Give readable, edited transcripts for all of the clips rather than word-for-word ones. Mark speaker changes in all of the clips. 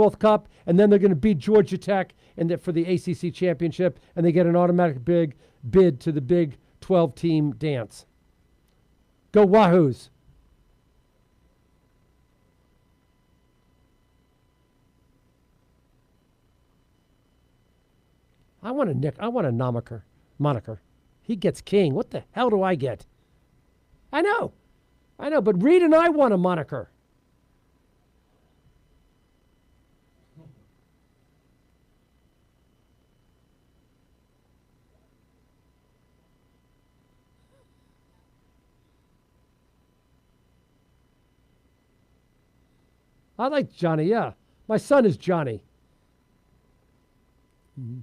Speaker 1: Commonwealth Cup, and then they're going to beat Georgia Tech for the ACC championship, and they get an automatic bid to the Big 12 team dance. Go Wahoos! I want a moniker. He gets king. What the hell do I get? I know, but Reed and I want a moniker. I like Johnny, yeah. My son is Johnny. Mm-hmm.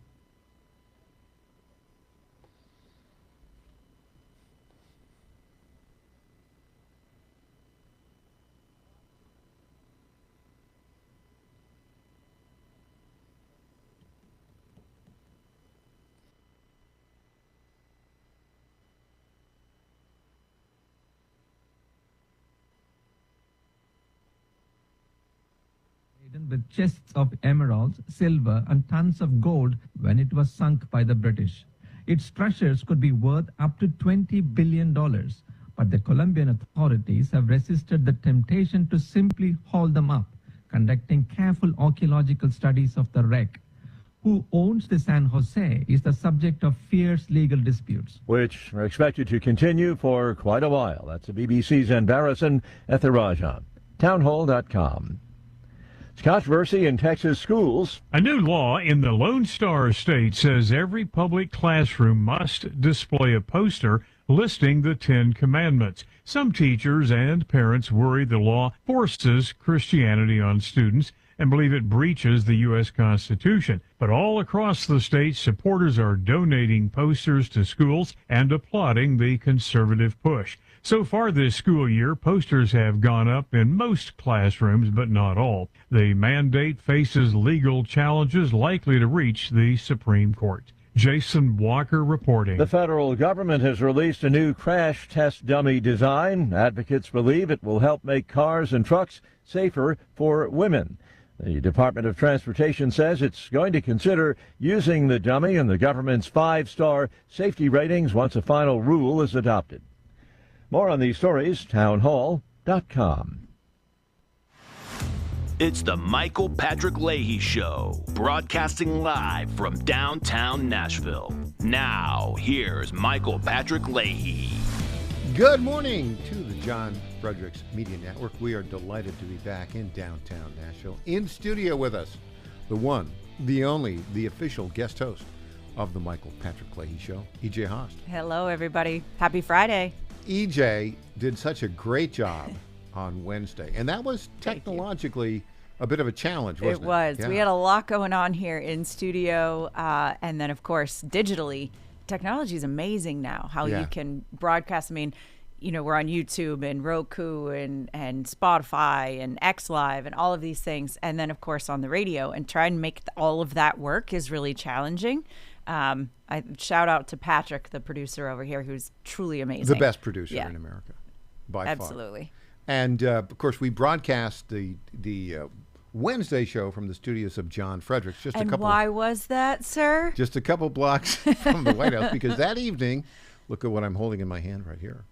Speaker 2: With chests of emeralds, silver, and tons of gold when it was sunk by the British. Its treasures could be worth up to $20 billion, but the Colombian authorities have resisted the temptation to simply haul them up, conducting careful archaeological studies of the wreck. Who owns the San Jose is the subject of fierce legal disputes,
Speaker 3: which are expected to continue for quite a while. That's the BBC's Anbarasan Ethirajan. Townhall.com. Controversy in Texas schools.
Speaker 4: A new law in the Lone Star State says every public classroom must display a poster listing the 10 Commandments. Some teachers and parents worry the law forces Christianity on students and believe it breaches the U.S. Constitution. But all across the state, supporters are donating posters to schools and applauding the conservative push. So far this school year, posters have gone up in most classrooms, but not all. The mandate faces legal challenges likely to reach the Supreme Court. Jason Walker reporting.
Speaker 3: The federal government has released a new crash test dummy design. Advocates believe it will help make cars and trucks safer for women. The Department of Transportation says it's going to consider using the dummy in the government's 5-star safety ratings once a final rule is adopted. More on these stories, townhall.com.
Speaker 5: It's the Michael Patrick Leahy Show, broadcasting live from downtown Nashville. Now, here's Michael Patrick Leahy.
Speaker 6: Good morning to the John Fredericks Media Network. We are delighted to be back in downtown Nashville. In studio with us, the one, the only, the official guest host of the Michael Patrick Leahy Show, E.J. Haast.
Speaker 7: Hello, everybody. Happy Friday.
Speaker 6: EJ did such a great job on Wednesday, and that was technologically a bit of a challenge, wasn't it?
Speaker 7: It was.
Speaker 6: Yeah.
Speaker 7: We had a lot going on here in studio, and then, of course, digitally. Technology is amazing now, how you can broadcast. I mean, you know, we're on YouTube and Roku and Spotify and XLive and all of these things, and then, of course, on the radio. And trying to make all of that work is really challenging. I shout out to Patrick, the producer over here, who's truly amazing.
Speaker 6: The best producer in America, by far.
Speaker 7: Absolutely.
Speaker 6: And, of course, we broadcast the Wednesday show from the studios of John Fredericks.
Speaker 7: Why was that, sir?
Speaker 6: Just a couple blocks from the White House, because that evening, look at what I'm holding in my hand right here.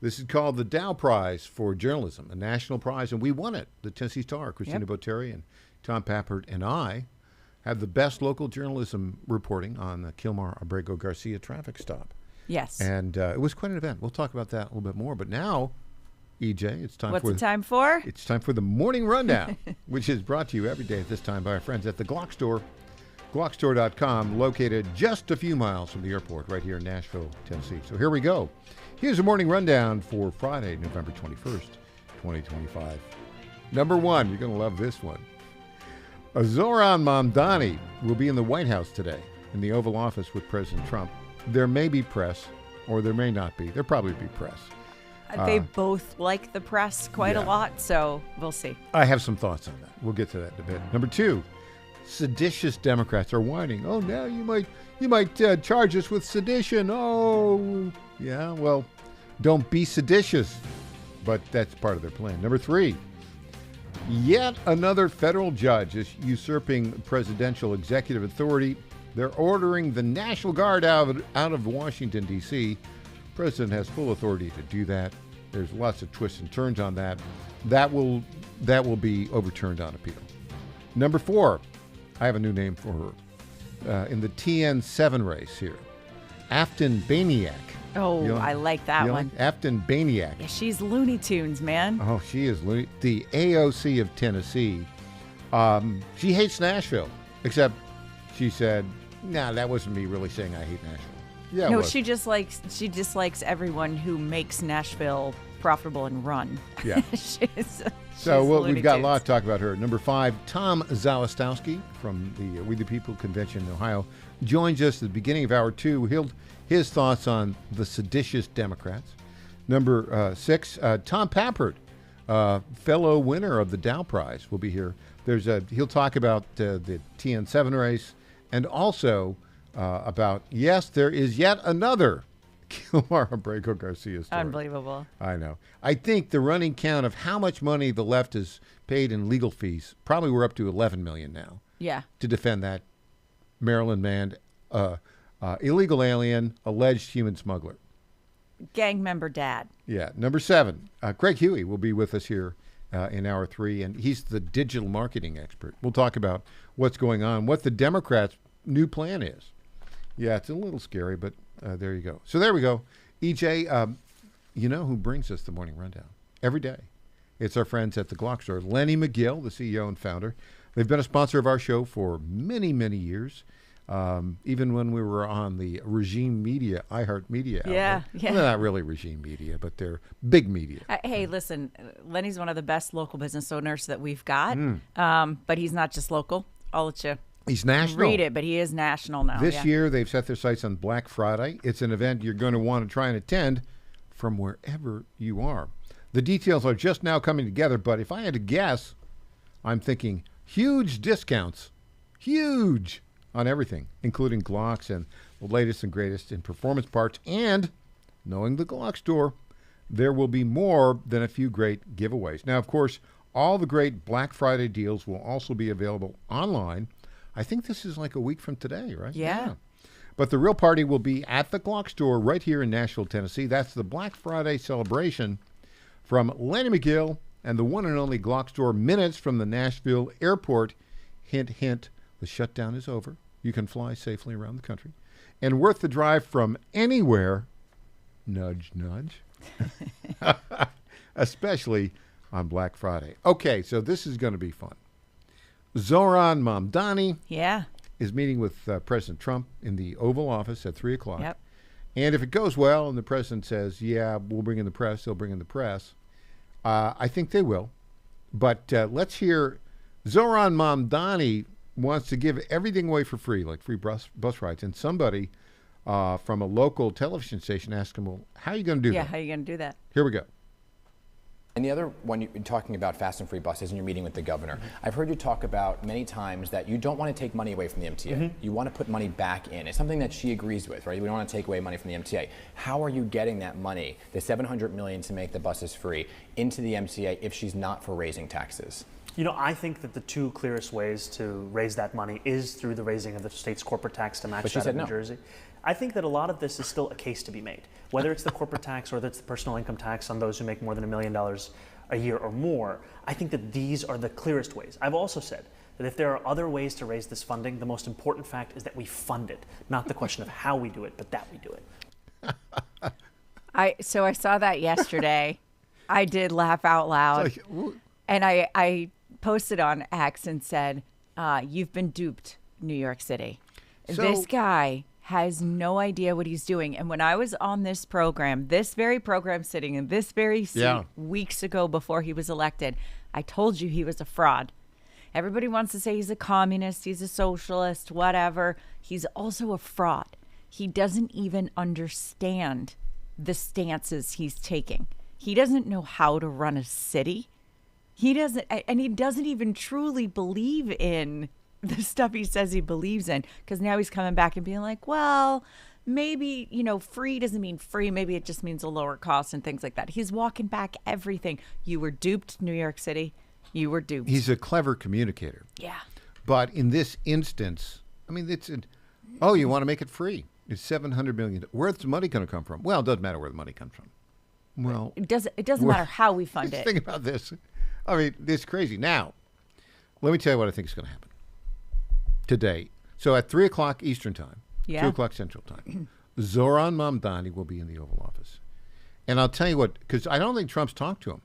Speaker 6: This is called the Dow Prize for Journalism, a national prize, and we won it. The Tennessee Star, Christina Botteri and Tom Pappert and I have the best local journalism reporting on the Kilmar Abrego Garcia traffic stop.
Speaker 7: Yes.
Speaker 6: And it was quite an event. We'll talk about that a little bit more. But now, EJ, it's time
Speaker 7: What's the time for?
Speaker 6: It's time for the Morning Rundown, which is brought to you every day at this time by our friends at the Glock Store. GlockStore.com, located just a few miles from the airport right here in Nashville, Tennessee. So here we go. Here's a Morning Rundown for Friday, November 21st, 2025. Number one, you're going to love this one. Zoran Mamdani will be in the White House today in the Oval Office with President Trump. There may be press, or there may not be. There'll probably be press.
Speaker 7: They both like the press quite a lot, so we'll see.
Speaker 6: I have some thoughts on that. We'll get to that in a bit. Number two, seditious Democrats are whining. Oh, now you might charge us with sedition. Oh, yeah, well, don't be seditious. But that's part of their plan. Number three, Yet another federal judge is usurping presidential executive authority. They're ordering the National Guard out of Washington, D.C. President has full authority to do that. There's lots of twists and turns on that. That will be overturned on appeal. Number 4, I have a new name for her. In the TN7 race here, Afton Baniak.
Speaker 7: Oh, I like that one.
Speaker 6: Afton Baniak.
Speaker 7: Yeah, she's Looney Tunes, man.
Speaker 6: Oh, she is the AOC of Tennessee. She hates Nashville, except she said, "Nah, that wasn't me really saying I hate Nashville." Yeah,
Speaker 7: no, she dislikes everyone who makes Nashville profitable and run.
Speaker 6: Yeah. We've got a lot to talk about her. Number 5, Tom Zalestowski from the We the People convention in Ohio joins us at the beginning of hour 2. His thoughts on the seditious Democrats. Number 6, Tom Pappert, fellow winner of the Dow Prize, will be here. He'll talk about the TN7 race and also about, yes, there is yet another Kilmar Abrego Garcia story.
Speaker 7: Unbelievable.
Speaker 6: I know. I think the running count of how much money the left has paid in legal fees, probably we're up to $11 million now.
Speaker 7: Yeah.
Speaker 6: To defend that Maryland man, illegal alien, alleged human smuggler.
Speaker 7: Gang member dad.
Speaker 6: Yeah. Number 7, Craig Huey will be with us here in hour 3, and he's the digital marketing expert. We'll talk about what's going on, what the Democrats' new plan is. Yeah, it's a little scary, but there you go. So there we go. EJ, you know who brings us the morning rundown every day? It's our friends at the Glock Store. Lenny McGill, the CEO and founder. They've been a sponsor of our show for many, many years. Even when we were on the Regime Media, iHeart Media outlet.
Speaker 7: Yeah.
Speaker 6: Well, they're not really Regime Media, but they're big media.
Speaker 7: Hey, listen, Lenny's one of the best local business owners that we've got. But he's not just local. I'll let you
Speaker 6: He's national.
Speaker 7: read it, but he is national now.
Speaker 6: This year, they've set their sights on Black Friday. It's an event you're going to want to try and attend from wherever you are. The details are just now coming together, but if I had to guess, I'm thinking huge discounts. Huge on everything, including Glocks and the latest and greatest in performance parts. And knowing the Glock Store, there will be more than a few great giveaways. Now, of course, all the great Black Friday deals will also be available online. I think this is like a week from today, right?
Speaker 7: Yeah.
Speaker 6: But the real party will be at the Glock Store right here in Nashville, Tennessee. That's the Black Friday celebration from Lenny McGill and the one and only Glock Store, minutes from the Nashville airport. Hint, hint, the shutdown is over. You can fly safely around the country. And worth the drive from anywhere, nudge, nudge, especially on Black Friday. Okay, so this is going to be fun. Zohran Mamdani is meeting with President Trump in the Oval Office at 3 o'clock.
Speaker 7: Yep.
Speaker 6: And if it goes well and the president says, yeah, we'll bring in the press, they'll bring in the press, I think they will. But let's hear Zohran Mamdani wants to give everything away for free, like free bus rides. And somebody from a local television station asked him, well, how are you going to do that?
Speaker 7: Yeah, how are you going to do that?
Speaker 6: Here we go.
Speaker 8: And the other one, you're talking about fast and free buses and you're meeting with the governor. I've heard you talk about many times that you don't want to take money away from the MTA. You want to put money back in. It's something that she agrees with, right? We don't want to take away money from the MTA. How are you getting that money, the $700 million to make the buses free, into the MTA if she's not for raising taxes?
Speaker 9: You know, I think that the two clearest ways to raise that money is through the raising of the state's corporate tax to match that of New Jersey. I think that a lot of this is still a case to be made. Whether it's the corporate tax or whether it's the personal income tax on those who make more than $1 million a year or more, I think that these are the clearest ways. I've also said that if there are other ways to raise this funding, the most important fact is that we fund it, not the question of how we do it, but that we do it.
Speaker 7: I saw that yesterday. I did laugh out loud. And I posted on X and said, you've been duped, New York City. This guy has no idea what he's doing. And when I was on this very program sitting in this very seat weeks ago before he was elected, I told you he was a fraud. Everybody wants to say he's a communist, he's a socialist, whatever. He's also a fraud. He doesn't even understand the stances he's taking. He doesn't know how to run a city. He doesn't even truly believe in the stuff he says he believes in, because now he's coming back and being like, well, maybe, free doesn't mean free. Maybe it just means a lower cost and things like that. He's walking back everything. You were duped, New York City. You were duped.
Speaker 6: He's a clever communicator.
Speaker 7: Yeah.
Speaker 6: But in this instance, I mean, you want to make it free. It's $700 million. Where's the money going to come from? Well, it doesn't matter where the money comes from. Well,
Speaker 7: it doesn't matter how we fund it.
Speaker 6: Think about this. I mean, this is crazy. Now, let me tell you what I think is going to happen today. So at 3 o'clock Eastern Time, 2 o'clock Central Time, Zoran Mamdani will be in the Oval Office. And I'll tell you what, because I don't think Trump's talked to him.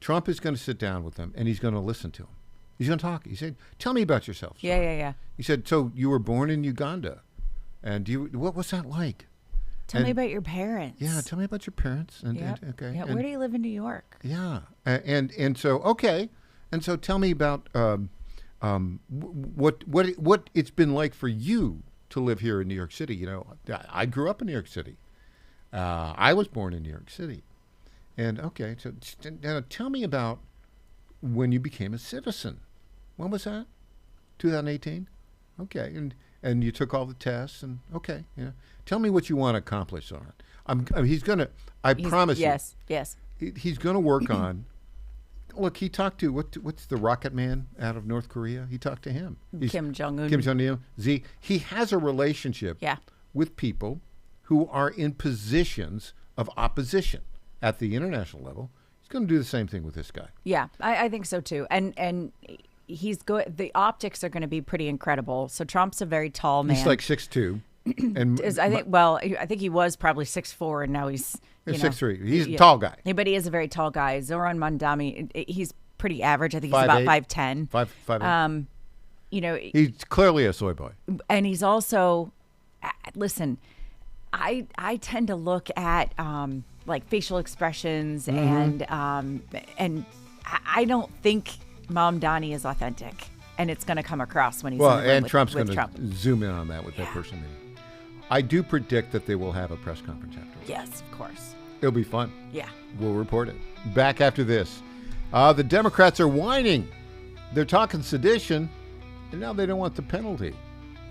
Speaker 6: Trump is going to sit down with them, and he's going to listen to him. He's going to talk. He said, tell me about yourself.
Speaker 7: Yeah.
Speaker 6: He said, so you were born in Uganda. And what was that like?
Speaker 7: Tell me about your parents.
Speaker 6: Yeah, tell me about your parents. And okay.
Speaker 7: Yeah, where do you live in New York?
Speaker 6: Yeah. And so, okay. And so tell me about what it's been like for you to live here in New York City. You know, I grew up in New York City. I was born in New York City. And okay, so now tell me about when you became a citizen. When was that? 2018? Okay. And you took all the tests and okay, yeah. Tell me what you want to accomplish on it. He's going to, I promise you.
Speaker 7: Yes.
Speaker 6: He's going to work on, look, he talked to, what's the rocket man out of North Korea? He talked to him.
Speaker 7: Kim Jong-un.
Speaker 6: Kim Jong-un. He has a relationship with people who are in positions of opposition at the international level. He's going to do the same thing with this guy.
Speaker 7: Yeah, I think so too. And the optics are going to be pretty incredible. So Trump's a very tall man.
Speaker 6: He's like 6'2". And
Speaker 7: I think he was probably 6'4", and now he's
Speaker 6: 6'3". He's a tall guy.
Speaker 7: But he is a very tall guy. Zoran Mamdani, he's pretty average. I think he's
Speaker 6: 5'8".
Speaker 7: about 5'10".
Speaker 6: 5'8".
Speaker 7: You know,
Speaker 6: he's clearly a soy boy.
Speaker 7: And he's also, listen, I tend to look at like facial expressions and I don't think Mamdani is authentic, and it's going to come across when he's in the room
Speaker 6: Trump's going to
Speaker 7: Trump.
Speaker 6: zoom in on that with that person. I do predict that they will have a press conference afterwards.
Speaker 7: Yes, of course.
Speaker 6: It'll be fun.
Speaker 7: Yeah.
Speaker 6: We'll report it. Back after this. The Democrats are whining. They're talking sedition, and now they don't want the penalty.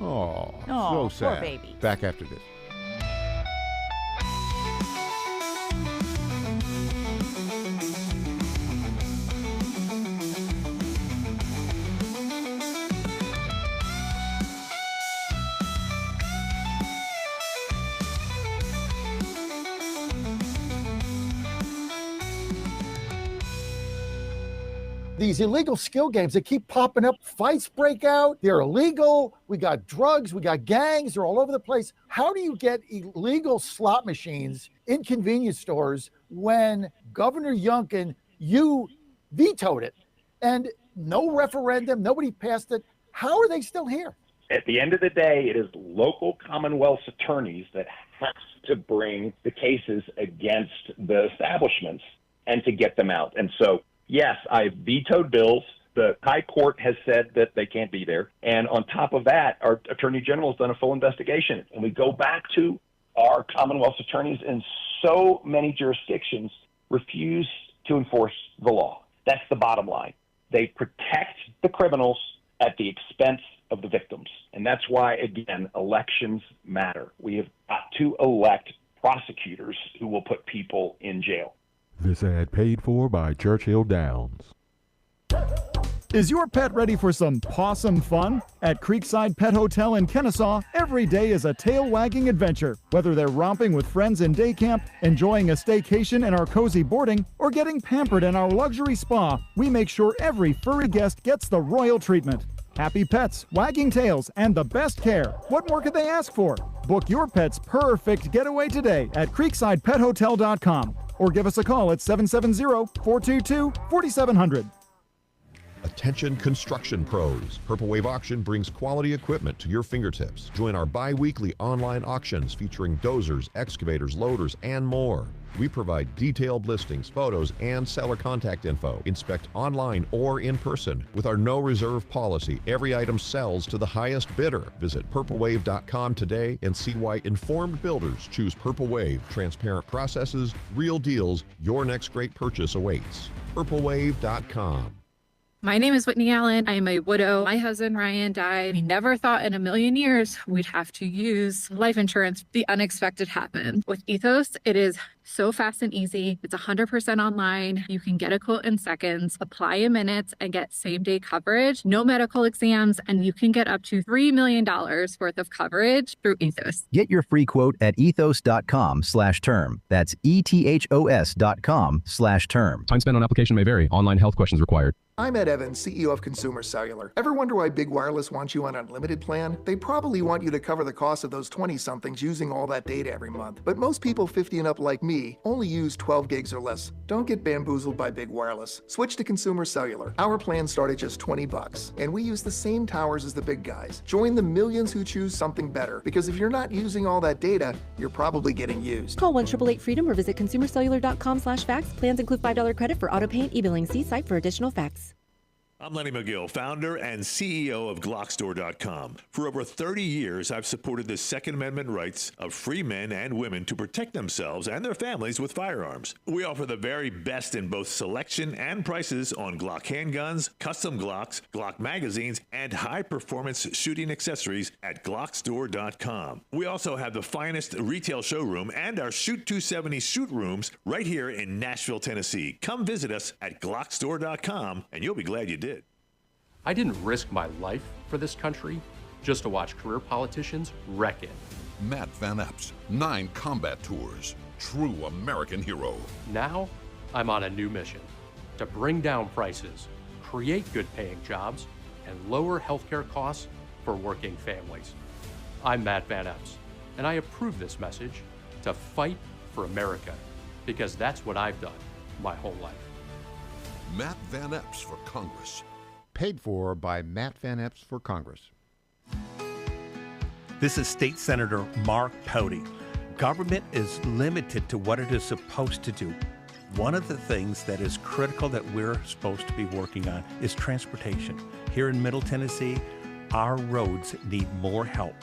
Speaker 6: Oh, so sad.
Speaker 7: Poor babies.
Speaker 6: Back after this.
Speaker 10: These illegal skill games, they keep popping up. Fights break out. They're illegal. We got drugs. We got gangs. They're all over the place. How do you get illegal slot machines in convenience stores when Governor Youngkin, you vetoed it, and no referendum, nobody passed it? How are they still here?
Speaker 11: At the end of the day, it is local Commonwealth's attorneys that have to bring the cases against the establishments and to get them out. And so, yes, I've vetoed bills. The high court has said that they can't be there. And on top of that, our attorney general has done a full investigation. And we go back to our Commonwealth's attorneys in so many jurisdictions refuse to enforce the law. That's the bottom line. They protect the criminals at the expense of the victims. And that's why, again, elections matter. We have got to elect prosecutors who will put people in jail.
Speaker 12: This ad paid for by Churchill Downs.
Speaker 13: Is your pet ready for some pawsome fun? At Creekside Pet Hotel in Kennesaw, every day is a tail-wagging adventure. Whether they're romping with friends in day camp, enjoying a staycation in our cozy boarding, or getting pampered in our luxury spa, we make sure every furry guest gets the royal treatment. Happy pets, wagging tails, and the best care. What more could they ask for? Book your pet's perfect getaway today at creeksidepethotel.com or give us a call at 770-422-4700.
Speaker 14: Attention construction pros. Purple Wave Auction brings quality equipment to your fingertips. Join our bi-weekly online auctions featuring dozers, excavators, loaders, and more. We provide detailed listings, photos, and seller contact info. Inspect online or in person. With our no reserve policy, every item sells to the highest bidder. Visit purplewave.com today and see why informed builders choose Purple Wave. Transparent processes, real deals. Your next great purchase awaits. purplewave.com.
Speaker 15: My name is Whitney Allen. I am a widow. My husband, Ryan, died. We never thought in a million years we'd have to use life insurance. The unexpected happened. With Ethos, it is so fast and easy. It's 100% online. You can get a quote in seconds, apply in minutes, and get same-day coverage, no medical exams, and you can get up to $3 million worth of coverage through Ethos.
Speaker 16: Get your free quote at ethos.com/term. That's ethos.com/term.
Speaker 17: Time spent on application may vary. Online health questions required.
Speaker 18: I'm Ed Evans, CEO of Consumer Cellular. Ever wonder why Big Wireless wants you on an unlimited plan? They probably want you to cover the cost of those 20-somethings using all that data every month. But most people 50 and up like me only use 12 gigs or less. Don't get bamboozled by Big Wireless. Switch to Consumer Cellular. Our plans start at just $20, and we use the same towers as the big guys. Join the millions who choose something better, because if you're not using all that data, you're probably getting used.
Speaker 19: Call 1-888-FREEDOM or visit consumercellular.com/facts. Plans include $5 credit for auto pay and e-billing. See site for additional facts.
Speaker 20: I'm Lenny McGill, founder and CEO of Glockstore.com. For over 30 years, I've supported the Second Amendment rights of free men and women to protect themselves and their families with firearms. We offer the very best in both selection and prices on Glock handguns, custom Glocks, Glock magazines, and high-performance shooting accessories at Glockstore.com. We also have the finest retail showroom and our Shoot 270 shoot rooms right here in Nashville, Tennessee. Come visit us at Glockstore.com, and you'll be glad you did.
Speaker 21: I didn't risk my life for this country just to watch career politicians wreck it.
Speaker 22: Matt Van Epps, 9 combat tours, true American hero.
Speaker 21: Now, I'm on a new mission to bring down prices, create good paying jobs, and lower healthcare costs for working families. I'm Matt Van Epps, and I approve this message to fight for America, because that's what I've done my whole life.
Speaker 22: Matt Van Epps for Congress.
Speaker 6: Paid for by Matt Van Epps for Congress.
Speaker 23: This is State Senator Mark Pody. Government is limited to what it is supposed to do. One of the things that is critical that we're supposed to be working on is transportation. Here in Middle Tennessee, our roads need more help.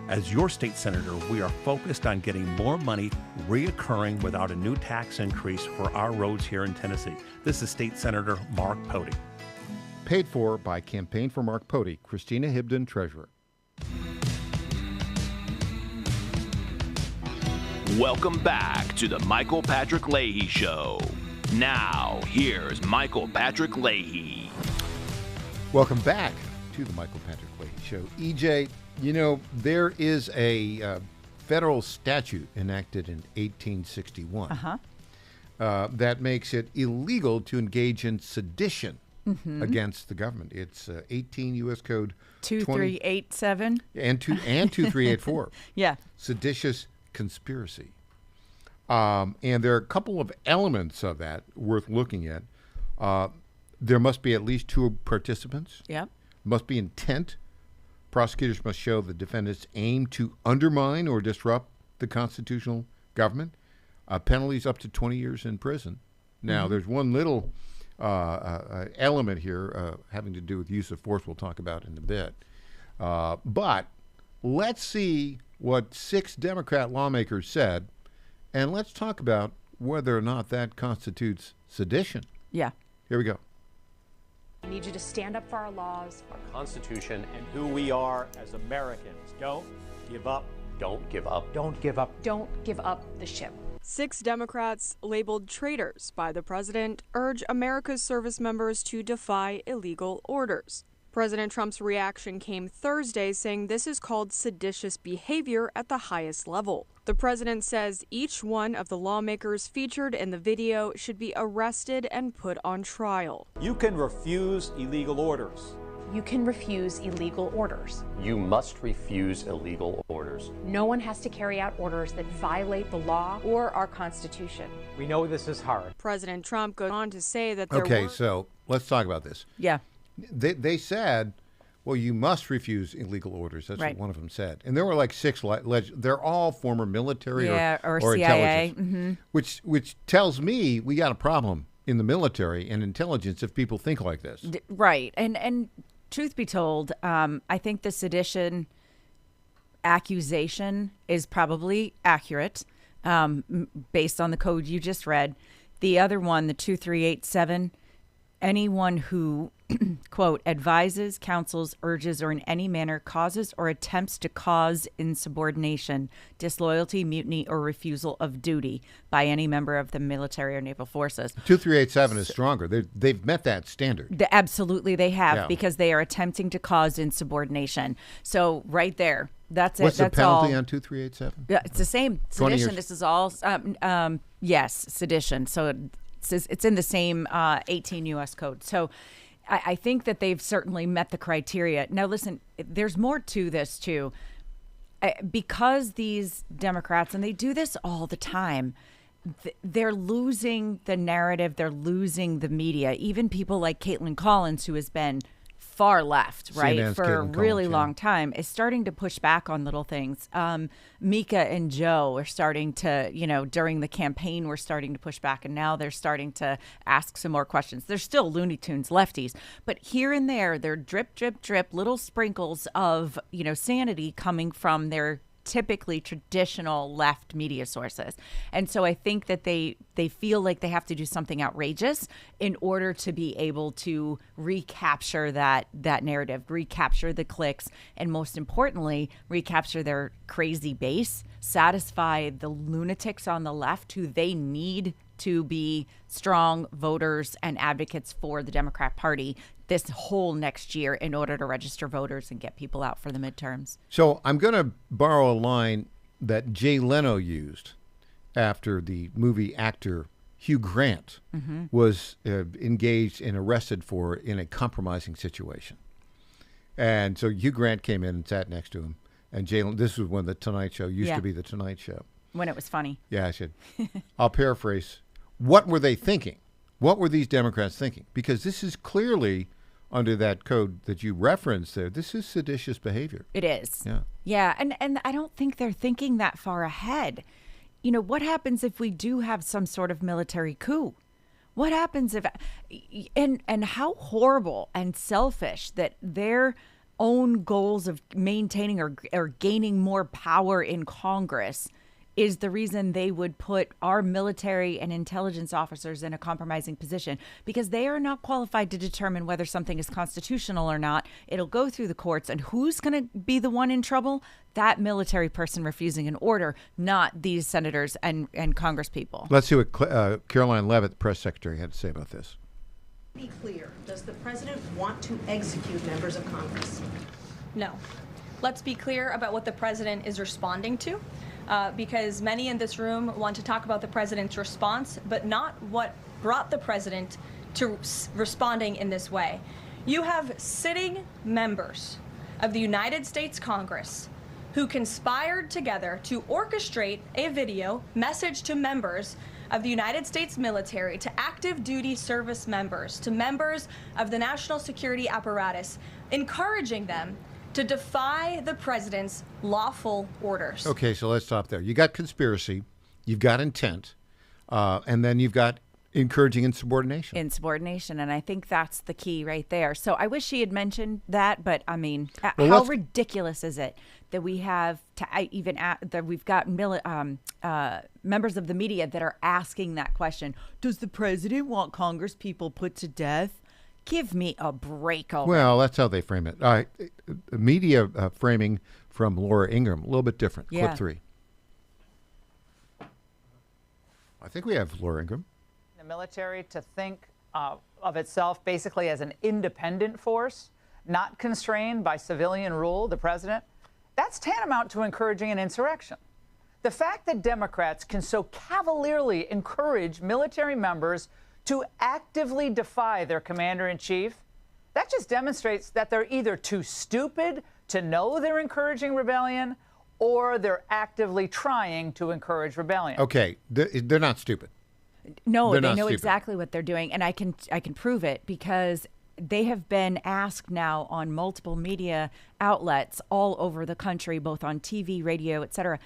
Speaker 23: As your state senator, we are focused on getting more money reoccurring without a new tax increase for our roads here in Tennessee. This is State Senator Mark Pody.
Speaker 6: Paid for by Campaign for Mark Pody, Christina Hibden, Treasurer.
Speaker 5: Welcome back to the Michael Patrick Leahy Show. Now, here's Michael Patrick Leahy.
Speaker 6: Welcome back to the Michael Patrick Leahy Show. EJ, you know, there is a federal statute enacted in 1861 that makes it illegal to engage in sedition against the government. It's 18 U.S. Code
Speaker 7: 2387
Speaker 6: and 2384.
Speaker 7: Yeah.
Speaker 6: Seditious conspiracy. And there are a couple of elements of that worth looking at. There must be at least 2 participants.
Speaker 7: Yep.
Speaker 6: Must be intent. Prosecutors must show the defendants aim to undermine or disrupt the constitutional government. Penalties up to 20 years in prison. Now, there's one little element here having to do with use of force we'll talk about in a bit. But let's see what 6 Democrat lawmakers said, and let's talk about whether or not that constitutes sedition.
Speaker 7: Yeah.
Speaker 6: Here we go.
Speaker 24: I need you to stand up for our laws,
Speaker 25: our Constitution, and who we are as Americans. Don't give up. Don't give up.
Speaker 24: Don't give up. Don't give up the ship.
Speaker 26: 6 Democrats, labeled traitors by the president, urge America's service members to defy illegal orders. President Trump's reaction came Thursday, saying this is called seditious behavior at the highest level. The president says each one of the lawmakers featured in the video should be arrested and put on trial.
Speaker 25: You can refuse illegal orders.
Speaker 24: You can refuse illegal orders.
Speaker 27: You must refuse illegal orders.
Speaker 24: No one has to carry out orders that violate the law or our Constitution.
Speaker 25: We know this is hard.
Speaker 26: President Trump goes on to say that there
Speaker 6: Okay,
Speaker 26: were...
Speaker 6: so let's talk about this.
Speaker 7: Yeah.
Speaker 6: They said, well, you must refuse illegal orders. That's
Speaker 7: right.
Speaker 6: what one of them said. And there were like 6. They're all former military
Speaker 7: or
Speaker 6: CIA.
Speaker 7: intelligence,
Speaker 6: which tells me we got a problem in the military and intelligence if people think like this.
Speaker 7: Right. And truth be told, I think the sedition accusation is probably accurate based on the code you just read. The other one, the 2387, anyone who, quote, advises, counsels, urges, or in any manner causes or attempts to cause insubordination, disloyalty, mutiny, or refusal of duty by any member of the military or naval forces.
Speaker 6: 2387 is stronger. They've met that standard.
Speaker 7: Absolutely, they have,
Speaker 6: Yeah.
Speaker 7: because they are attempting to cause insubordination. So right there, that's it.
Speaker 6: What's
Speaker 7: That's
Speaker 6: the penalty
Speaker 7: all.
Speaker 6: on 2387?
Speaker 7: Yeah, it's the same.
Speaker 6: 20
Speaker 7: Sedition.
Speaker 6: years.
Speaker 7: This is all. Yes, sedition. So it's in the same 18 U.S. code. So I think that they've certainly met the criteria. Now, listen, there's more to this too, because these Democrats, and they do this all the time, they're losing the narrative. They're losing the media. Even people like Caitlin Collins, who has been far left, right,
Speaker 6: CNN's
Speaker 7: for a
Speaker 6: Caitlin
Speaker 7: really
Speaker 6: Collins,
Speaker 7: long time, is starting to push back on little things. Mika and Joe are starting to, during the campaign, we're starting to push back, and now they're starting to ask some more questions. They're still Looney Tunes lefties, but here and there, they're drip, drip, drip, little sprinkles of, sanity coming from their typically traditional left media sources. And so I think that they feel like they have to do something outrageous in order to be able to recapture that narrative, recapture the clicks, and most importantly, recapture their crazy base, satisfy the lunatics on the left who they need to be strong voters and advocates for the Democrat Party this whole next year in order to register voters and get people out for the midterms.
Speaker 6: So I'm going to borrow a line that Jay Leno used after the movie actor Hugh Grant was engaged and arrested in a compromising situation. And so Hugh Grant came in and sat next to him. And Jay Leno, this was when The Tonight Show used to be The Tonight Show.
Speaker 7: When it was funny.
Speaker 6: Yeah, I should. I'll paraphrase. What were they thinking? What were these Democrats thinking? Because this is clearly, under that code that you referenced there, this is seditious behavior.
Speaker 7: It is.
Speaker 6: Yeah.
Speaker 7: Yeah, and I don't think they're thinking that far ahead. What happens if we do have some sort of military coup? What happens if, and how horrible and selfish that their own goals of maintaining or gaining more power in Congress is the reason they would put our military and intelligence officers in a compromising position, because they are not qualified to determine whether something is constitutional or not. It'll go through the courts, and who's going to be the one in trouble? That military person refusing an order, not these senators and Congress people.
Speaker 6: Let's see what Caroline Leavitt, the press secretary, had to say about this.
Speaker 1: Be clear, does the president want to execute members of Congress?
Speaker 2: No. Let's be clear about what the president is responding to. Because many in this room want to talk about the president's response, but not what brought the president to responding in this way. You have sitting members of the United States Congress who conspired together to orchestrate a video message to members of the United States military, to active duty service members, to members of the national security apparatus, encouraging them to defy the president's lawful orders.
Speaker 6: Okay, so let's stop there. You got conspiracy, you've got intent, and then you've got encouraging insubordination.
Speaker 7: Insubordination, and I think that's the key right there. So I wish she had mentioned that, but I mean,
Speaker 6: Well,
Speaker 7: how ridiculous is it that we have that we've got members of the media that are asking that question? Does the president want Congress people put to death? Give me a break already.
Speaker 6: Well, that's how they frame it. All right, media framing from Laura Ingraham, a little bit different.
Speaker 7: Yeah.
Speaker 6: Clip 3. I think we have Laura Ingraham.
Speaker 3: The military to think of itself basically as an independent force, not constrained by civilian rule, the president, that's tantamount to encouraging an insurrection. The fact that Democrats can so cavalierly encourage military members to actively defy their commander-in-chief, that just demonstrates that they're either too stupid to know they're encouraging rebellion, or they're actively trying to encourage rebellion.
Speaker 6: Okay, they're not stupid.
Speaker 7: No,
Speaker 6: They're
Speaker 7: they
Speaker 6: not
Speaker 7: know
Speaker 6: stupid.
Speaker 7: exactly what they're doing, and I can prove it because they have been asked now on multiple media outlets all over the country, both on TV, radio, et cetera.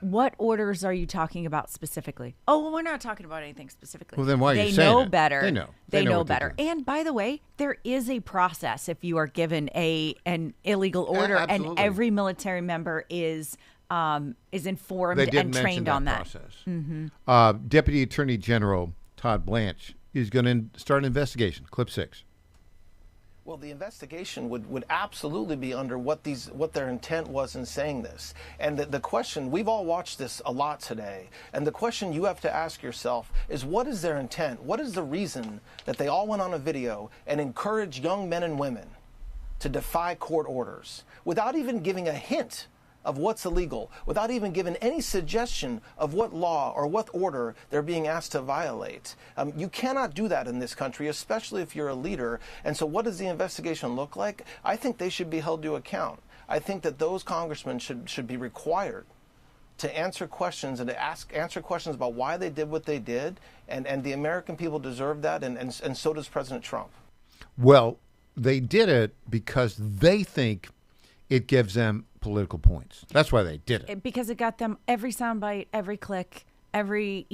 Speaker 7: What orders are you talking about specifically? Oh, well, we're not talking about anything specifically.
Speaker 6: Well, then why are you saying
Speaker 7: They know
Speaker 6: it?
Speaker 7: better.
Speaker 6: They know.
Speaker 7: They know
Speaker 6: what they're
Speaker 7: better.
Speaker 6: doing.
Speaker 7: And by the way, there is a process if you are given an illegal order, and
Speaker 6: absolutely.
Speaker 7: every military member is informed
Speaker 6: They did
Speaker 7: and
Speaker 6: mention
Speaker 7: trained
Speaker 6: that
Speaker 7: on that.
Speaker 6: process.
Speaker 7: Mm-hmm.
Speaker 6: Deputy Attorney General Todd Blanche is going to start an investigation. Clip 6.
Speaker 4: Well, the investigation would absolutely be under what their intent was in saying this. And the question, we've all watched this a lot today, and the question you have to ask yourself is, what is their intent? What is the reason that they all went on a video and encouraged young men and women to defy court orders without even giving a hint of what's illegal, without even giving any suggestion of what law or what order they're being asked to violate? You cannot do that in this country, especially if you're a leader. And so what does the investigation look like? I think they should be held to account. I think that those congressmen should be required to answer questions and to answer questions about why they did what they did. And the American people deserve that, and so does President Trump.
Speaker 6: Well, they did it because they think it gives them political points. That's why they did it.
Speaker 7: Because it got them every soundbite, every click, every,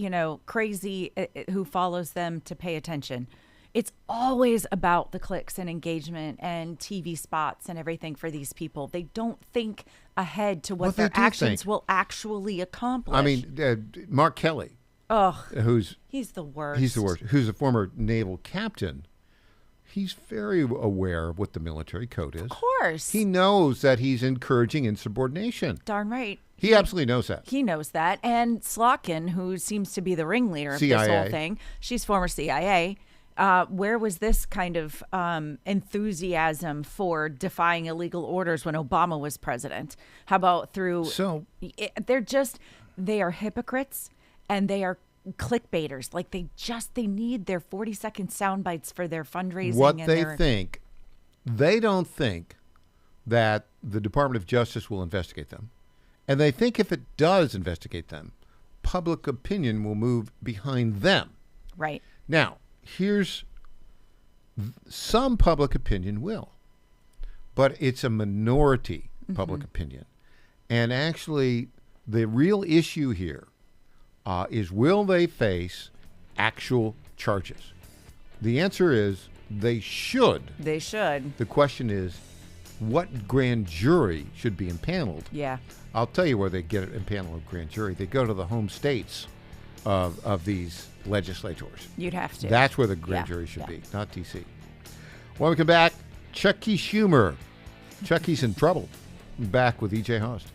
Speaker 7: crazy who follows them to pay attention. It's always about the clicks and engagement and TV spots and everything for these people. They don't think ahead to what their actions will actually accomplish.
Speaker 6: I mean, Mark Kelly.
Speaker 7: Oh,
Speaker 6: he's the worst. Who's a former naval captain. He's very aware of what the military code is.
Speaker 7: Of course.
Speaker 6: He knows that he's encouraging insubordination.
Speaker 7: Darn right.
Speaker 6: He absolutely knows that.
Speaker 7: He knows that. And Slotkin, who seems to be the ringleader of
Speaker 6: CIA.
Speaker 7: this whole thing, she's former CIA. Where was this kind of enthusiasm for defying illegal orders when Obama was president? How about they are hypocrites, and they are clickbaiters. Like they need their 40-second sound bites for their fundraising.
Speaker 6: What they don't think that the Department of Justice will investigate them. And they think if it does investigate them, public opinion will move behind them.
Speaker 7: Right.
Speaker 6: Now, here's some public opinion will, but it's a minority public opinion. And actually, the real issue here is, will they face actual charges? The answer is they should.
Speaker 7: They should.
Speaker 6: The question is, what grand jury should be impaneled?
Speaker 7: Yeah.
Speaker 6: I'll tell you where they get it impaneled a grand jury. They go to the home states of these legislators.
Speaker 7: You'd have to.
Speaker 6: That's where the grand jury should be, not D.C. When we come back, Chucky Schumer. Chucky's in trouble. Back with E.J. Host.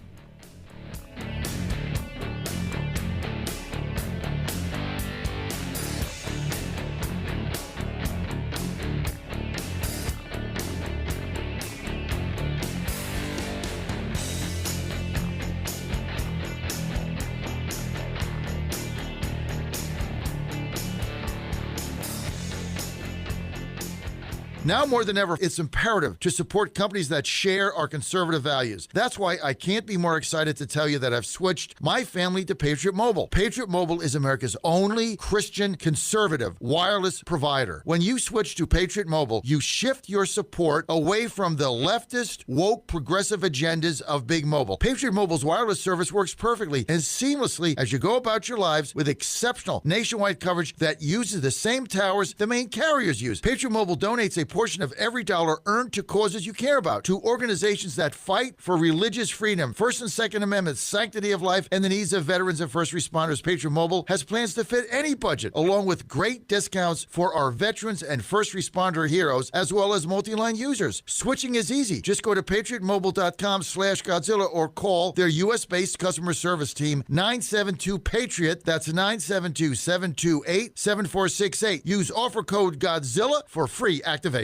Speaker 8: Now more than ever, it's imperative to support companies that share our conservative values. That's why I can't be more excited to tell you that I've switched my family to Patriot Mobile. Patriot Mobile is America's only Christian conservative wireless provider. When you switch to Patriot Mobile, you shift your support away from the leftist, woke, progressive agendas of Big Mobile. Patriot Mobile's wireless service works perfectly and seamlessly as you go about your lives with exceptional nationwide coverage that uses the same towers the main carriers use. Patriot Mobile donates a portion of every dollar earned to causes you care about, to organizations that fight for religious freedom, First and Second Amendments, sanctity of life, and the needs of veterans and first responders. Patriot Mobile has plans to fit any budget, along with great discounts for our veterans and first responder heroes, as well as multi-line users. Switching is easy. Just go to patriotmobile.com/Godzilla or call their U.S.-based customer service team, 972-PATRIOT. That's 972-728-7468. Use offer code Godzilla for free activation.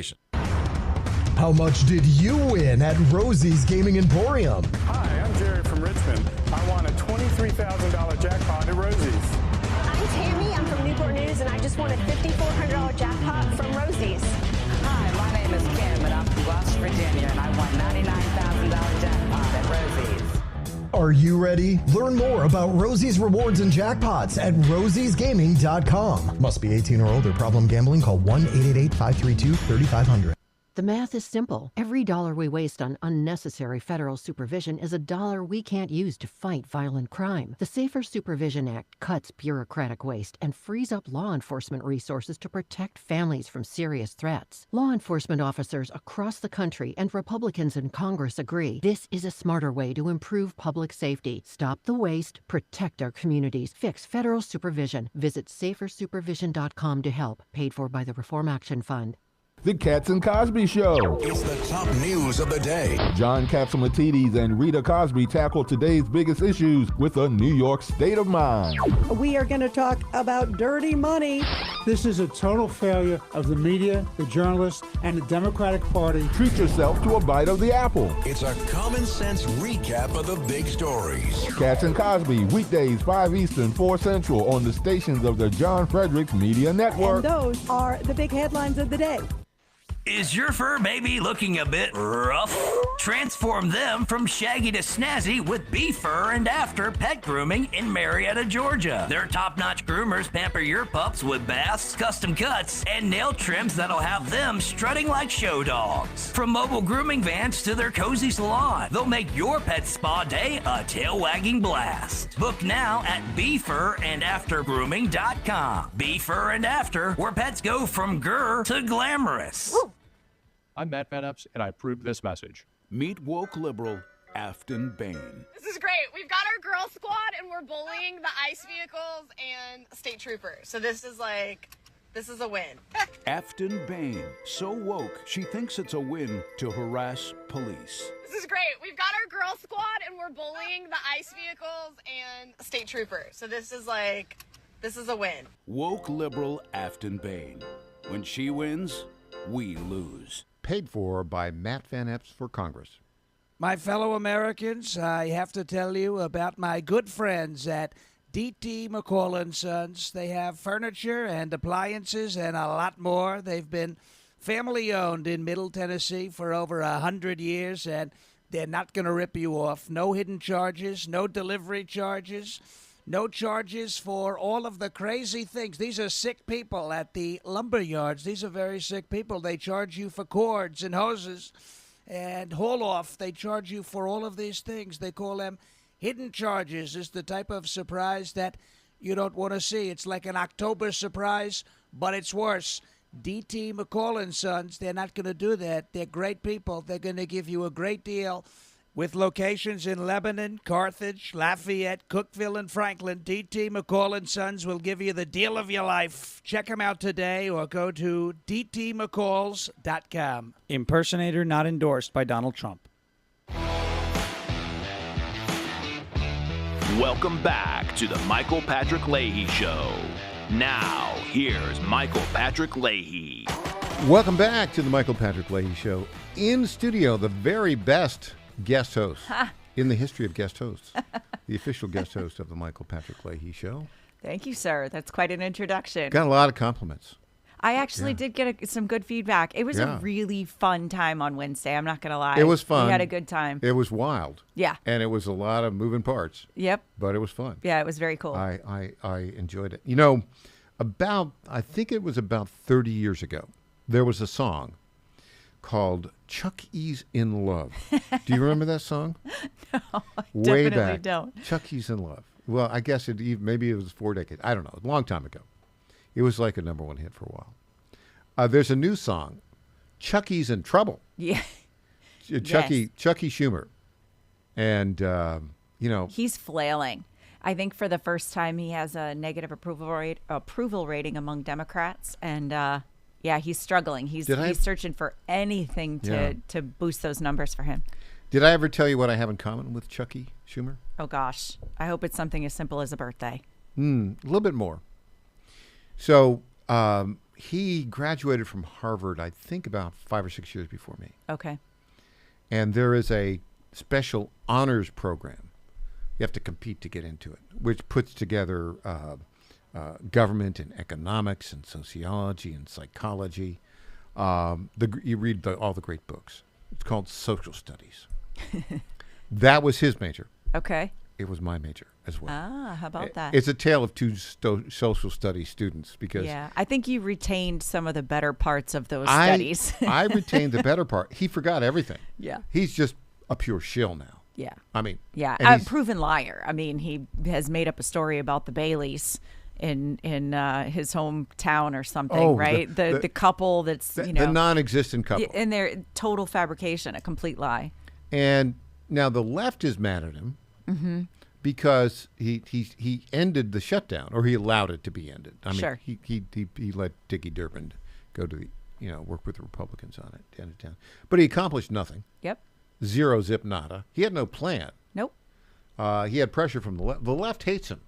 Speaker 9: How much did you win at Rosie's Gaming Emporium?
Speaker 10: Hi, I'm Jerry from Richmond. I won a $23,000 jackpot at Rosie's.
Speaker 11: I'm Tammy. I'm from Newport News, and I just won a $5,400 jackpot from Rosie's.
Speaker 12: Hi, my name is Kim, and I'm from West Virginia, and I won $99,000 jackpot at Rosie's.
Speaker 9: Are you ready? Learn more about Rosie's rewards and jackpots at rosiesgaming.com. Must be 18 or older. Problem gambling? Call 1-888-532-3500.
Speaker 13: The math is simple. Every dollar we waste on unnecessary federal supervision is a dollar we can't use to fight violent crime. The Safer Supervision Act cuts bureaucratic waste and frees up law enforcement resources to protect families from serious threats. Law enforcement officers across the country and Republicans in Congress agree this is a smarter way to improve public safety. Stop the waste, protect our communities, fix federal supervision. Visit safersupervision.com to help. Paid for by the Reform Action Fund.
Speaker 14: The Katz and Cosby Show.
Speaker 15: It's the top news of the day.
Speaker 14: John Catsimatidis and Rita Cosby tackle today's biggest issues with a New York state of mind.
Speaker 16: We are going to talk about dirty money.
Speaker 10: This is a total failure of the media, the journalists, and the Democratic Party.
Speaker 14: Treat yourself to a bite of the apple.
Speaker 15: It's a common sense recap of the big stories.
Speaker 14: Katz and Cosby, weekdays 5 Eastern, 4 Central on the stations of the John Fredericks Media Network.
Speaker 16: And those are the big headlines of the day.
Speaker 17: Is your fur baby looking a bit rough? Transform them from shaggy to snazzy with Befur and After Pet Grooming in Marietta, Georgia. Their top-notch groomers pamper your pups with baths, custom cuts, and nail trims that'll have them strutting like show dogs. From mobile grooming vans to their cozy salon, they'll make your pet spa day a tail-wagging blast. Book now at BefurandAfterGrooming.com. Befur and After, where pets go from grr to glamorous.
Speaker 21: I'm Matt Van Epps, and I approve this message.
Speaker 22: Meet woke liberal Afton Bain.
Speaker 18: This is great. We've got our girl squad, and we're bullying the ICE vehicles and state troopers. So this is a win.
Speaker 22: Afton Bain, so woke she thinks it's a win to harass police.
Speaker 18: This is great. We've got our girl squad, and we're bullying the ICE vehicles and state troopers. So this is a win.
Speaker 22: Woke liberal Afton Bain. When she wins, we lose.
Speaker 6: Paid for by Matt Van Epps for Congress.
Speaker 19: My fellow Americans, I have to tell you about my good friends at D.T. McCall & Sons. They have furniture and appliances and a lot more. They've been family-owned in Middle Tennessee for over 100 years, and they're not going to rip you off. No hidden charges, no delivery charges. No charges for all of the crazy things. These are sick people at the lumber yards. These are very sick people. They charge you for cords and hoses and haul off. They charge you for all of these things. They call them hidden charges. It's the type of surprise that you don't want to see. It's like an October surprise, but it's worse. D.T. McCall & Sons, they're not going to do that. They're great people. They're going to give you a great deal. With locations in Lebanon, Carthage, Lafayette, Cookeville, and Franklin, D.T. McCall & Sons will give you the deal of your life. Check them out today or go to dtmccalls.com. Impersonator not endorsed by Donald Trump.
Speaker 5: Welcome back to the Michael Patrick Leahy Show. Now, here's Michael Patrick Leahy.
Speaker 6: Welcome back to the Michael Patrick Leahy Show. In studio, the very best guest host in the history of guest hosts, the official guest host of the Michael Patrick Leahy Show.
Speaker 7: Thank you, sir. That's quite an introduction.
Speaker 6: Got a lot of compliments.
Speaker 7: I actually did get some good feedback. It was a really fun time on Wednesday. I'm not going to lie.
Speaker 6: It was fun.
Speaker 7: We had a good time.
Speaker 6: It was wild.
Speaker 7: Yeah.
Speaker 6: And it was a lot of moving parts.
Speaker 7: Yep.
Speaker 6: But it was fun.
Speaker 7: Yeah, it was very cool.
Speaker 6: I enjoyed it. You know, I think it was about 30 years ago, there was a song called Chuck E's in Love. Do you remember that song?
Speaker 7: No, I
Speaker 6: Way
Speaker 7: definitely
Speaker 6: back.
Speaker 7: don't.
Speaker 6: Chuck E's in Love. Well, I guess maybe it was 4 decades. I don't know. A long time ago. It was like a #1 hit for a while. There's a new song, Chuck E's in Trouble.
Speaker 7: Yeah.
Speaker 6: Chucky Schumer. And,
Speaker 7: he's flailing. I think for the first time he has a negative approval rating among Democrats. And, he's struggling. He's searching for anything to boost those numbers for him.
Speaker 6: Did I ever tell you what I have in common with Chucky Schumer?
Speaker 7: Oh, gosh. I hope it's something as simple as a birthday.
Speaker 6: A little bit more. So he graduated from Harvard, I think, about 5 or 6 years before me.
Speaker 7: Okay.
Speaker 6: And there is a special honors program. You have to compete to get into it, which puts together government and economics and sociology and psychology. You read all the great books. It's called social studies. That was his major.
Speaker 7: Okay.
Speaker 6: It was my major as well.
Speaker 7: Ah, how about that?
Speaker 6: It's a tale of two social studies students because
Speaker 7: I think you retained some of the better parts of those studies.
Speaker 6: I retained the better part. He forgot everything.
Speaker 7: Yeah.
Speaker 6: He's just a pure shill now.
Speaker 7: Yeah.
Speaker 6: I mean.
Speaker 7: Yeah, a proven liar. I mean, he has made up a story about the Baileys in his hometown or something, right? The couple that's,
Speaker 6: the non-existent couple.
Speaker 7: And they're total fabrication, a complete lie.
Speaker 6: And now the left is mad at him.
Speaker 7: Mm-hmm.
Speaker 6: Because he ended the shutdown, or he allowed it to be ended. I mean,
Speaker 7: sure.
Speaker 6: he let Dickie Durbin go to the work with the Republicans on it to end it down. But he accomplished nothing.
Speaker 7: Yep.
Speaker 6: Zero zip nada. He had no plan.
Speaker 7: Nope.
Speaker 6: He had pressure from the left. The left hates him.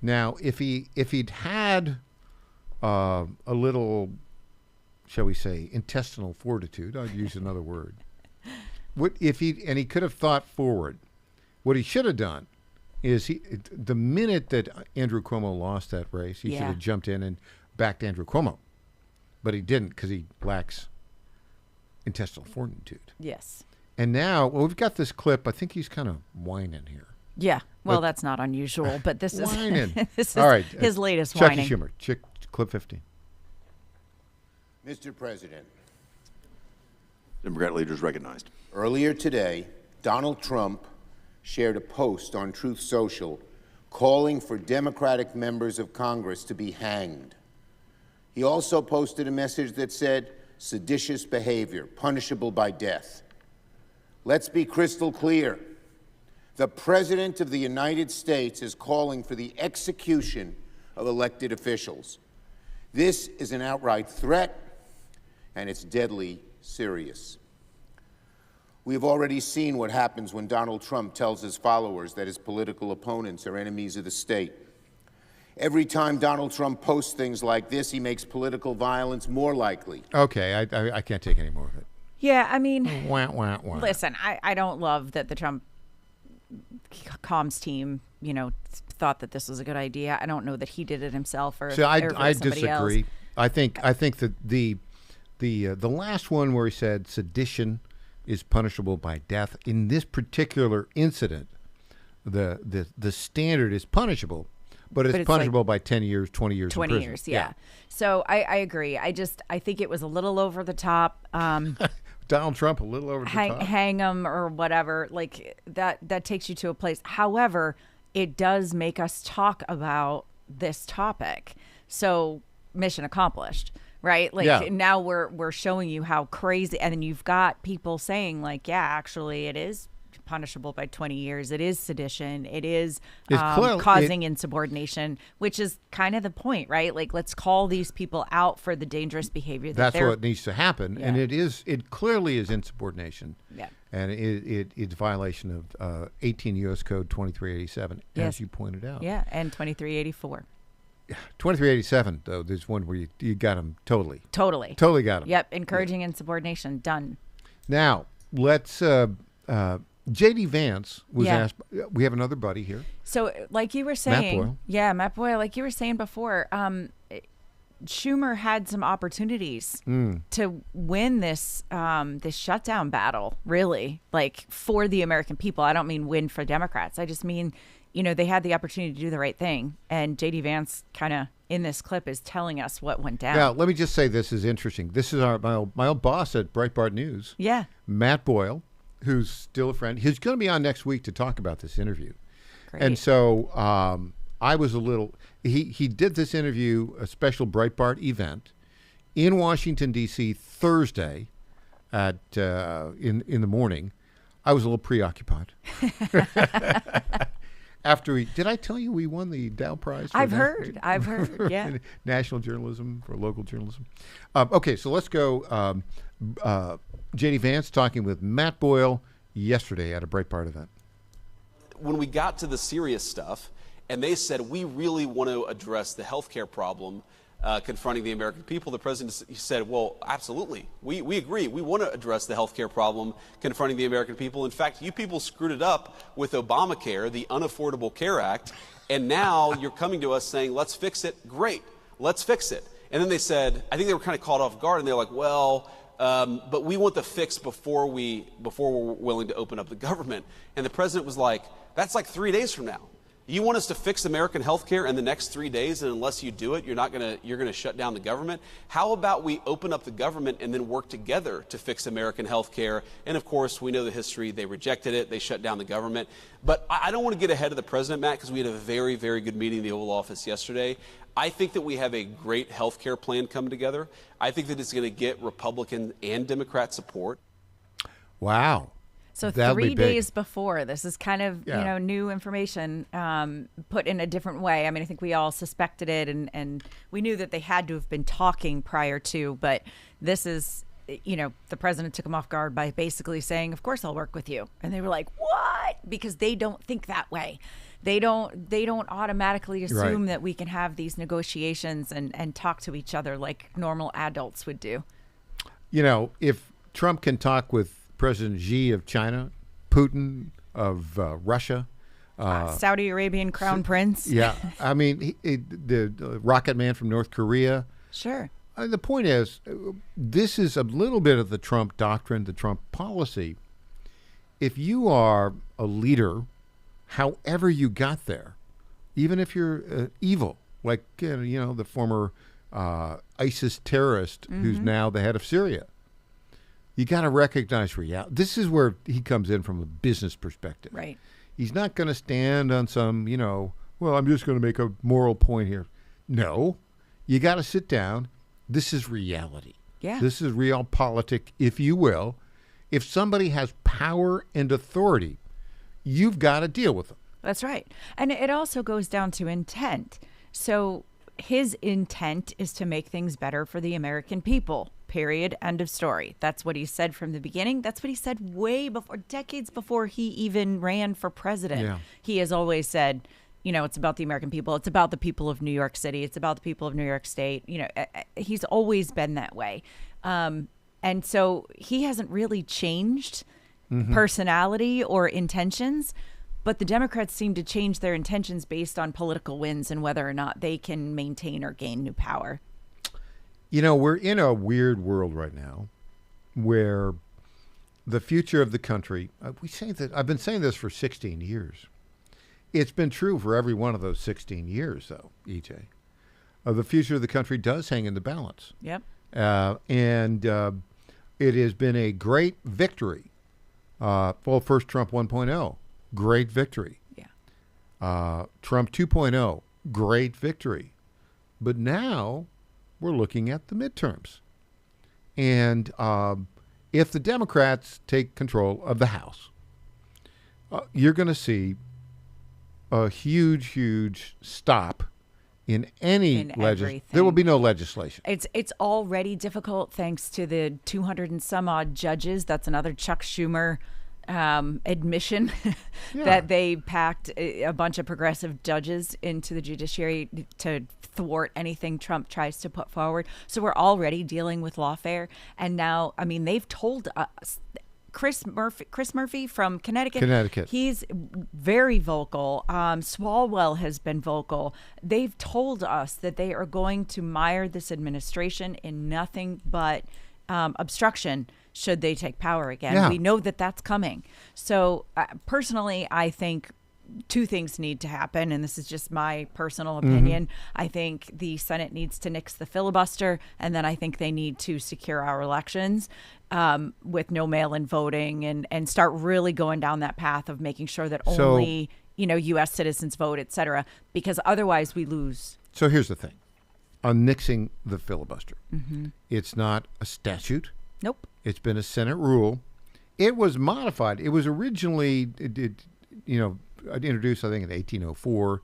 Speaker 6: Now, if he'd had a little, shall we say, intestinal fortitude, I'd use another word. He could have thought forward. What he should have done is the minute that Andrew Cuomo lost that race, he should have jumped in and backed Andrew Cuomo. But he didn't because he lacks intestinal fortitude.
Speaker 7: Yes.
Speaker 6: And now, we've got this clip. I think he's kind of whining here.
Speaker 7: Yeah. Well, that's not unusual, but this is
Speaker 6: whining.
Speaker 7: This is
Speaker 6: all right,
Speaker 7: his latest
Speaker 6: Chucky
Speaker 7: whining.
Speaker 6: Schumer, clip 15.
Speaker 1: Mr. President.
Speaker 20: Democrat leaders recognized.
Speaker 1: Earlier today, Donald Trump shared a post on Truth Social calling for Democratic members of Congress to be hanged. He also posted a message that said, seditious behavior, punishable by death. Let's be crystal clear. The President of the United States is calling for the execution of elected officials. This is an outright threat, and it's deadly serious. We've already seen what happens when Donald Trump tells his followers that his political opponents are enemies of the state. Every time Donald Trump posts things like this, he makes political violence more likely.
Speaker 6: Okay, I can't take any more of it.
Speaker 7: Yeah, I mean,
Speaker 6: wah.
Speaker 7: Listen, I don't love that the Trump comms team, thought that this was a good idea. I don't know that he did it himself or
Speaker 6: I
Speaker 7: somebody
Speaker 6: disagree.
Speaker 7: else.
Speaker 6: I think that the last one where he said sedition is punishable by death. In this particular incident, the standard is punishable, but it's punishable by 10 years, 20 years
Speaker 7: 20
Speaker 6: in prison.
Speaker 7: years, yeah. So I agree. I think it was a little over the top.
Speaker 6: Donald Trump, a little over the top.
Speaker 7: Hang him or whatever. Like that takes you to a place. However, it does make us talk about this topic. So mission accomplished. Right? Like now we're showing you how crazy, and then you've got people saying like, yeah, actually it is punishable by 20 years. It is sedition. It is causing insubordination, which is kind of the point, right? Like, let's call these people out for the dangerous behavior.
Speaker 6: That's what needs to happen. Yeah. And it clearly is insubordination.
Speaker 7: Yeah.
Speaker 6: And it's violation of 18 U.S. Code 2387, as you pointed out.
Speaker 7: Yeah, and 2384.
Speaker 6: 2387, though, there's one where you got him totally.
Speaker 7: Totally
Speaker 6: got him.
Speaker 7: Yep, encouraging insubordination. Done.
Speaker 6: Now, let's, J.D. Vance was asked, we have another buddy here.
Speaker 7: So, like you were saying.
Speaker 6: Matt Boyle.
Speaker 7: Yeah, Matt Boyle, like you were saying before, Schumer had some opportunities to win this this shutdown battle, really, like for the American people. I don't mean win for Democrats. I just mean, they had the opportunity to do the right thing. And J.D. Vance kind of in this clip is telling us what went down.
Speaker 6: Now, let me just say this is interesting. This is my old boss at Breitbart News.
Speaker 7: Yeah.
Speaker 6: Matt Boyle, who's still a friend. He's going to be on next week to talk about this interview.
Speaker 7: Great.
Speaker 6: And so I was a little, he did this interview, a special Breitbart event in Washington, D.C. Thursday at in the morning. I was a little preoccupied. Did I tell you we won the Dow Prize?
Speaker 7: I've heard, yeah.
Speaker 6: National journalism for local journalism. Okay, so let's go. J.D. Vance talking with Matt Boyle yesterday at a Breitbart event.
Speaker 23: When we got to the serious stuff, and they said, we really want to address the health care problem confronting the American people, the president said, well, absolutely. We agree. We want to address the health care problem confronting the American people. In fact, you people screwed it up with Obamacare, the Unaffordable Care Act, and now you're coming to us saying, let's fix it. Great. Let's fix it. And then they said, I think they were kind of caught off guard, and they're like, well, but we want the fix before we're willing to open up the government. And the president was like, that's like 3 days from now. You want us to fix American health care in the next 3 days, and unless you do it, you're going to shut down the government? How about we open up the government and then work together to fix American health care? And of course, we know the history. They rejected it. They shut down the government. But I don't want to get ahead of the president, Matt, because we had a very, very good meeting in the Oval Office yesterday. I think that we have a great health care plan come together. I think that it's going to get Republican and Democrat support.
Speaker 6: Wow.
Speaker 7: So
Speaker 6: That'll
Speaker 7: 3
Speaker 6: be big.
Speaker 7: days before, this is kind of, new information put in a different way. I mean, I think we all suspected it, and we knew that they had to have been talking prior to, but this is, the president took them off guard by basically saying, of course I'll work with you. And they were like, what? Because they don't think that way. They don't automatically assume that we can have these negotiations and talk to each other like normal adults would do.
Speaker 6: If Trump can talk with President Xi of China, Putin of Russia,
Speaker 7: Saudi Arabian Crown Prince.
Speaker 6: Yeah. I mean, the rocket man from North Korea.
Speaker 7: Sure.
Speaker 6: The point is, this is a little bit of the Trump doctrine, the Trump policy. If you are a leader, however you got there, even if you're evil, like the former ISIS terrorist who's now the head of Syria, you got to recognize reality. This is where he comes in from a business perspective.
Speaker 7: Right.
Speaker 6: He's not going to stand on some, well, I'm just going to make a moral point here. No, you got to sit down. This is reality.
Speaker 7: Yeah.
Speaker 6: This is realpolitik, if you will. If somebody has power and authority, you've got to deal with them.
Speaker 7: That's right. And it also goes down to intent. So his intent is to make things better for the American people. Period. End of story. That's what he said from the beginning. That's what he said way before, decades before he even ran for president.
Speaker 6: Yeah.
Speaker 7: He has always said, it's about the American people. It's about the people of New York City. It's about the people of New York State. He's always been that way. And so he hasn't really changed personality or intentions, but the Democrats seem to change their intentions based on political wins and whether or not they can maintain or gain new power.
Speaker 6: We're in a weird world right now where the future of the country, I've been saying this for 16 years. It's been true for every one of those 16 years, though, EJ. The future of the country does hang in the balance.
Speaker 7: Yep.
Speaker 6: And it has been a great victory. First Trump 1.0, great victory.
Speaker 7: Yeah.
Speaker 6: Trump 2.0, great victory. But now we're looking at the midterms. And if the Democrats take control of the House, you're going to see a huge stop in any legislation. There will be no legislation.
Speaker 7: It's already difficult thanks to the 200 and some odd judges. That's another Chuck Schumer admission that they packed a bunch of progressive judges into the judiciary to thwart anything Trump tries to put forward. So we're already dealing with lawfare. And now, they've told us, Chris Murphy from Connecticut. He's very vocal. Swalwell has been vocal. They've told us that they are going to mire this administration in nothing but obstruction should they take power again.
Speaker 6: Yeah.
Speaker 7: We know that that's coming. So personally, I think two things need to happen, and this is just my personal opinion. I think the Senate needs to nix the filibuster, and then I think they need to secure our elections with no mail-in voting and start really going down that path of making sure that only U.S. citizens vote, et cetera, because otherwise we lose.
Speaker 6: So here's the thing. On nixing the filibuster, it's not a statute.
Speaker 7: Nope.
Speaker 6: It's been a Senate rule. It was modified. It was originally, introduced, I think, in 1804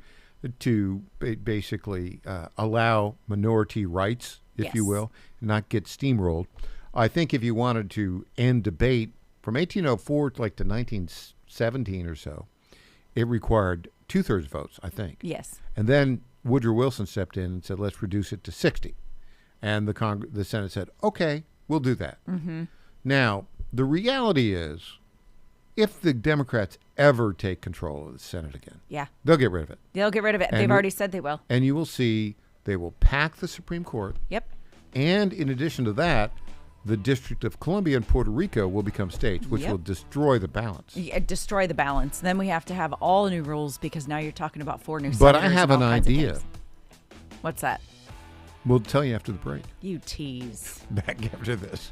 Speaker 6: to basically allow minority rights, if you will, not get steamrolled. I think if you wanted to end debate from 1804 to 1917 or so, it required 2/3 votes, I think.
Speaker 7: Yes.
Speaker 6: And then Woodrow Wilson stepped in and said, let's reduce it to 60. And the Senate said, okay, we'll do that. Now, the reality is, if the Democrats ever take control of the Senate again, they'll get rid of it.
Speaker 7: They'll get rid of it. They've already said they will.
Speaker 6: And you will see they will pack the Supreme Court.
Speaker 7: Yep.
Speaker 6: And in addition to that, the District of Columbia and Puerto Rico will become states, which will destroy the balance.
Speaker 7: Yeah, destroy the balance. Then we have to have all new rules because now you're talking about 4 new
Speaker 6: But I
Speaker 7: senators
Speaker 6: have
Speaker 7: and
Speaker 6: an
Speaker 7: all kinds of
Speaker 6: idea.
Speaker 7: things. What's that?
Speaker 6: We'll tell you after the break.
Speaker 7: You tease.
Speaker 6: Back after this.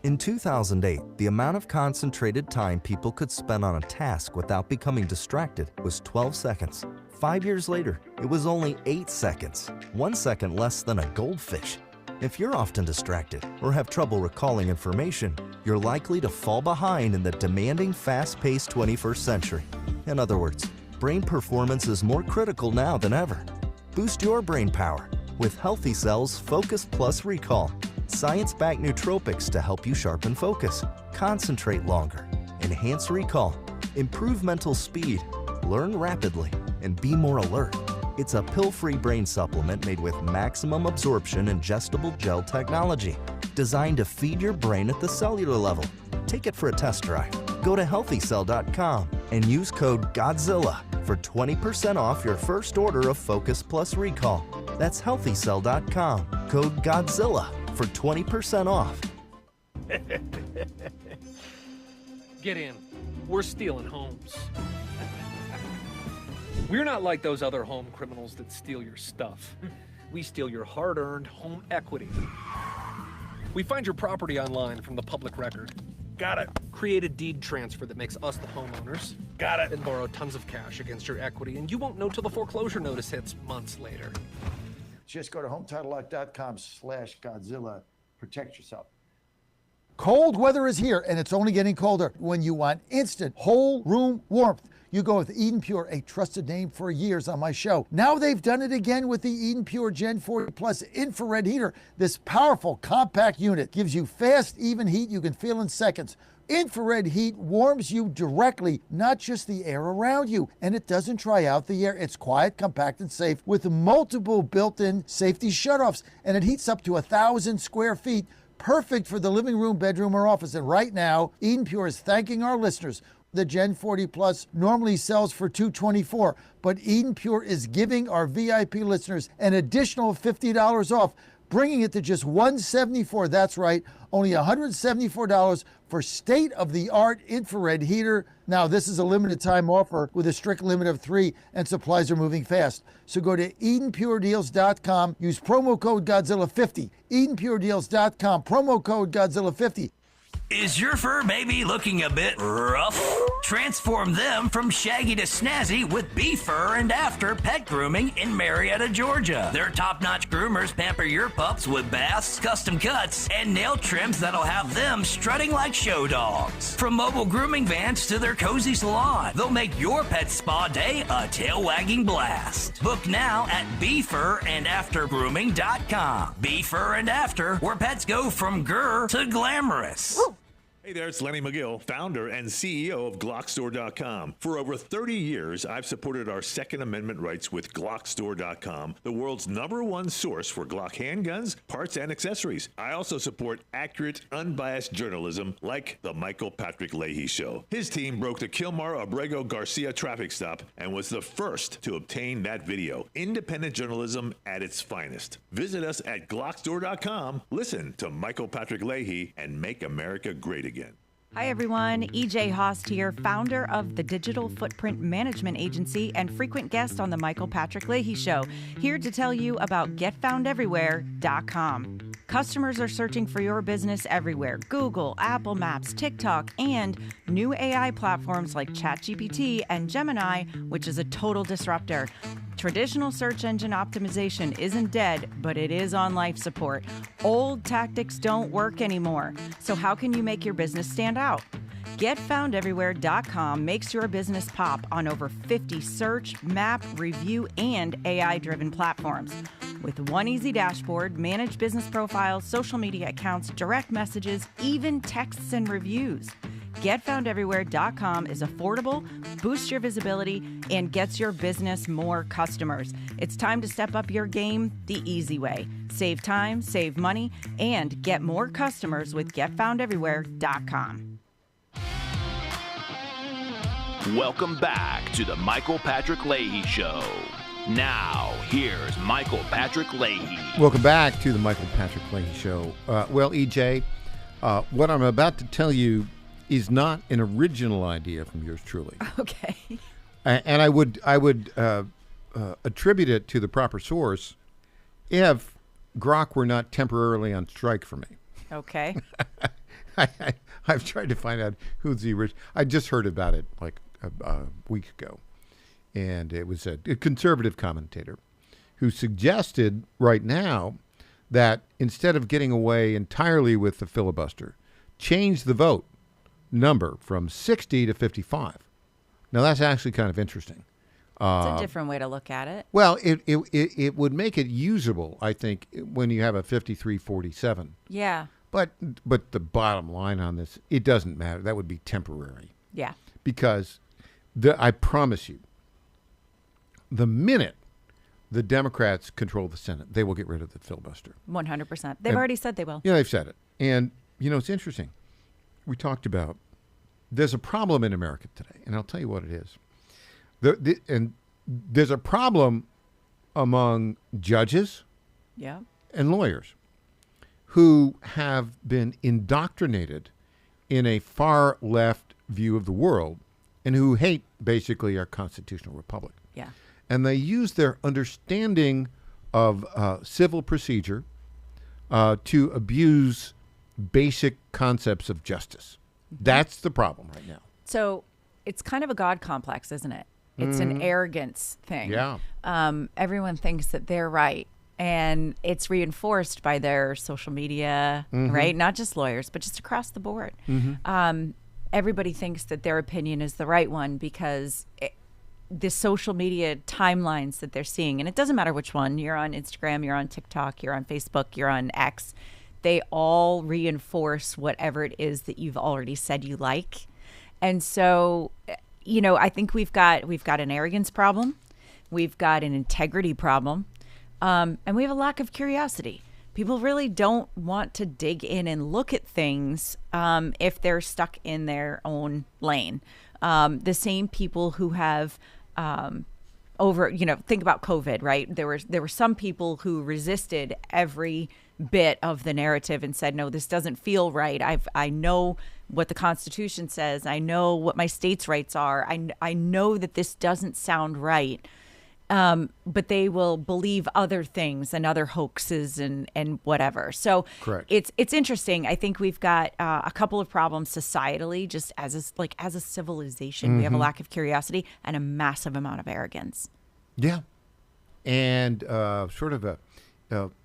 Speaker 2: In 2008, the amount of concentrated time people could spend on a task without becoming distracted was 12 seconds. 5 years later, it was only 8 seconds, 1 second less than a goldfish. If you're often distracted or have trouble recalling information, you're likely to fall behind in the demanding, fast-paced 21st century. In other words, brain performance is more critical now than ever. Boost your brain power with Healthy Cells Focus Plus Recall. Science-backed nootropics to help you sharpen focus, concentrate longer, enhance recall, improve mental speed, learn rapidly, and be more alert. It's a pill-free brain supplement made with maximum absorption ingestible gel technology, designed to feed your brain at the cellular level. Take it for a test drive. Go to healthycell.com and use code GODZILLA for 20% off your first order of Focus Plus Recall. That's healthycell.com, code GODZILLA for 20% off.
Speaker 3: Get in. We're stealing homes. We're not like those other home criminals that steal your stuff. We steal your hard-earned home equity. We find your property online from the public record. Got it. Create a deed transfer that makes us the homeowners. Got it. And borrow tons of cash against your equity, and you won't know till the foreclosure notice hits months later.
Speaker 20: Just go to HometitleLock.com/Godzilla. Protect yourself.
Speaker 8: Cold weather is here, and it's only getting colder. When you want instant whole room warmth, you go with Eden Pure, a trusted name for years on my show. Now they've done it again with the Eden Pure Gen 40 Plus infrared heater. This powerful, compact unit gives you fast, even heat you can feel in seconds. Infrared heat warms you directly, not just the air around you, and it doesn't dry out the air. It's quiet, compact, and safe with multiple built-in safety shutoffs, and it heats up to 1,000 square feet, perfect for the living room, bedroom, or office. And right now, Eden Pure is thanking our listeners. The Gen 40 Plus normally sells for $224, but Eden Pure is giving our VIP listeners an additional $50 off, bringing it to just $174. That's right, only $174 for state-of-the-art infrared heater. Now, this is a limited time offer with a strict limit of 3, and supplies are moving fast. So go to EdenPureDeals.com, use promo code Godzilla50. EdenPureDeals.com, promo code Godzilla50.
Speaker 17: Is your fur baby looking a bit rough? Transform them from shaggy to snazzy with Befur and After Pet Grooming in Marietta, Georgia. Their top-notch groomers pamper your pups with baths, custom cuts, and nail trims that'll have them strutting like show dogs. From mobile grooming vans to their cozy salon, they'll make your pet spa day a tail-wagging blast. Book now at BefurandAfterGrooming.com. Befur and After, where pets go from grr to glamorous.
Speaker 24: Hey there, it's Lenny McGill, founder and CEO of GlockStore.com. For over 30 years, I've supported our Second Amendment rights with GlockStore.com, the world's #1 source for Glock handguns, parts, and accessories. I also support accurate, unbiased journalism like The Michael Patrick Leahy Show. His team broke the Kilmar Abrego Garcia traffic stop and was the first to obtain that video. Independent journalism at its finest. Visit us at GlockStore.com, listen to Michael Patrick Leahy, and make America great again.
Speaker 7: Hi everyone, EJ Haast here, founder of the Digital Footprint Management Agency and frequent guest on the Michael Patrick Leahy Show, here to tell you about GetFoundEverywhere.com. Customers are searching for your business everywhere: Google, Apple Maps, TikTok, and new AI platforms like ChatGPT and Gemini, which is a total disruptor. Traditional search engine optimization isn't dead, but it is on life support. Old tactics don't work anymore. So how can you make your business stand out? GetFoundEverywhere.com makes your business pop on over 50 search, map, review, and AI-driven platforms. With one easy dashboard, manage business profiles, social media accounts, direct messages, even texts and reviews. GetFoundEverywhere.com is affordable, boosts your visibility, and gets your business more customers. It's time to step up your game the easy way. Save time, save money, and get more customers with GetFoundEverywhere.com.
Speaker 5: Welcome back to the Michael Patrick Leahy Show. Now, here's Michael Patrick Leahy.
Speaker 6: Welcome back to the Michael Patrick Leahy Show. Well, EJ, what I'm about to tell you is not an original idea from yours truly.
Speaker 7: Okay.
Speaker 6: And I would attribute it to the proper source if Grok were not temporarily on strike for me.
Speaker 7: Okay.
Speaker 6: I've tried to find out who's the original. I just heard about it like a week ago. And it was a conservative commentator who suggested right now that instead of getting away entirely with the filibuster, change the vote number from 60 to 55. Now, that's actually kind of interesting.
Speaker 7: It's a different way to look at it.
Speaker 6: Well, it would make it usable, I think, when you have a 53-47.
Speaker 7: Yeah.
Speaker 6: But the bottom line on this, it doesn't matter. That would be temporary.
Speaker 7: Yeah.
Speaker 6: Because I promise you, the minute the Democrats control the Senate, they will get rid of the filibuster.
Speaker 7: 100%. They've already said they will.
Speaker 6: Yeah, they've said it. And, it's interesting. We talked about there's a problem in America today, and I'll tell you what it is. And there's a problem among judges and lawyers who have been indoctrinated in a far left view of the world and who hate basically our constitutional republic.
Speaker 7: Yeah.
Speaker 6: And they use their understanding of civil procedure to abuse basic concepts of justice. That's the problem right now.
Speaker 7: So it's kind of a God complex, isn't it? It's an arrogance thing.
Speaker 6: Yeah.
Speaker 7: Everyone thinks that they're right. And it's reinforced by their social media, right? Not just lawyers, but just across the board. Everybody thinks that their opinion is the right one because the social media timelines that they're seeing, and it doesn't matter which one, you're on Instagram, you're on TikTok, you're on Facebook, you're on X, they all reinforce whatever it is that you've already said you like. And so, I think we've got an arrogance problem, we've got an integrity problem, and we have a lack of curiosity. People really don't want to dig in and look at things if they're stuck in their own lane. The same people who have think about COVID, right? There were some people who resisted every bit of the narrative and said, no, this doesn't feel right. I know what the Constitution says. I know what my state's rights are. I know that this doesn't sound right. But they will believe other things and other hoaxes and whatever. So
Speaker 6: correct.
Speaker 7: It's interesting. I think we've got a couple of problems societally, just as a civilization. We have a lack of curiosity and a massive amount of arrogance.
Speaker 6: Yeah, and sort of a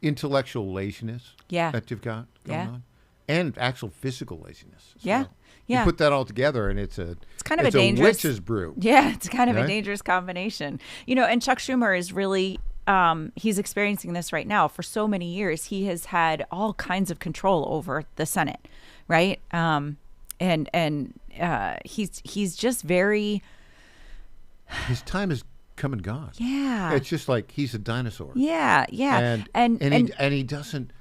Speaker 6: intellectual laziness.
Speaker 7: Yeah.
Speaker 6: That you've got going on, and actual physical laziness.
Speaker 7: Yeah.
Speaker 6: Well.
Speaker 7: Yeah.
Speaker 6: You put that all together, and it's
Speaker 7: kind of a dangerous
Speaker 6: witch's brew.
Speaker 7: Yeah, it's kind of a dangerous combination. And Chuck Schumer is really he's experiencing this right now. For so many years, he has had all kinds of control over the Senate, right? He's just very.
Speaker 6: His time is come and gone.
Speaker 7: Yeah,
Speaker 6: it's just like he's a dinosaur.
Speaker 7: Yeah, yeah,
Speaker 6: and he doesn't.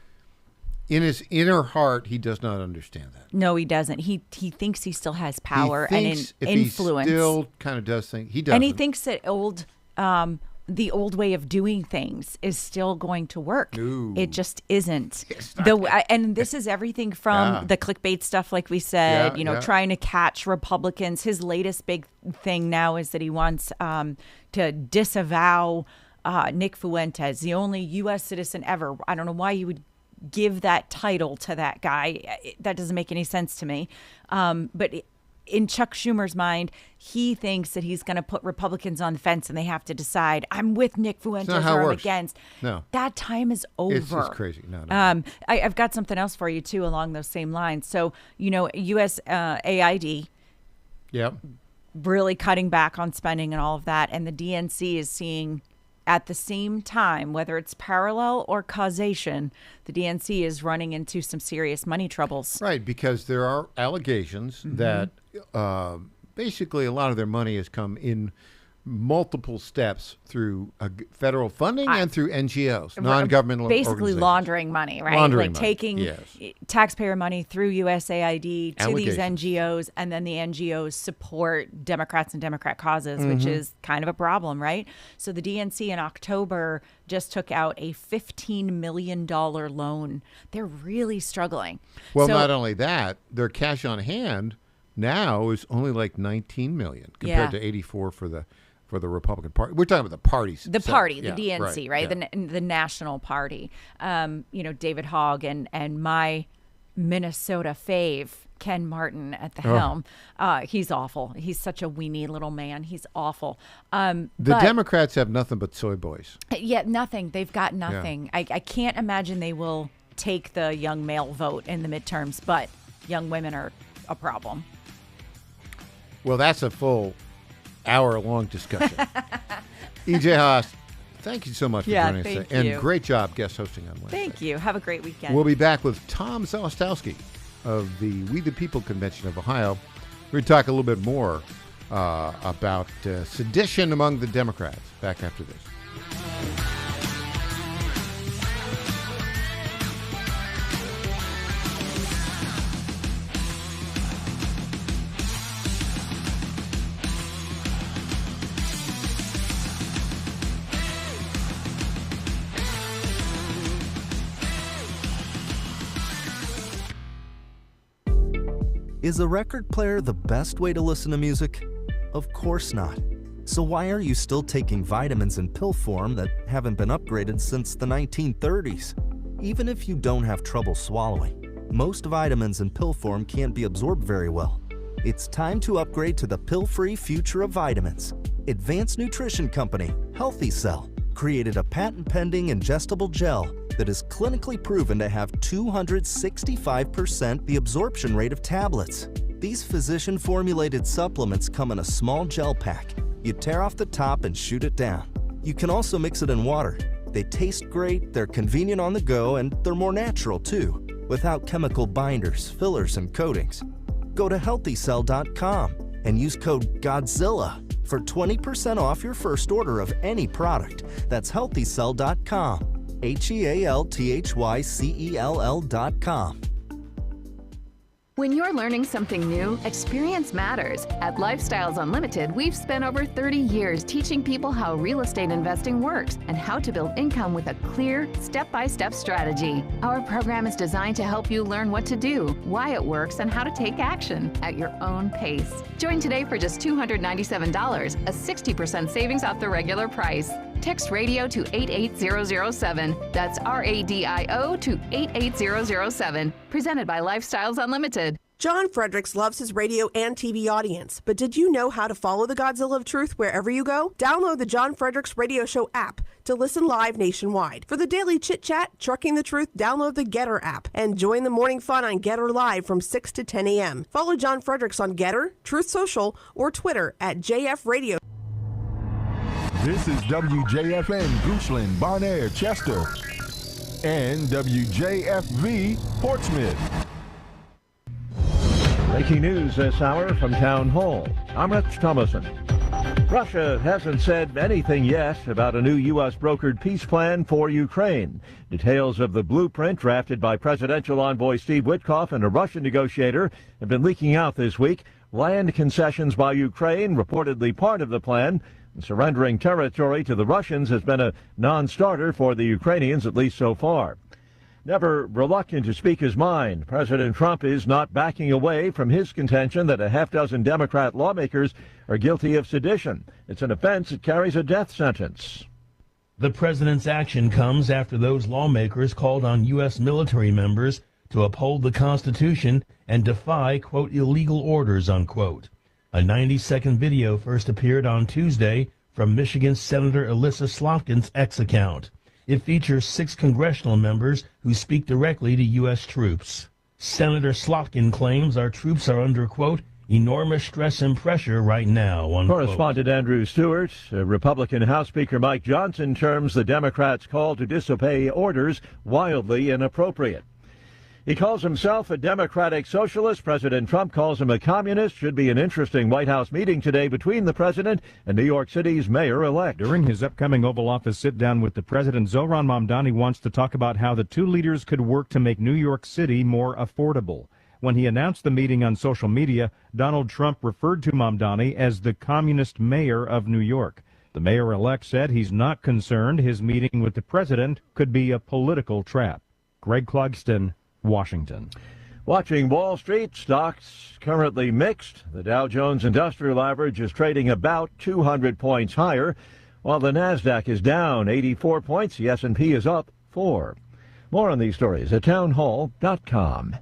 Speaker 6: In his inner heart, he does not understand that.
Speaker 7: No, he doesn't. He thinks he still has power and influence.
Speaker 6: He still kind of does think he does.
Speaker 7: And he thinks that the old way of doing things is still going to work.
Speaker 6: No.
Speaker 7: It just isn't. And this is everything from the clickbait stuff, like we said, trying to catch Republicans. His latest big thing now is that he wants to disavow Nick Fuentes, the only U.S. citizen ever. I don't know why you would give that title to that guy. That doesn't make any sense to me. But in Chuck Schumer's mind, he thinks that he's going to put Republicans on the fence and they have to decide, I'm with Nick Fuentes or I'm against.
Speaker 6: No.
Speaker 7: That time is over.
Speaker 6: It's crazy. No.
Speaker 7: I've got something else for you, too, along those same lines. So, U.S. AID.
Speaker 6: Yep.
Speaker 7: Really cutting back on spending and all of that. And the DNC is seeing at the same time, whether it's parallel or causation, the DNC is running into some serious money troubles.
Speaker 6: Right, because there are allegations that basically a lot of their money has come in multiple steps through federal funding and through NGOs, non-governmental
Speaker 7: basically
Speaker 6: organizations.
Speaker 7: laundering money, right?
Speaker 6: Laundering
Speaker 7: like
Speaker 6: money,
Speaker 7: taking
Speaker 6: yes.
Speaker 7: taxpayer money through USAID to these
Speaker 6: Allegations.
Speaker 7: NGOs, and then the NGOs support Democrats and Democrat causes, which is kind of a problem, right? So the DNC in October just took out a $15 million loan. They're really struggling.
Speaker 6: Well,
Speaker 7: So-
Speaker 6: not only that, their cash on hand now is only like 19 million compared to 84 for the Republican Party. We're talking about the parties.
Speaker 7: The party, the
Speaker 6: Yeah,
Speaker 7: DNC, right?
Speaker 6: yeah.
Speaker 7: The national party. David Hogg and my Minnesota fave, Ken Martin at the helm. He's awful. He's such a weenie little man. He's awful.
Speaker 6: The
Speaker 7: but-
Speaker 6: Democrats have nothing but soy boys.
Speaker 7: Yeah, nothing. They've got nothing. I can't imagine they will take the young male vote in the midterms, but young women are a problem.
Speaker 6: Well, that's a full hour-long discussion. EJ Haas, thank you so much for joining us
Speaker 7: thank
Speaker 6: today.
Speaker 7: you.
Speaker 6: And great job guest hosting on Wednesday.
Speaker 7: Thank you. Have a great weekend.
Speaker 6: We'll be back with Tom Zalestowski of the We the People Convention of Ohio. We're going to talk a little bit more about sedition among the Democrats. Back after this.
Speaker 2: Is a record player the best way to listen to music? Of course not. So why are you still taking vitamins in pill form that haven't been upgraded since the 1930s? Even if you don't have trouble swallowing, most vitamins in pill form can't be absorbed very well. It's time to upgrade to the pill-free future of vitamins. Advanced nutrition company, Healthy Cell, created a patent-pending ingestible gel that is clinically proven to have 265% the absorption rate of tablets. These physician-formulated supplements come in a small gel pack. You tear off the top and shoot it down. You can also mix it in water. They taste great, they're convenient on the go, and they're more natural too, without chemical binders, fillers, and coatings. Go to healthycell.com and use code GODZILLA for 20% off your first order of any product. That's healthycell.com. HEALTHYCELL.com.
Speaker 4: When you're learning something new, experience matters. At Lifestyles Unlimited, we've spent over 30 years teaching people how real estate investing works and how to build income with a clear, step-by-step strategy. Our program is designed to help you learn what to do, why it works, and how to take action at your own pace. Join today for just $297, a 60% savings off the regular price. Text radio to 88007. That's RADIO to 88007. Presented by Lifestyles Unlimited.
Speaker 9: John Fredericks loves his radio and TV audience, but did you know how to follow the Godzilla of Truth wherever you go? Download the John Fredericks Radio Show app to listen live nationwide. For the daily chit-chat, Trucking the Truth, download the Getter app and join the morning fun on Getter Live from 6 to 10 a.m. Follow John Fredericks on Getter, Truth Social, or Twitter at JF Radio.
Speaker 14: This is WJFN, Goochland, Bonaire, Chester, and WJFV, Portsmouth.
Speaker 11: Breaking news this hour from Town Hall. I'm Rich Thomason. Russia hasn't said anything yet about a new U.S. brokered peace plan for Ukraine. Details of the blueprint drafted by presidential envoy Steve Witkoff and a Russian negotiator have been leaking out this week. Land concessions by Ukraine, reportedly part of the plan. Surrendering territory to the Russians has been a non-starter for the Ukrainians, at least so far. Never reluctant to speak his mind, President Trump is not backing away from his contention that a half-dozen Democrat lawmakers are guilty of sedition. It's an offense that carries a death sentence.
Speaker 12: The president's action comes after those lawmakers called on U.S. military members to uphold the Constitution and defy, quote, illegal orders, unquote. A 90-second video first appeared on Tuesday from Michigan Senator Alyssa Slotkin's X account. It features 6 congressional members who speak directly to U.S. troops. Senator Slotkin claims our troops are under, quote, enormous stress and pressure right now, unquote.
Speaker 11: Correspondent Andrew Stewart, Republican House Speaker Mike Johnson terms the Democrats' call to disobey orders wildly inappropriate. He calls himself a democratic socialist. President Trump calls him a communist. Should be an interesting White House meeting today between the president and New York City's mayor-elect.
Speaker 10: During his upcoming Oval Office sit-down with the president, Zohran Mamdani wants to talk about how the two leaders could work to make New York City more affordable. When he announced the meeting on social media, Donald Trump referred to Mamdani as the communist mayor of New York. The mayor-elect said he's not concerned his meeting with the president could be a political trap. Greg Clugston, Washington.
Speaker 11: Watching Wall Street, stocks currently mixed. The Dow Jones Industrial Average is trading about 200 points higher, while the Nasdaq is down 84 points. The S&P is up 4. More on these stories at townhall.com.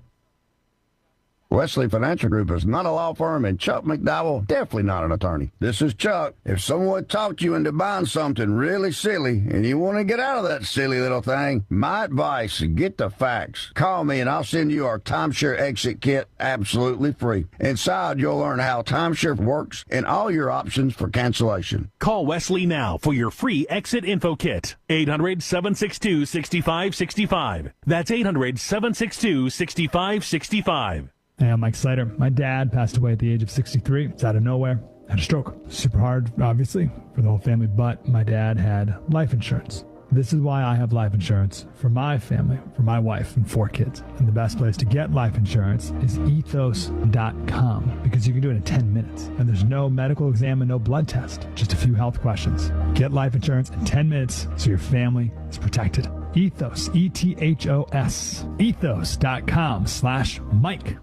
Speaker 13: Wesley Financial Group is not a law firm, and Chuck McDowell definitely not an attorney. This is Chuck. If someone talked you into buying something really silly and you want to get out of that silly little thing, my advice is get the facts. Call me and I'll send you our timeshare exit kit absolutely free. Inside, you'll learn how timeshare works and all your options for cancellation.
Speaker 15: Call Wesley now for your free exit info kit. 800-762-6565. That's 800-762-6565.
Speaker 16: Hey, I'm Mike Slater. My dad passed away at the age of 63. It's out of nowhere. Had a stroke. Super hard, obviously, for the whole family, but my dad had life insurance. This is why I have life insurance for my family, for my wife and 4 kids. And the best place to get life insurance is ethos.com, because you can do it in 10 minutes. And there's no medical exam and no blood test, just a few health questions. Get life insurance in 10 minutes so your family is protected. Ethos, E-T-H-O-S, ethos.com/Mike.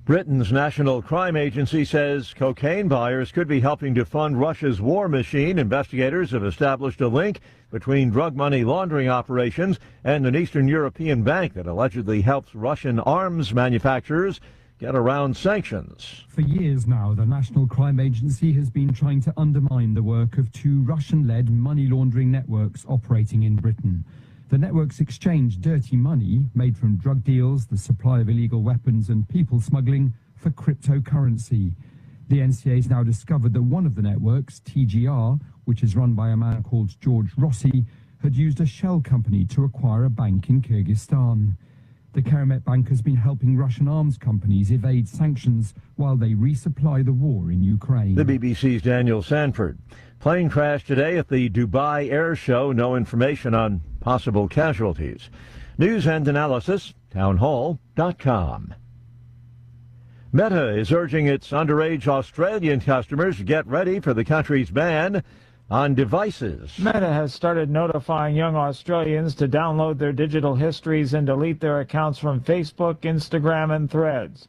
Speaker 11: Britain's National Crime Agency says cocaine buyers could be helping to fund Russia's war machine. Investigators have established a link between drug money laundering operations and an Eastern European bank that allegedly helps Russian arms manufacturers get around sanctions.
Speaker 25: For years now, the National Crime Agency has been trying to undermine the work of 2 Russian-led money laundering networks operating in Britain. The networks exchange dirty money made from drug deals, the supply of illegal weapons and people smuggling for cryptocurrency. The NCA has now discovered that one of the networks, TGR, which is run by a man called George Rossi, had used a shell company to acquire a bank in Kyrgyzstan. The Karamet Bank has been helping Russian arms companies evade sanctions while they resupply the war in Ukraine.
Speaker 11: The BBC's Daniel Sanford. Plane crash today at the Dubai Air Show. No information on possible casualties. News and analysis, townhall.com. Meta is urging its underage Australian customers to get ready for the country's ban on devices.
Speaker 26: Meta has started notifying young Australians to download their digital histories and delete their accounts from Facebook, Instagram, and Threads.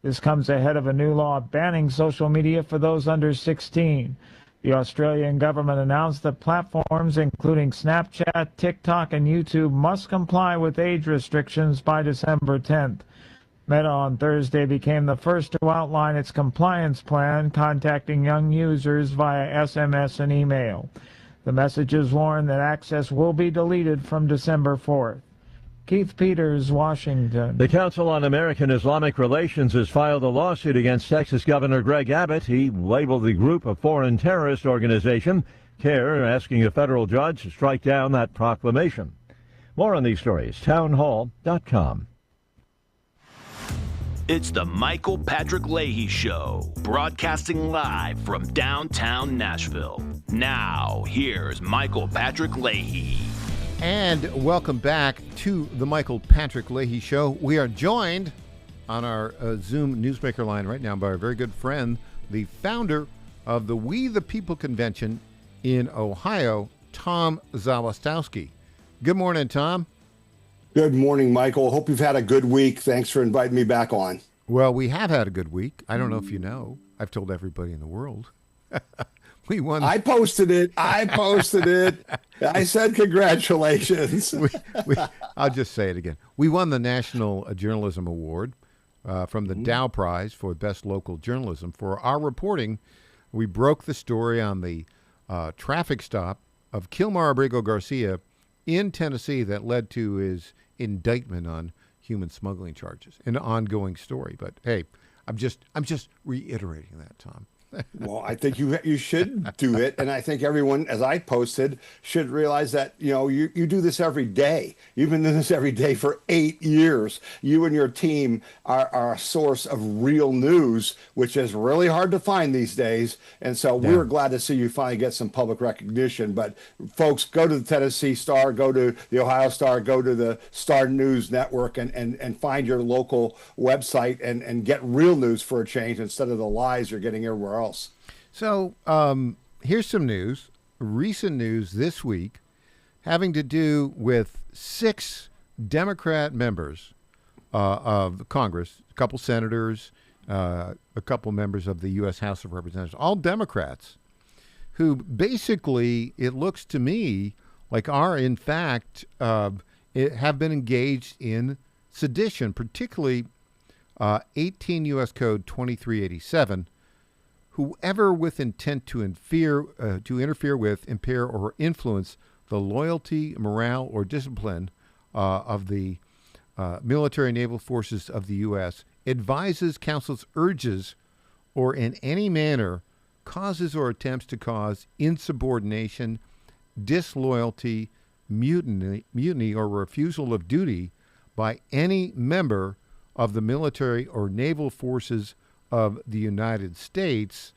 Speaker 26: This comes ahead of a new law banning social media for those under 16. The Australian government announced that platforms including Snapchat, TikTok, and YouTube must comply with age restrictions by December 10th. Meta on Thursday became the first to outline its compliance plan, contacting young users via SMS and email. The messages warn that access will be deleted from December 4th. Keith Peters, Washington.
Speaker 11: The Council on American Islamic Relations has filed a lawsuit against Texas Governor Greg Abbott. He labeled the group a foreign terrorist organization. CARE asking a federal judge to strike down that proclamation. More on these stories, townhall.com.
Speaker 5: It's the Michael Patrick Leahy Show, broadcasting live from downtown Nashville. Now, here's Michael Patrick Leahy.
Speaker 6: And welcome back to the Michael Patrick Leahy Show. We are joined on our Zoom newsmaker line right now by our very good friend, the founder of the We the People Convention in Ohio, Tom Zawistowski. Good morning, Tom.
Speaker 27: Good morning, Michael. Hope you've had a good week. Thanks for inviting me back on.
Speaker 6: Well, we have had a good week. I don't know if you know. I've told everybody in the world. We won.
Speaker 27: I posted it. I said congratulations.
Speaker 6: I'll just say it again. We won the National Journalism Award from the Dow Prize for Best Local Journalism for our reporting. We broke the story on the traffic stop of Kilmar Abrego Garcia in Tennessee that led to his indictment on human smuggling charges. An ongoing story. But, hey, I'm just reiterating that, Tom.
Speaker 27: Well, I think you should do it, and I think everyone, as I posted, should realize that you do this every day. You've been doing this every day for 8 years. You and your team are a source of real news, which is really hard to find these days. And so we were glad to see you finally get some public recognition. But folks, go to the Tennessee Star, go to the Ohio Star, go to the Star News Network, and find your local website and get real news for a change instead of the lies you're getting everywhere else.
Speaker 6: So here's some news, recent news this week, having to do with 6 Democrat members of Congress, a couple senators, a couple members of the U.S. House of Representatives, all Democrats, who basically, it looks to me like are in fact have been engaged in sedition, particularly 18 U.S. Code 2387. Whoever with intent to interfere with, impair, or influence the loyalty, morale, or discipline of the military and naval forces of the U.S. advises, counsels, urges, or in any manner causes or attempts to cause insubordination, disloyalty, mutiny, or refusal of duty by any member of the military or naval forces of the United States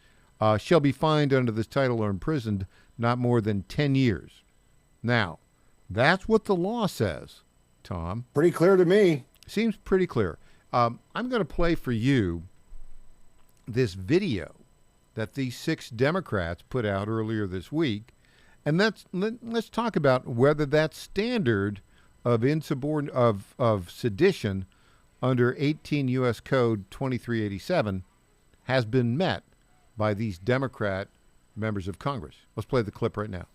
Speaker 6: shall be fined under this title or imprisoned not more than 10 years. Now, that's what the law says, Tom.
Speaker 27: Pretty clear to me.
Speaker 6: Seems pretty clear. I'm going to play for you this video that these 6 Democrats put out earlier this week, and let's talk about whether that standard of of sedition under 18 U.S. Code 2387 has been met by these Democrat members of Congress. Let's play the clip right now.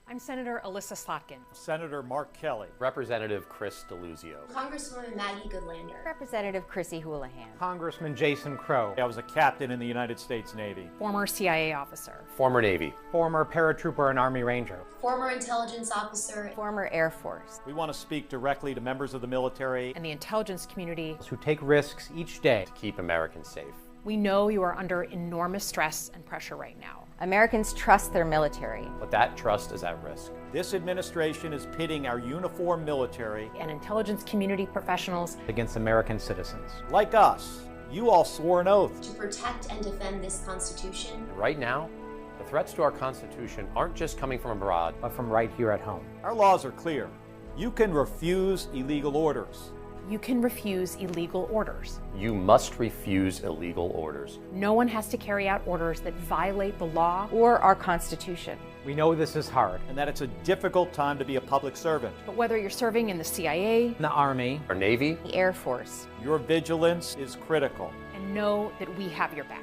Speaker 1: I'm Senator Alyssa Slotkin.
Speaker 3: Senator Mark Kelly. Representative Chris DeLuzio.
Speaker 18: Congresswoman Maggie Goodlander.
Speaker 19: Representative Chrissy Houlihan.
Speaker 3: Congressman Jason Crow. I was a captain in the United States Navy.
Speaker 1: Former CIA officer.
Speaker 3: Former Navy. Former paratrooper and Army Ranger.
Speaker 18: Former intelligence officer.
Speaker 19: Former Air Force.
Speaker 3: We want to speak directly to members of the military
Speaker 1: and the intelligence community
Speaker 3: who take risks each day to keep Americans safe.
Speaker 1: We know you are under enormous stress and pressure right now.
Speaker 19: Americans trust their military.
Speaker 3: But that trust is at risk. This administration is pitting our uniformed military
Speaker 1: and intelligence community professionals
Speaker 3: against American citizens. Like us, you all swore an oath
Speaker 18: to protect and defend this Constitution.
Speaker 3: Right now, the threats to our Constitution aren't just coming from abroad, but from right here at home. Our laws are clear. You can refuse illegal orders.
Speaker 1: You can refuse illegal orders.
Speaker 3: You must refuse illegal orders.
Speaker 1: No one has to carry out orders that violate the law
Speaker 19: or our Constitution.
Speaker 3: We know this is hard and that it's a difficult time to be a public servant.
Speaker 1: But whether you're serving in the CIA,
Speaker 3: the Army, or Navy,
Speaker 19: the Air Force,
Speaker 3: your vigilance is critical.
Speaker 1: And know that we have your back.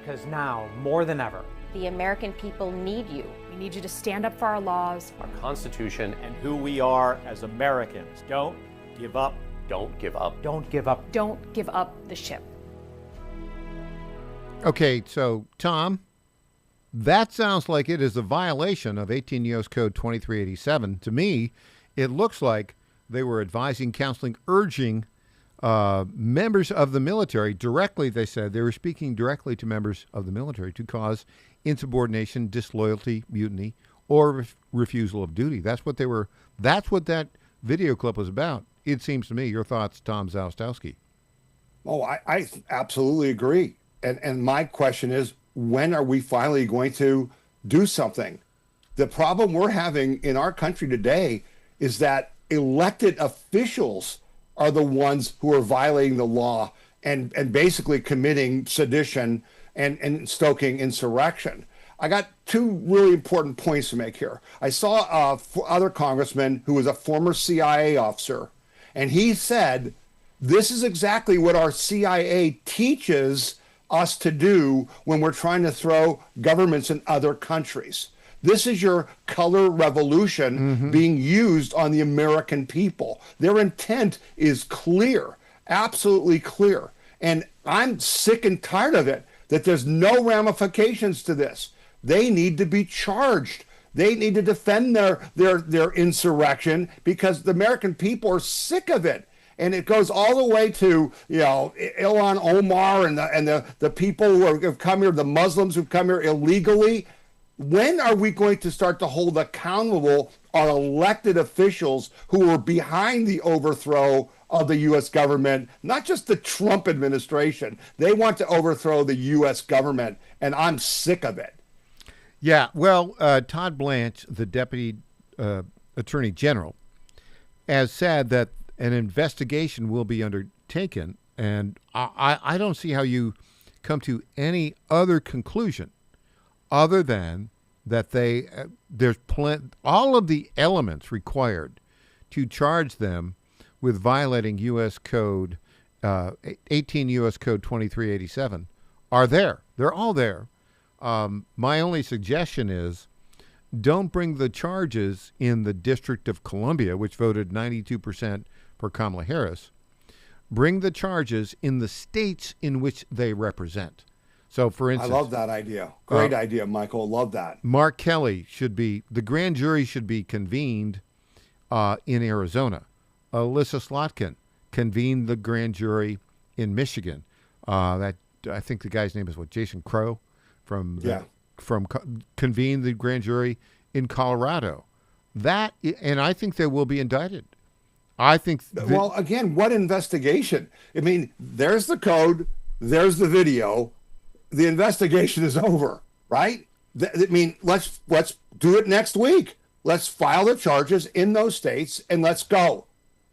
Speaker 3: Because now, more than ever,
Speaker 19: the American people need you.
Speaker 1: We need you to stand up for our laws,
Speaker 3: our Constitution, and who we are as Americans. Don't give up. Don't give up. Don't give up.
Speaker 1: Don't give up the ship.
Speaker 6: Okay, so, Tom, that sounds like it is a violation of 18 U.S. Code 2387. To me, it looks like they were advising, counseling, urging members of the military directly, they said. They were speaking directly to members of the military to cause insubordination, disloyalty, mutiny, or refusal of duty. That's what that video clip was about. It seems to me. Your thoughts, Tom Zalstowski.
Speaker 27: Oh, I absolutely agree. And my question is, when are we finally going to do something? The problem we're having in our country today is that elected officials are the ones who are violating the law and basically committing sedition and stoking insurrection. I got 2 really important points to make here. I saw other congressman who was a former CIA officer, and he said, this is exactly what our CIA teaches us to do when we're trying to throw governments in other countries. This is your color revolution being used on the American people. Their intent is clear, absolutely clear. And I'm sick and tired of it, that there's no ramifications to this. They need to be charged. They need to defend their insurrection because the American people are sick of it. And it goes all the way to, Ilhan Omar and the people who have come here, the Muslims who've come here illegally. When are we going to start to hold accountable our elected officials who were behind the overthrow of the U.S. government, not just the Trump administration? They want to overthrow the U.S. government, and I'm sick of it.
Speaker 6: Yeah, well, Todd Blanche, the Deputy Attorney General, has said that an investigation will be undertaken, and I don't see how you come to any other conclusion other than that there's all of the elements required to charge them with violating U.S. Code 18 U.S. Code 2387 are there. They're all there. My only suggestion is don't bring the charges in the District of Columbia, which voted 92% for Kamala Harris. Bring the charges in the states in which they represent. So, for instance,
Speaker 27: I love that idea. Great idea, Michael. Love that.
Speaker 6: Mark Kelly the grand jury should be convened in Arizona. Alyssa Slotkin convened the grand jury in Michigan. I think the guy's name is Jason Crow convened the grand jury in Colorado. And I think they will be indicted. I think.
Speaker 27: Well, again, what investigation? I mean, there's the code, there's the video. The investigation is over, right? I mean, let's do it next week. Let's file the charges in those states and let's go.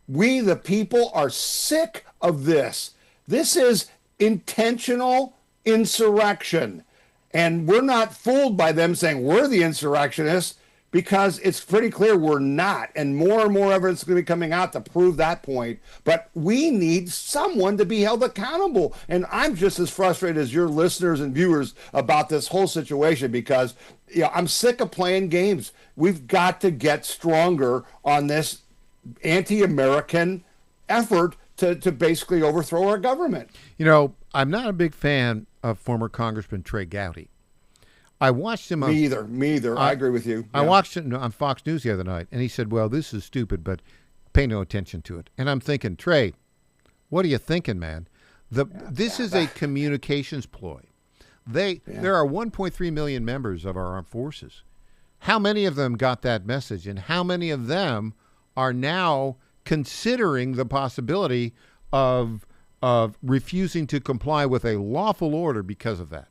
Speaker 27: We, the people, are sick of this. This is intentional insurrection. And we're not fooled by them saying we're the insurrectionists, because it's pretty clear we're not. And more evidence is going to be coming out to prove that point. But we need someone to be held accountable. And I'm just as frustrated as your listeners and viewers about this whole situation, because I'm sick of playing games. We've got to get stronger on this anti-American effort to basically overthrow our government.
Speaker 6: I'm not a big fan of former Congressman Trey Gowdy. I watched him.
Speaker 27: Me either. I agree with you.
Speaker 6: I watched him on Fox News the other night, and he said, well, this is stupid, but pay no attention to it. And I'm thinking, Trey, what are you thinking, man? This is a communications ploy. There are 1.3 million members of our armed forces. How many of them got that message, and how many of them are now considering the possibility of refusing to comply with a lawful order because of that?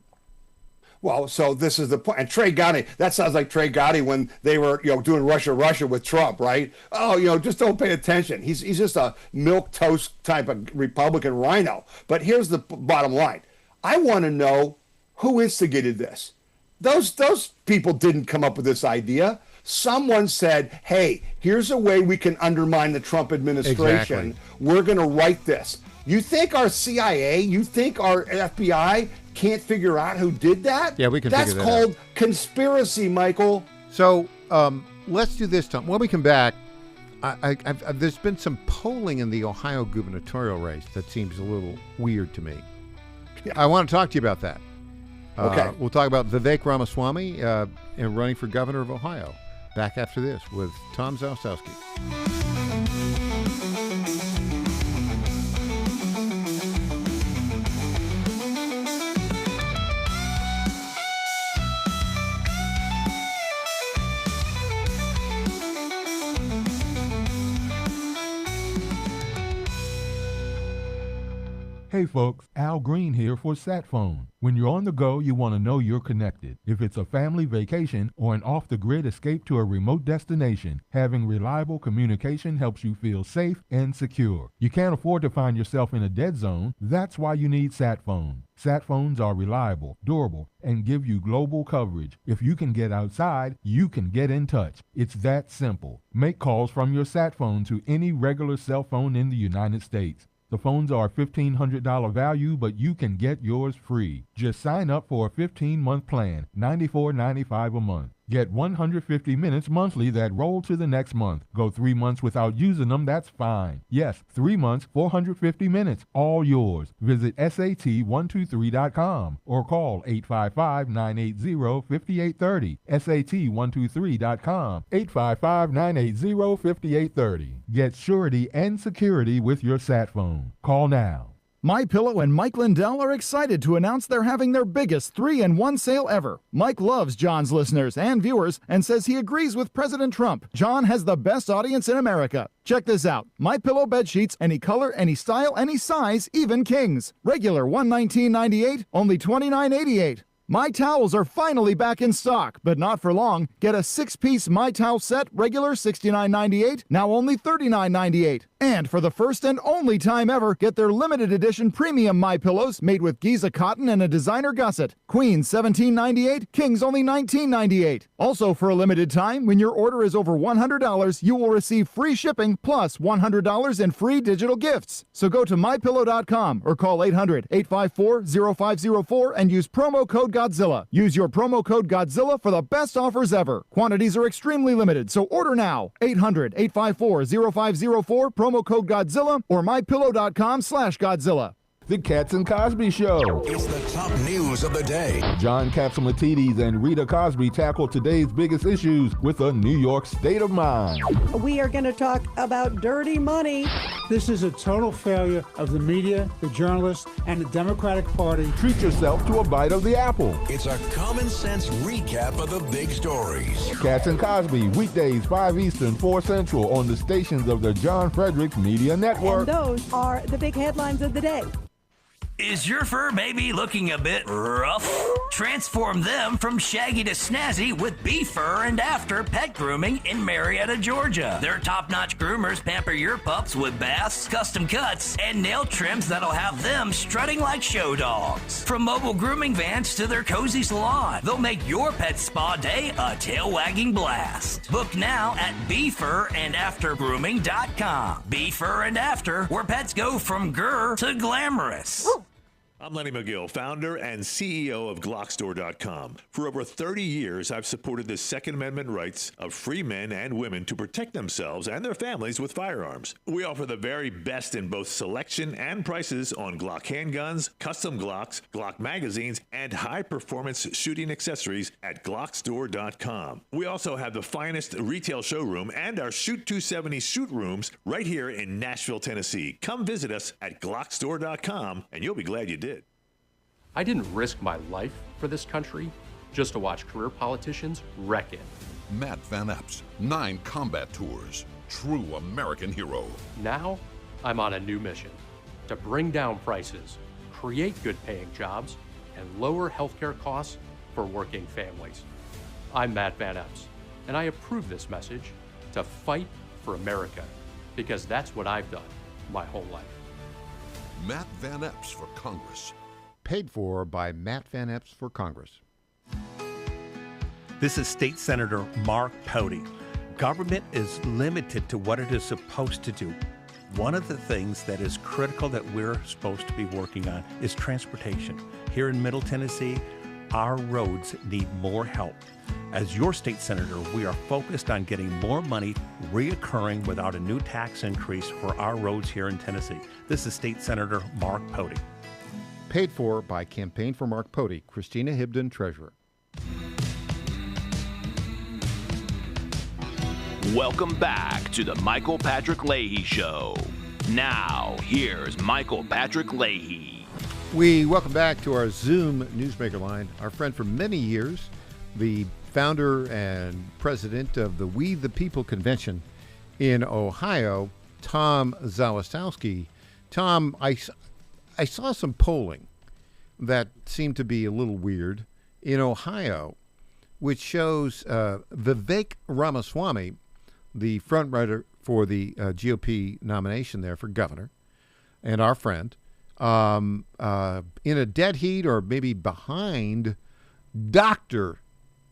Speaker 27: Well, so this is the point. And Trey Gowdy, that sounds like Trey Gowdy when they were, doing Russia with Trump, right? Oh, just don't pay attention. He's just a milquetoast type of Republican rhino. But here's the bottom line. I want to know who instigated this. Those people didn't come up with this idea. Someone said, hey, here's a way we can undermine the Trump administration.
Speaker 6: Exactly.
Speaker 27: We're going to write this. You think our CIA, you think our FBI can't figure out who did that?
Speaker 6: Yeah, we can figure that out.
Speaker 27: That's called conspiracy, Michael.
Speaker 6: So let's do this, Tom. When we come back, there's been some polling in the Ohio gubernatorial race that seems a little weird to me. Yeah. I want to talk to you about that.
Speaker 27: Okay.
Speaker 6: We'll talk about Vivek Ramaswamy and running for governor of Ohio. Back after this with Tom Zalsowski.
Speaker 14: Hey folks, Al Green here for SatPhone. When you're on the go, you want to know you're connected. If it's a family vacation or an off-the-grid escape to a remote destination, having reliable communication helps you feel safe and secure. You can't afford to find yourself in a dead zone. That's why you need SatPhone. SatPhones are reliable, durable, and give you global coverage. If you can get outside, you can get in touch. It's that simple. Make calls from your SatPhone to any regular cell phone in the United States. The phones are $1,500 value, but you can get yours free. Just sign up for a 15-month plan, $94.95 a month. Get 150 minutes monthly that roll to the next month. Go 3 months without using them, that's fine. Yes, 3 months, 450 minutes, all yours. Visit SAT123.com or call 855-980-5830. SAT123.com, 855-980-5830. Get surety and security with your sat phone. Call now.
Speaker 8: MyPillow and Mike Lindell are excited to announce they're having their biggest 3-in-1 sale ever. Mike loves John's listeners and viewers and says he agrees with President Trump. John has the best audience in America. Check this out. MyPillow bed sheets, any color, any style, any size, even kings. Regular $119.98, only $29.88. My Towels are finally back in stock, but not for long. Get a 6-piece My Towel set, regular $69.98, now only $39.98. And for the first and only time ever, get their limited edition premium My Pillows made with Giza cotton and a designer gusset. Queens $17.98, Kings only $19.98. Also for a limited time, when your order is over $100, you will receive free shipping plus $100 in free digital gifts. So go to MyPillow.com or call 800-854-0504 and use promo code Godzilla. Use your promo code Godzilla for the best offers ever. Quantities are extremely limited, so order now. 800-854-0504, promo code Godzilla or MyPillow.com/Godzilla.
Speaker 14: The Katz and Cosby Show.
Speaker 17: It's the top news of the day.
Speaker 14: John Catsimatidis and Rita Cosby tackle today's biggest issues with a New York state of mind.
Speaker 20: We are going to talk about dirty money.
Speaker 21: This is a total failure of the media, the journalists, and the Democratic Party.
Speaker 14: Treat yourself to a bite of the apple.
Speaker 17: It's a common sense recap of the big stories.
Speaker 14: Katz and Cosby, weekdays 5 Eastern, 4 Central on the stations of the John Fredericks Media Network.
Speaker 20: And those are the big headlines of the day.
Speaker 22: Is your fur baby looking a bit rough? Transform them from shaggy to snazzy with Be Fur and After Pet Grooming in Marietta, Georgia. Their top-notch groomers pamper your pups with baths, custom cuts, and nail trims that'll have them strutting like show dogs. From mobile grooming vans to their cozy salon, they'll make your pet spa day a tail-wagging blast. Book now at BeFurandAfterGrooming.com. Be Fur and After, where pets go from grr to glamorous.
Speaker 23: I'm Lenny McGill, founder and CEO of Glockstore.com. For over 30 years, I've supported the Second Amendment rights of free men and women to protect themselves and their families with firearms. We offer the very best in both selection and prices on Glock handguns, custom Glocks, Glock magazines, and high-performance shooting accessories at Glockstore.com. We also have the finest retail showroom and our Shoot 270 shoot rooms right here in Nashville, Tennessee. Come visit us at Glockstore.com, and you'll be glad you did.
Speaker 24: I didn't risk my life for this country just to watch career politicians wreck it.
Speaker 28: Matt Van Epps, 9 combat tours, true American hero.
Speaker 24: Now, I'm on a new mission to bring down prices, create good paying jobs, and lower healthcare costs for working families. I'm Matt Van Epps, and I approve this message to fight for America, because that's what I've done my whole life.
Speaker 28: Matt Van Epps for Congress.
Speaker 6: Paid for by Matt Van Epps for Congress.
Speaker 29: This is State Senator Mark Pody. Government is limited to what it is supposed to do. One of the things that is critical that we're supposed to be working on is transportation. Here in Middle Tennessee, our roads need more help. As your state senator, we are focused on getting more money reoccurring without a new tax increase for our roads here in Tennessee. This is State Senator Mark Pody.
Speaker 6: Paid for by Campaign for Mark Pody, Christina Hibden, Treasurer.
Speaker 5: Welcome back to the Michael Patrick Leahy Show. Now, here's Michael Patrick Leahy.
Speaker 6: We welcome back to our Zoom Newsmaker line. Our friend for many years, the founder and president of the We the People Convention in Ohio, Tom Zalestowski. Tom, I saw some polling that seemed to be a little weird in Ohio, which shows Vivek Ramaswamy, the frontrunner for the GOP nomination there for governor, and our friend, in a dead heat or maybe behind Dr.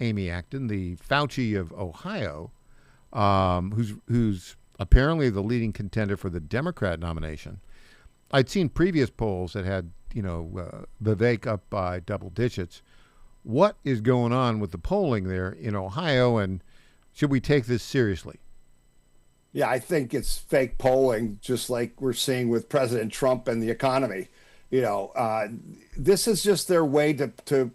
Speaker 6: Amy Acton, the Fauci of Ohio, who's apparently the leading contender for the Democrat nomination. I'd seen previous polls that had, Vivek up by double digits. What is going on with the polling there in Ohio, and should we take this seriously?
Speaker 27: Yeah, I think it's fake polling, just like we're seeing with President Trump and the economy. This is just their way to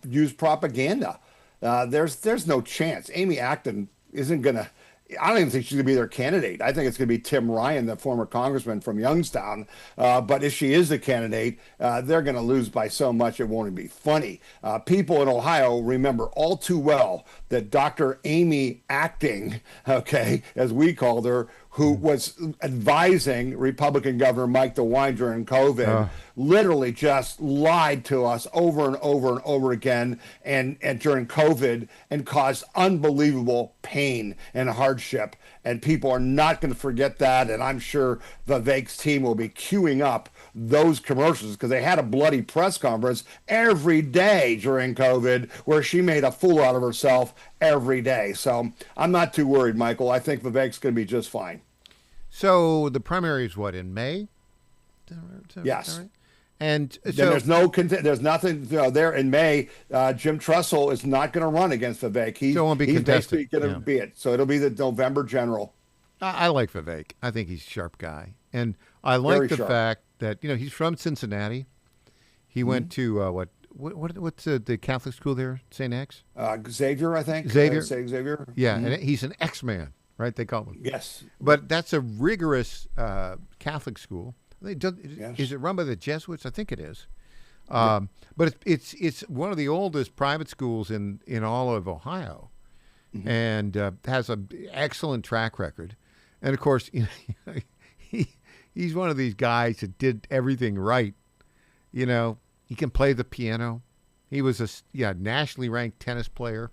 Speaker 27: use propaganda. There's no chance. Amy Acton isn't going to. I don't even think she's going to be their candidate. I think it's going to be Tim Ryan, the former congressman from Youngstown. But if she is the candidate, they're going to lose by so much it won't even be funny. People in Ohio remember all too well that Dr. Amy Acting, okay, as we called her, who was advising Republican Governor Mike DeWine during COVID, literally just lied to us over and over and over again and during COVID and caused unbelievable pain and hardship. And people are not going to forget that. And I'm sure Vivek's team will be queuing up those commercials because they had a bloody press conference every day during COVID where she made a fool out of herself every day. So I'm not too worried, Michael. I think Vivek's going to be just fine.
Speaker 6: So the primary is what, in May?
Speaker 27: Yes.
Speaker 6: Right? And so
Speaker 27: there's nothing there in May. Jim Tressel is not going to run against Vivek. He's basically going to be it. So it'll be the November general.
Speaker 6: I like Vivek. I think he's a sharp guy. And I like the fact that, he's from Cincinnati. He went to what's the Catholic school there? St. X?
Speaker 27: Xavier, I think.
Speaker 6: Xavier. Yeah, and he's an X-man, right? They call him.
Speaker 27: Yes.
Speaker 6: But that's a rigorous Catholic school. Is it run by the Jesuits? I think it is. But it's one of the oldest private schools in all of Ohio, and has an excellent track record. And of course, he's one of these guys that did everything right. He can play the piano. He was a nationally ranked tennis player.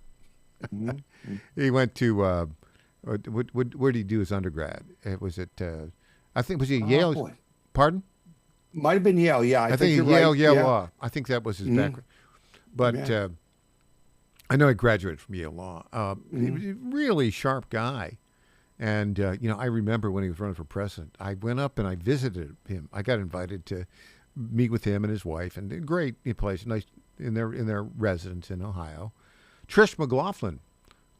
Speaker 6: He went to where did he do his undergrad? Was he Yale?
Speaker 27: Boy.
Speaker 6: Pardon?
Speaker 27: Might have been Yale. Yeah,
Speaker 6: I think Yale Law. I think that was his background. But I know he graduated from Yale Law. He was a really sharp guy. And, I remember when he was running for president, I went up and I visited him. I got invited to meet with him and his wife, and a great place, nice in their residence in Ohio. Trish McLaughlin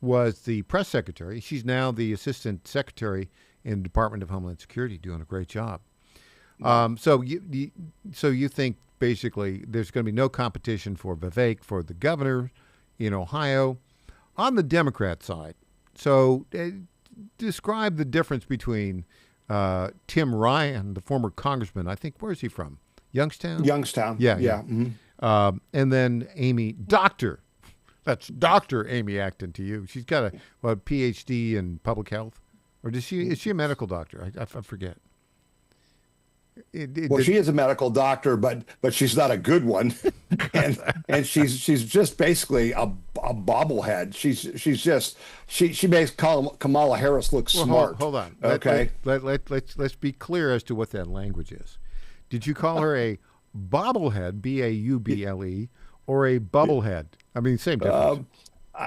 Speaker 6: was the press secretary. She's now the assistant secretary in the Department of Homeland Security, doing a great job. So you think basically there's going to be no competition for Vivek for the governor in Ohio on the Democrat side. So describe the difference between Tim Ryan, the former congressman. I think, where's he from? Youngstown?
Speaker 27: Youngstown.
Speaker 6: Yeah. Mm-hmm. And then that's Dr. Amy Acton to you. She's got a PhD in public health. Or is she a medical doctor? I forget.
Speaker 27: She is a medical doctor, but she's not a good one, and she's just basically a bobblehead. She makes Kamala Harris look smart.
Speaker 6: Hold on.
Speaker 27: Okay.
Speaker 6: Let's be clear as to what that language is. Did you call her a bobblehead, BAUBLE, or a bubblehead? I mean, same difference.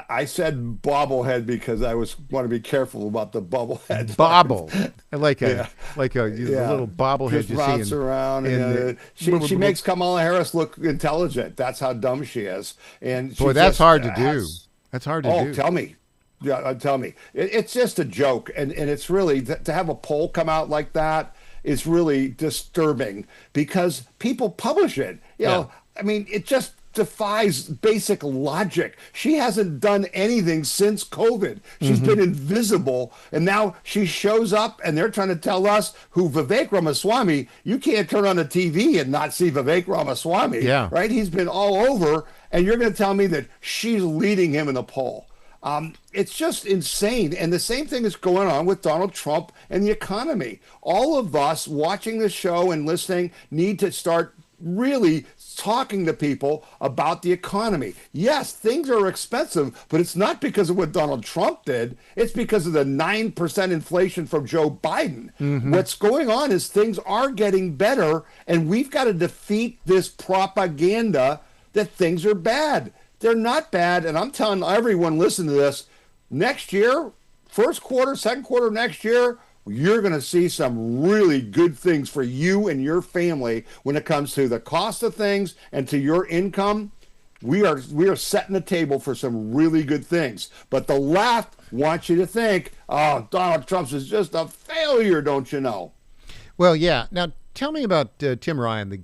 Speaker 27: I said bobblehead because I want to be careful about the bubblehead.
Speaker 6: Bobble, like a little bobblehead
Speaker 27: just
Speaker 6: you
Speaker 27: bounce
Speaker 6: see
Speaker 27: around. She makes Kamala Harris look intelligent. That's how dumb she is. And
Speaker 6: boy, that's hard to do. That's hard to do.
Speaker 27: Oh, tell me. Yeah, tell me. It's just a joke, and it's really to have a poll come out like that is really disturbing because people publish it. You know, I mean, it just defies basic logic. She hasn't done anything since COVID. She's been invisible, and now she shows up, and they're trying to tell us who Vivek Ramaswamy. You can't turn on the TV and not see Vivek Ramaswamy.
Speaker 6: Yeah.
Speaker 27: Right? He's been all over, and you're going to tell me that she's leading him in the poll. It's just insane. And the same thing is going on with Donald Trump and the economy. All of us watching the show and listening need to start really talking to people about the economy. Yes, things are expensive, but it's not because of what Donald Trump did. It's because of the 9% inflation from Joe Biden. What's going on is things are getting better, and we've got to defeat this propaganda that things are bad. They're not bad, and I'm telling everyone, listen to this. Next year, first quarter, second quarter next year, you're going to see some really good things for you and your family when it comes to the cost of things and to your income. we are setting the table for some really good things. But the left wants you to think, oh, Donald Trump is just a failure, don't you know?
Speaker 6: Well, yeah. Now, tell me about Tim Ryan, the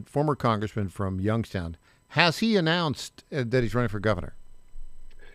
Speaker 6: former congressman from Youngstown. Has he announced that he's running for governor?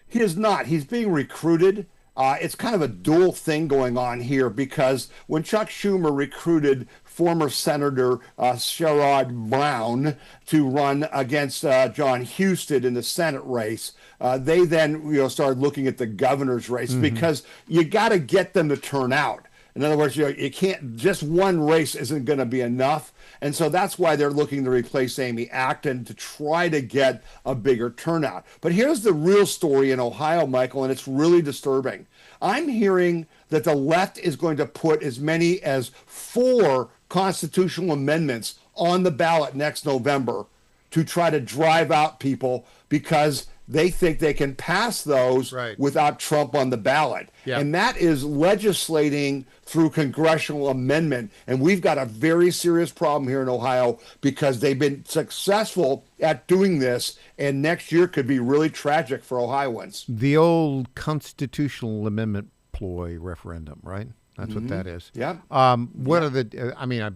Speaker 27: He is not. He's being recruited. It's kind of a dual thing going on here, because when Chuck Schumer recruited former Senator Sherrod Brown to run against John Husted in the Senate race, they then started looking at the governor's race, because you got to get them to turn out. In other words, you can't, just one race isn't going to be enough. And so that's why they're looking to replace Amy Acton, to try to get a bigger turnout. But here's the real story in Ohio, Michael, and it's really disturbing. I'm hearing that the left is going to put as many as 4 constitutional amendments on the ballot next November to try to drive out people, because they think they can pass those without Trump on the ballot. Yeah. And that is legislating through congressional amendment. And we've got a very serious problem here in Ohio, because they've been successful at doing this. And next year could be really tragic for Ohioans.
Speaker 6: The old constitutional amendment ploy referendum, right? That's what that is.
Speaker 27: Yeah.
Speaker 6: What are the,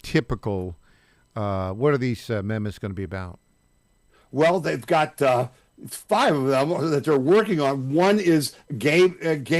Speaker 6: typical, what are these amendments going to be about?
Speaker 27: Well, they've got 5 of them that they're working on. One is gay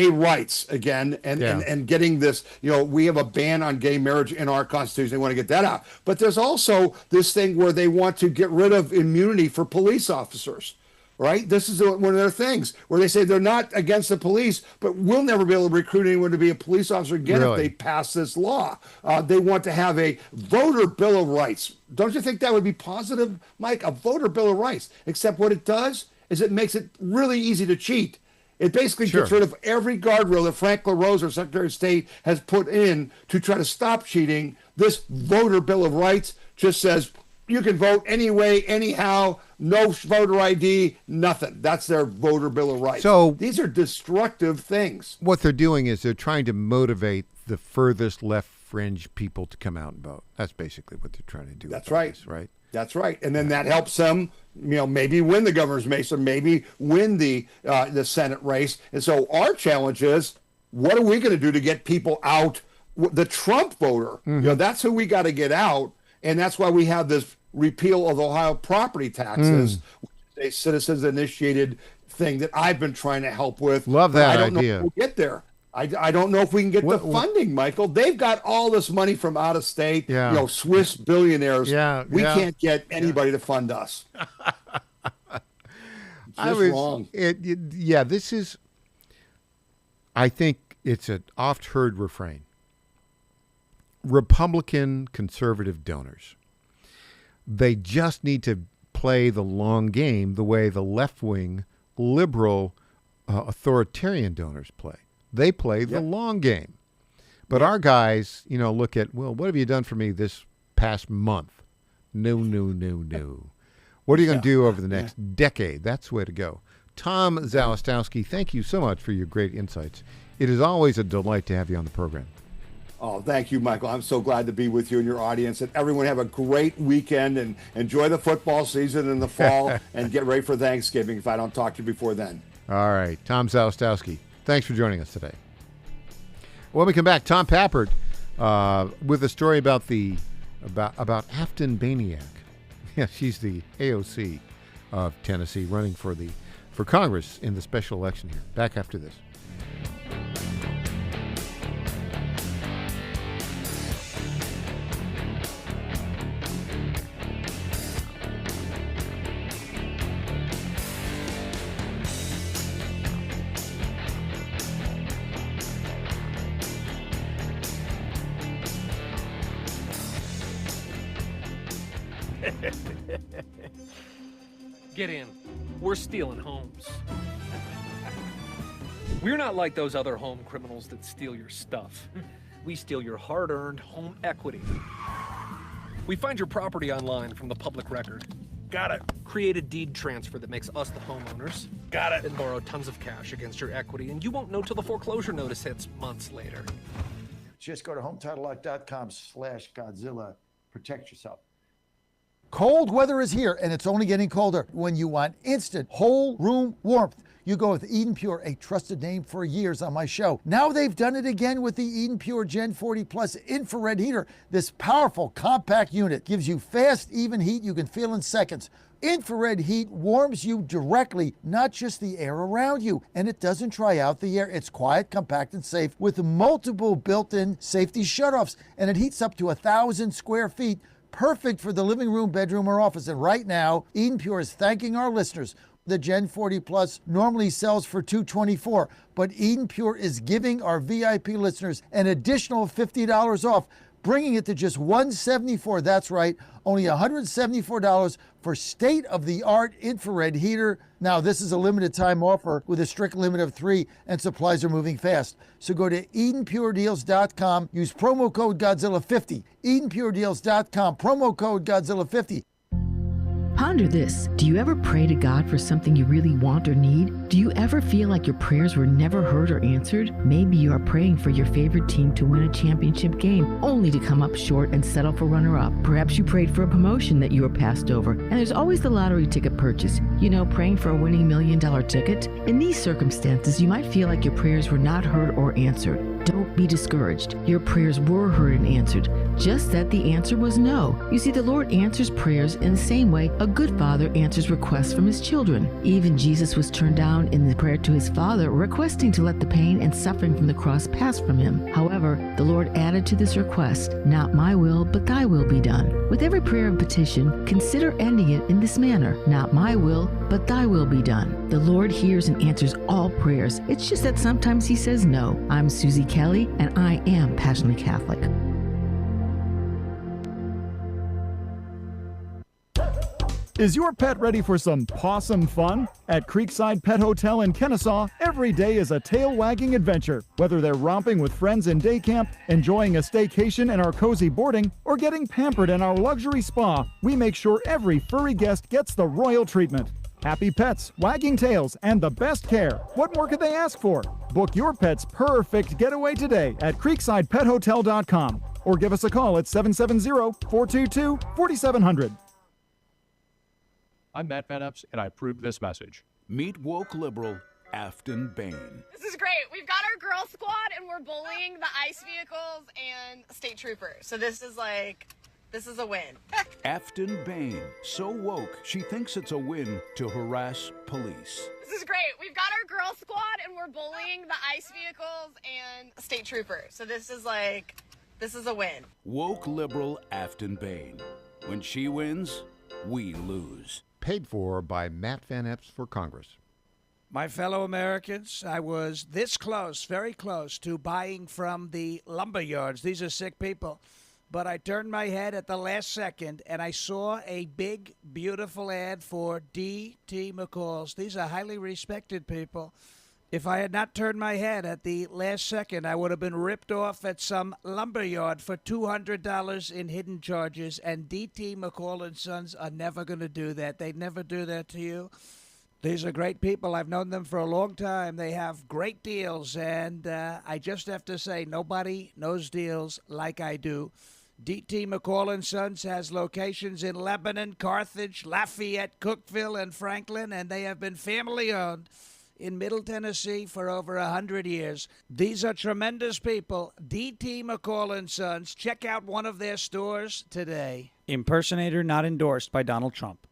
Speaker 27: rights again, and getting this. We have a ban on gay marriage in our Constitution. They want to get that out. But there's also this thing where they want to get rid of immunity for police officers. Right? This is one of their things where they say they're not against the police, but we'll never be able to recruit anyone to be a police officer again if they pass this law. They want to have a voter bill of rights. Don't you think that would be positive, Mike? A voter bill of rights. Except what it does is it makes it really easy to cheat. It basically gets rid of every guardrail that Frank LaRose, our Secretary of State, has put in to try to stop cheating. This voter bill of rights just says you can vote anyway, anyhow, no voter ID, nothing. That's their voter bill of rights.
Speaker 6: So
Speaker 27: these are destructive things.
Speaker 6: What they're doing is they're trying to motivate the furthest left fringe people to come out and vote. That's basically what they're trying to do.
Speaker 27: That's right.
Speaker 6: This, right.
Speaker 27: That's right. And then that helps them, maybe win the governor's race, or maybe win the Senate race. And so our challenge is, what are we going to do to get people out? The Trump voter, that's who we got to get out. And that's why we have this repeal of Ohio property taxes, which is a citizens-initiated thing that I've been trying to help with.
Speaker 6: Love that
Speaker 27: I don't
Speaker 6: idea.
Speaker 27: know if we'll get there. I don't know if we can get the funding, Michael. They've got all this money from out of state, Swiss billionaires. We can't get anybody to fund us. Wrong.
Speaker 6: This is, I think it's an oft-heard refrain. Republican conservative donors, they just need to play the long game the way the left-wing liberal authoritarian donors play. They play the long game. But our guys, look at, well, what have you done for me this past month? No. What are you going to do over the next decade? That's the way to go. Tom Zalastowski, thank you so much for your great insights. It is always a delight to have you on the program.
Speaker 27: Oh, thank you, Michael. I'm so glad to be with you and your audience. And everyone have a great weekend and enjoy the football season in the fall and get ready for Thanksgiving if I don't talk to you before then.
Speaker 6: All right. Tom Zalastowski, thanks for joining us today. When we come back, Tom Pappert with a story about about Afton Baniak. Yeah, she's the AOC of Tennessee running for Congress in the special election here. Back after this.
Speaker 2: Get in. We're stealing homes. We're not like those other home criminals that steal your stuff. We steal your hard-earned home equity. We find your property online from the public record. Got it. Create a deed transfer that makes us the homeowners. Got it. And borrow tons of cash against your equity, and you won't know till the foreclosure notice hits months later.
Speaker 4: Just go to HometitleLock.com/Godzilla. Protect yourself. Cold weather is here, and it's only getting colder. When you want instant whole room warmth, you go with Eden Pure, a trusted name for years on my show. Now they've done it again with the Eden Pure Gen 40 Plus infrared heater. This powerful compact unit gives you fast, even heat you can feel in seconds. Infrared heat warms you directly, not just the air around you, and it doesn't dry out the air. It's quiet, compact, and safe with multiple built-in safety shutoffs, and it heats up to 1,000 square feet, perfect for the living room, bedroom, or office. And right now, Eden Pure is thanking our listeners. The Gen 40 Plus normally sells for $224, but Eden Pure is giving our VIP listeners an additional $50 off, bringing it to just $174. That's right, only $174 for state-of-the-art infrared heater. Now, this is a limited time offer with a strict limit of 3, and supplies are moving fast. So go to EdenPureDeals.com, use promo code Godzilla50. EdenPureDeals.com, promo code Godzilla50.
Speaker 7: Ponder this. Do you ever pray to God for something you really want or need? Do you ever feel like your prayers were never heard or answered? Maybe you are praying for your favorite team to win a championship game, only to come up short and settle for runner-up. Perhaps you prayed for a promotion that you were passed over, and there's always the lottery ticket purchase. You know, praying for a winning $1 million ticket? In these circumstances, you might feel like your prayers were not heard or answered. Don't be discouraged. Your prayers were heard and answered, just that the answer was no. You see, the Lord answers prayers in the same way a good father answers requests from his children. Even Jesus was turned down in the prayer to his Father, requesting to let the pain and suffering from the cross pass from him. However, the Lord added to this request, "Not my will, but thy will be done." With every prayer of petition, consider ending it in this manner: "Not my will, but thy will be done." The Lord hears and answers all prayers. It's just that sometimes he says no. I'm Susie Kelly, and I am passionately Catholic.
Speaker 8: Is your pet ready for some possum fun? At Creekside Pet Hotel in Kennesaw, every day is a tail-wagging adventure. Whether they're romping with friends in day camp, enjoying a staycation in our cozy boarding, or getting pampered in our luxury spa, we make sure every furry guest gets the royal treatment. Happy pets, wagging tails, and the best care. What more could they ask for? Book your pet's perfect getaway today at CreeksidePetHotel.com or give us a call at 770-422-4700.
Speaker 24: I'm Matt Van Epps, and I approve this message.
Speaker 28: Meet woke liberal Afton Bain.
Speaker 9: This is great. We've got our girl squad, and we're bullying the ICE vehicles and state troopers. So this is a win.
Speaker 28: Afton Bain, so woke she thinks it's a win to harass police.
Speaker 9: This is great. We've got our girl squad, and we're bullying the ICE vehicles and state troopers. So this is a win.
Speaker 28: Woke liberal Afton Bain. When she wins, we lose.
Speaker 6: Paid for by Matt Van Epps for Congress.
Speaker 10: My fellow Americans, I was this close, very close, to buying from the lumber yards. These are sick people. But I turned my head at the last second, and I saw a big, beautiful ad for D.T. McCall's. These are highly respected people. If I had not turned my head at the last second, I would have been ripped off at some lumber yard for $200 in hidden charges, and D.T. McCall & Sons are never going to do that. They'd never do that to you. These are great people. I've known them for a long time. They have great deals, and I just have to say, nobody knows deals like I do. D.T. McCall & Sons has locations in Lebanon, Carthage, Lafayette, Cookeville, and Franklin, and they have been family-owned in Middle Tennessee for over 100 years. These are tremendous people. D.T. McCall & Sons. Check out one of their stores today.
Speaker 26: Impersonator not endorsed by Donald Trump.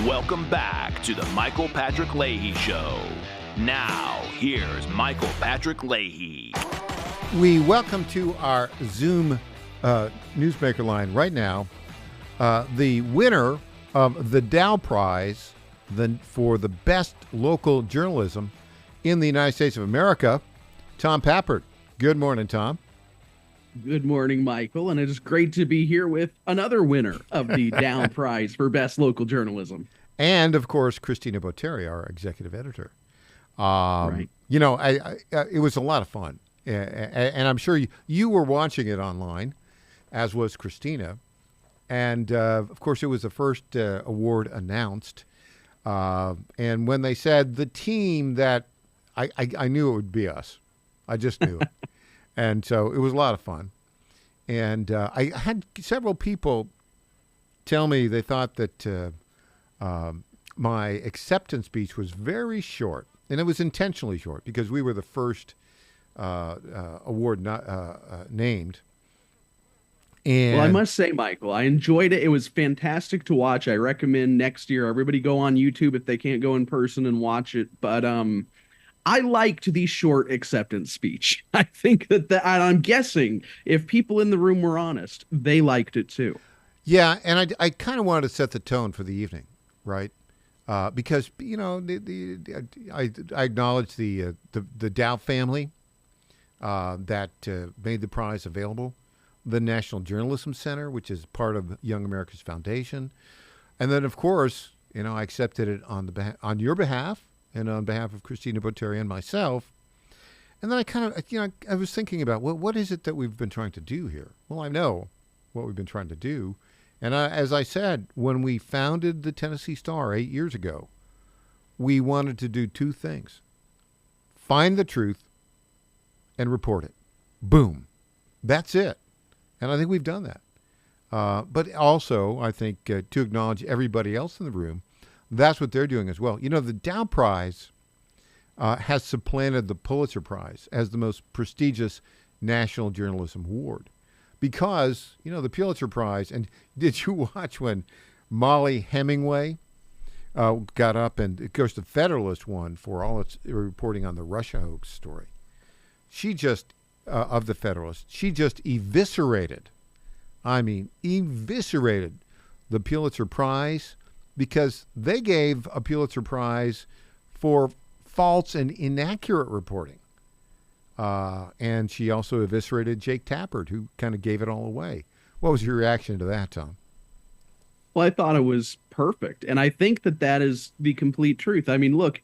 Speaker 5: Welcome back to the Michael Patrick Leahy Show. Now, here's Michael Patrick Leahy.
Speaker 6: We welcome to our Zoom newsmaker line right now the winner of the Dow Prize for the best local journalism in the United States of America, Tom Pappert. Good morning, Tom.
Speaker 12: Good morning, Michael, and it is great to be here with another winner of the Dow Prize for best local journalism.
Speaker 6: And, of course, Christina Botteri, our executive editor.
Speaker 12: Right.
Speaker 6: You know, it was a lot of fun. And I'm sure you were watching it online, as was Christina. And, of course, it was the first award announced. And when they said the team that I knew it would be us. I just knew it. And so it was a lot of fun. And I had several people tell me they thought that my acceptance speech was very short. And it was intentionally short because we were the first award named. And
Speaker 12: well, I must say, Michael, I enjoyed it. It was fantastic to watch. I recommend next year everybody go on YouTube if they can't go in person and watch it. But I liked the short acceptance speech. I think and I'm guessing if people in the room were honest, they liked it too.
Speaker 6: Yeah, and I kind of wanted to set the tone for the evening, right? Because I acknowledge the Dow family that made the prize available, the National Journalism Center, which is part of Young America's Foundation, and then of course, I accepted it on your behalf and on behalf of Christina Botteri and myself. And then I kind of, I was thinking about what is it that we've been trying to do here? Well, I know what we've been trying to do. And as I said, when we founded the Tennessee Star 8 years ago, we wanted to do two things: find the truth and report it. Boom. That's it. And I think we've done that. But also, I think, to acknowledge everybody else in the room, that's what they're doing as well. The Dow Prize has supplanted the Pulitzer Prize as the most prestigious national journalism award. Because, the Pulitzer Prize, and did you watch when Molly Hemingway got up, and of course the Federalist won for all its reporting on the Russia hoax story. She just, of the Federalist, she just eviscerated the Pulitzer Prize because they gave a Pulitzer Prize for false and inaccurate reporting. And she also eviscerated Jake Tappert, who kind of gave it all away. What was your reaction to that, Tom?
Speaker 12: Well, I thought it was perfect. And I think that is the complete truth. I mean, look,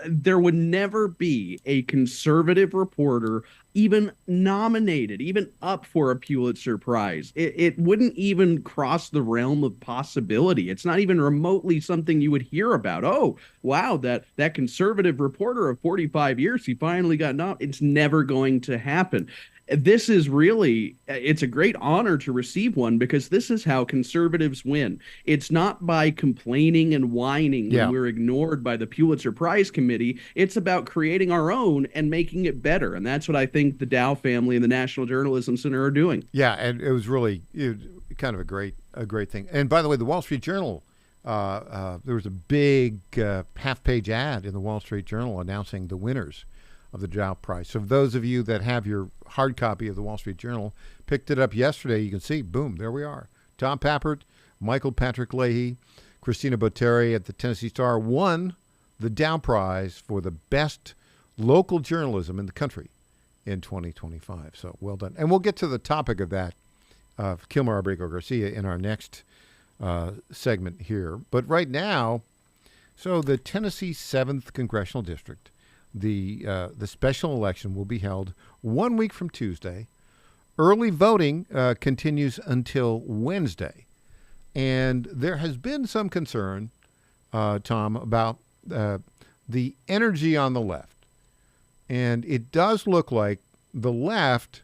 Speaker 12: there would never be a conservative reporter even nominated, even up for a Pulitzer Prize. It wouldn't even cross the realm of possibility. It's not even remotely something you would hear about. Oh, wow, that conservative reporter of 45 years, he finally got nominated. It's never going to happen. This is really, it's a great honor to receive one because this is how conservatives win. It's not by complaining and whining when we're ignored by the Pulitzer Prize Committee. It's about creating our own and making it better. And that's what I think the Dow family and the National Journalism Center are doing.
Speaker 6: Yeah, and it was really kind of a great thing. And by the way, the Wall Street Journal, there was a big half-page ad in the Wall Street Journal announcing the winners of the Dow Prize. So for those of you that have your hard copy of the Wall Street Journal, picked it up yesterday, you can see, boom, there we are. Tom Pappert, Michael Patrick Leahy, Christina Botteri at the Tennessee Star won the Dow Prize for the best local journalism in the country in 2025. So well done. And we'll get to the topic of that, of Kilmer Abrego Garcia, in our next segment here. But right now, so the Tennessee 7th Congressional District, the special election will be held 1 week from Tuesday. Early voting continues until Wednesday. And there has been some concern, Tom, about the energy on the left. And it does look like the left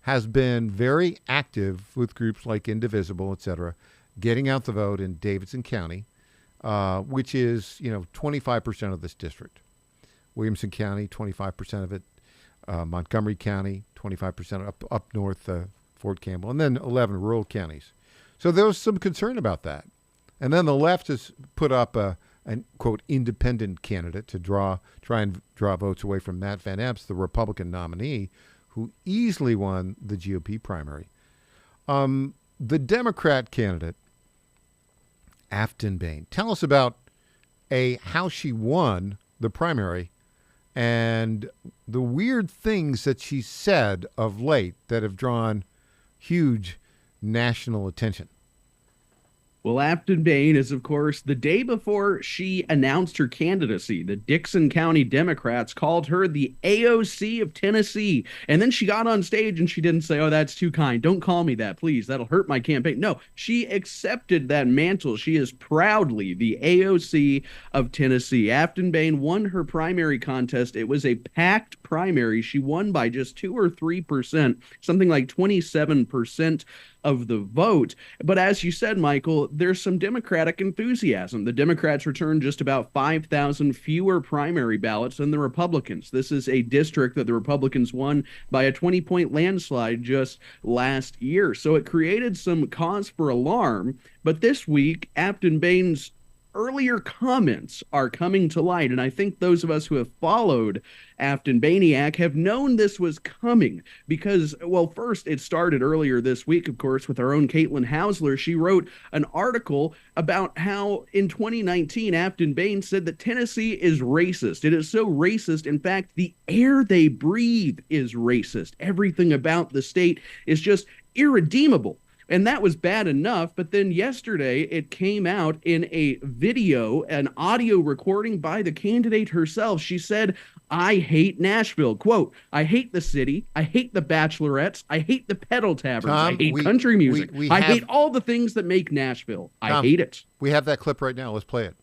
Speaker 6: has been very active with groups like Indivisible, et cetera, getting out the vote in Davidson County, which is, 25% of this district. Williamson County, 25% of it. Montgomery County, 25% up north, Fort Campbell, and then 11 rural counties. So there was some concern about that. And then the left has put up an, quote, independent candidate to try and draw votes away from Matt Van Epps, the Republican nominee, who easily won the GOP primary. The Democrat candidate, Afton Bain, tell us about how she won the primary and the weird things that she said of late that have drawn huge national attention.
Speaker 12: Well, Afton Bain is, of course, the day before she announced her candidacy, the Dixon County Democrats called her the AOC of Tennessee. And then she got on stage and she didn't say, oh, that's too kind. Don't call me that, please. That'll hurt my campaign. No, she accepted that mantle. She is proudly the AOC of Tennessee. Afton Bain won her primary contest. It was a packed primary. She won by just 2 or 3%, something like 27% of the vote. But as you said, Michael, there's some Democratic enthusiasm. The Democrats returned just about 5,000 fewer primary ballots than the Republicans. This is a district that the Republicans won by a 20-point landslide just last year. So it created some cause for alarm. But this week, Afton Bain's earlier comments are coming to light, and I think those of us who have followed Afton Bainiac have known this was coming because, well, first, it started earlier this week, of course, with our own Caitlin Hausler. She wrote an article about how in 2019, Afton Bain said that Tennessee is racist. It is so racist. In fact, the air they breathe is racist. Everything about the state is just irredeemable. And that was bad enough, but then yesterday it came out in a video, an audio recording by the candidate herself. She said, I hate Nashville. Quote, I hate the city. I hate the bachelorettes. I hate the pedal taverns.
Speaker 6: Tom,
Speaker 12: I hate country music. I
Speaker 6: have-
Speaker 12: hate all the things that make Nashville. I
Speaker 6: Tom,
Speaker 12: hate it.
Speaker 6: We have that clip right now. Let's play it.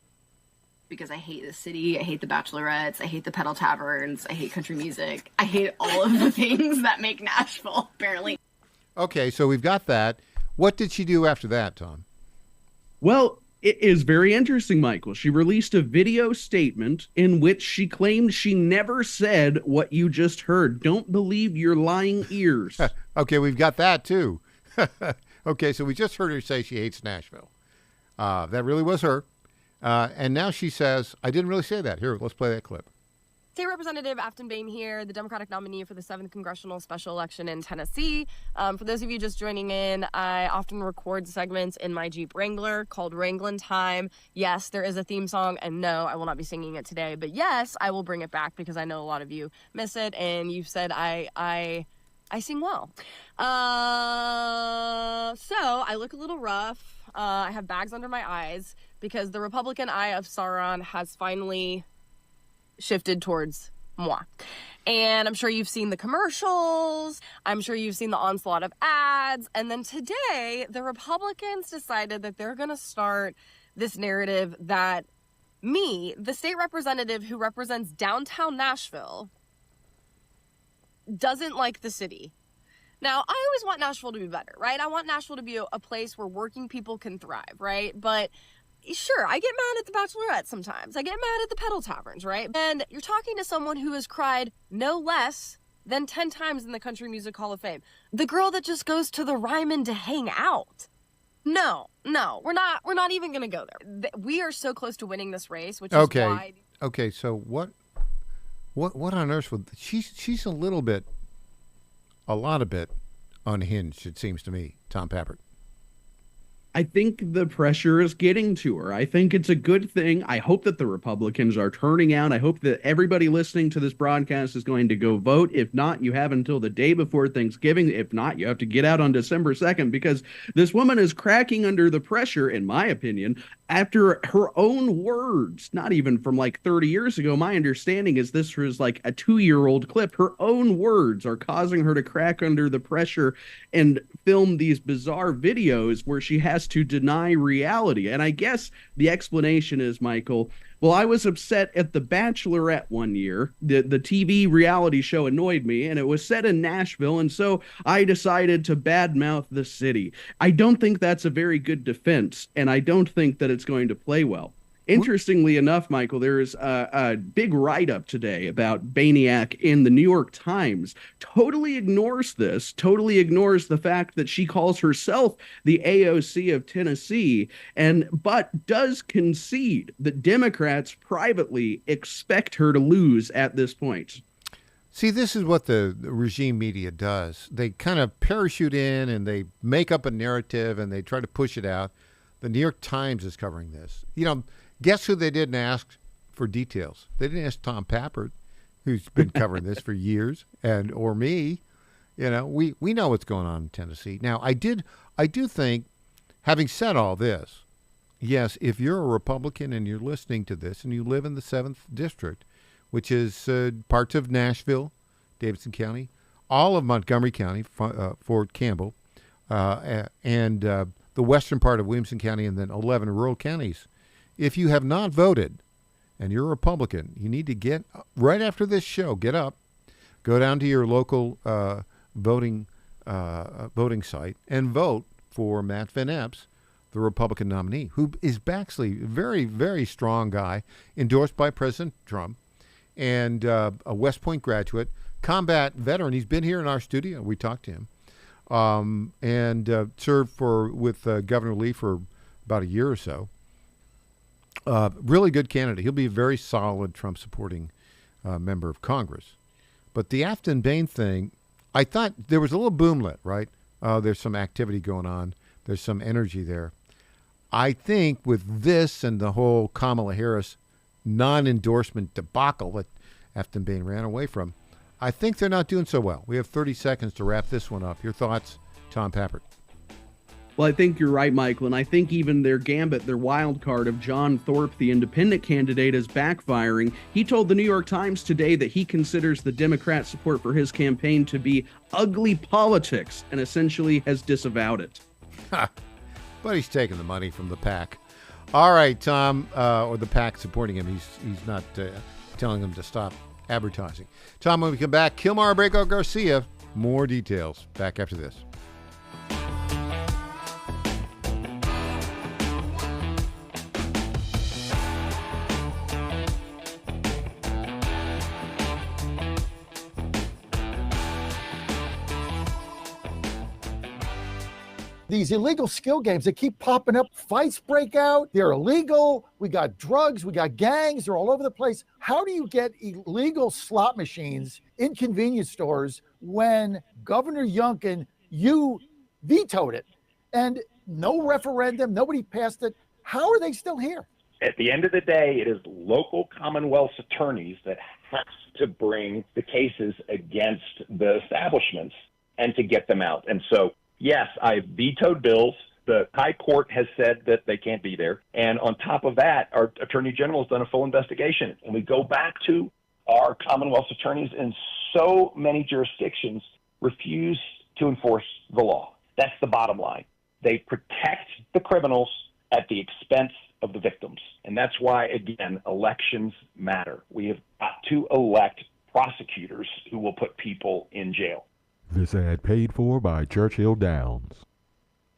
Speaker 9: Because I hate the city, I hate the bachelorettes, I hate the pedal taverns, I hate country music. I hate all of the things that make Nashville, apparently.
Speaker 6: Okay, so we've got that. What did she do after that, Tom?
Speaker 12: Well, it is very interesting, Michael. She released a video statement in which she claimed she never said what you just heard. Don't believe your lying ears.
Speaker 6: Okay, we've got that too. Okay, so we just heard her say she hates Nashville. That really was her. And now she says, I didn't really say that. Here, let's play that clip.
Speaker 9: State Representative Afton Bain here, the Democratic nominee for the 7th Congressional Special Election in Tennessee. For those of you just joining in, I often record segments in my Jeep Wrangler called Wranglin' Time. Yes, there is a theme song, and no, I will not be singing it today. But yes, I will bring it back because I know a lot of you miss it, and you've said I sing well. So I look a little rough. I have bags under my eyes because the Republican eye of Sauron has finally shifted towards moi. And I'm sure you've seen the commercials. I'm sure you've seen the onslaught of ads. And then today, the Republicans decided that they're going to start this narrative that me, the state representative who represents downtown Nashville, doesn't like the city. Now, I always want Nashville to be better, right? I want Nashville to be a place where working people can thrive, right? But sure, I get mad at the Bachelorette sometimes. I get mad at the pedal taverns, right? And you're talking to someone who has cried no less than 10 times in the Country Music Hall of Fame. The girl that just goes to the Ryman to hang out. No, we're not even going to go there. We are so close to winning this race, which is why.
Speaker 6: Okay, so what on earth would she's a lot of bit unhinged, it seems to me, Tom Pappert.
Speaker 12: I think the pressure is getting to her. I think it's a good thing. I hope that the Republicans are turning out. I hope that everybody listening to this broadcast is going to go vote. If not, you have until the day before Thanksgiving. If not, you have to get out on December 2nd because this woman is cracking under the pressure, in my opinion, after her own words, not even from like 30 years ago. My understanding is this was like a 2-year-old clip. Her own words are causing her to crack under the pressure and film these bizarre videos where she has to deny reality. And I guess the explanation is, Michael, well, I was upset at The Bachelorette one year. The TV reality show annoyed me, and it was set in Nashville, and so I decided to badmouth the city. I don't think that's a very good defense, and I don't think that it's going to play well. Interestingly enough, Michael, there's a big write-up today about Bainiac in the New York Times. Totally ignores this, totally ignores the fact that she calls herself the AOC of Tennessee, but does concede that Democrats privately expect her to lose at this point.
Speaker 6: See, this is what the regime media does. They kind of parachute in and they make up a narrative and they try to push it out. The New York Times is covering this. Guess who they didn't ask for details? They didn't ask Tom Pappert, who's been covering this for years, or me. We know what's going on in Tennessee. Now, I do think, having said all this, yes, if you're a Republican and you're listening to this and you live in the 7th District, which is parts of Nashville, Davidson County, all of Montgomery County, Fort Campbell, and the western part of Williamson County, and then 11 rural counties. If you have not voted and you're a Republican, you need to get, right after this show, get up, go down to your local voting site and vote for Matt Van Epps, the Republican nominee, who is actually a very, very strong guy, endorsed by President Trump, and a West Point graduate, combat veteran. He's been here in our studio. We talked to him, and served with Governor Lee for about a year or so. Really good candidate. He'll be a very solid Trump-supporting member of Congress. But the Afton Bain thing, I thought there was a little boomlet, right? There's some activity going on. There's some energy there. I think with this and the whole Kamala Harris non-endorsement debacle that Afton Bain ran away from, I think they're not doing so well. We have 30 seconds to wrap this one up. Your thoughts, Tom Pappert?
Speaker 12: Well, I think you're right, Michael, and I think even their gambit, their wild card of John Thorpe, the independent candidate, is backfiring. He told the New York Times today that he considers the Democrat support for his campaign to be ugly politics and essentially has disavowed it.
Speaker 6: But he's taking the money from the PAC. All right, Tom, or the PAC supporting him. He's not telling them to stop advertising. Tom, when we come back, Kilmar Abrego Garcia, more details. Back after this.
Speaker 4: These illegal skill games, they keep popping up. Fights break out. They're illegal. We got drugs. We got gangs. They're all over the place. How do you get illegal slot machines in convenience stores when Governor Youngkin, you vetoed it and no referendum, nobody passed it? How are they still here?
Speaker 1: At the end of the day, it is local Commonwealth's attorneys that have to bring the cases against the establishments and to get them out. And so, yes, I've vetoed bills. The high court has said that they can't be there. And on top of that, our attorney general has done a full investigation. And we go back to our Commonwealth's attorneys in so many jurisdictions refuse to enforce the law. That's the bottom line. They protect the criminals at the expense of the victims. And that's why, again, elections matter. We have got to elect prosecutors who will put people in jail.
Speaker 14: This ad paid for by Churchill Downs.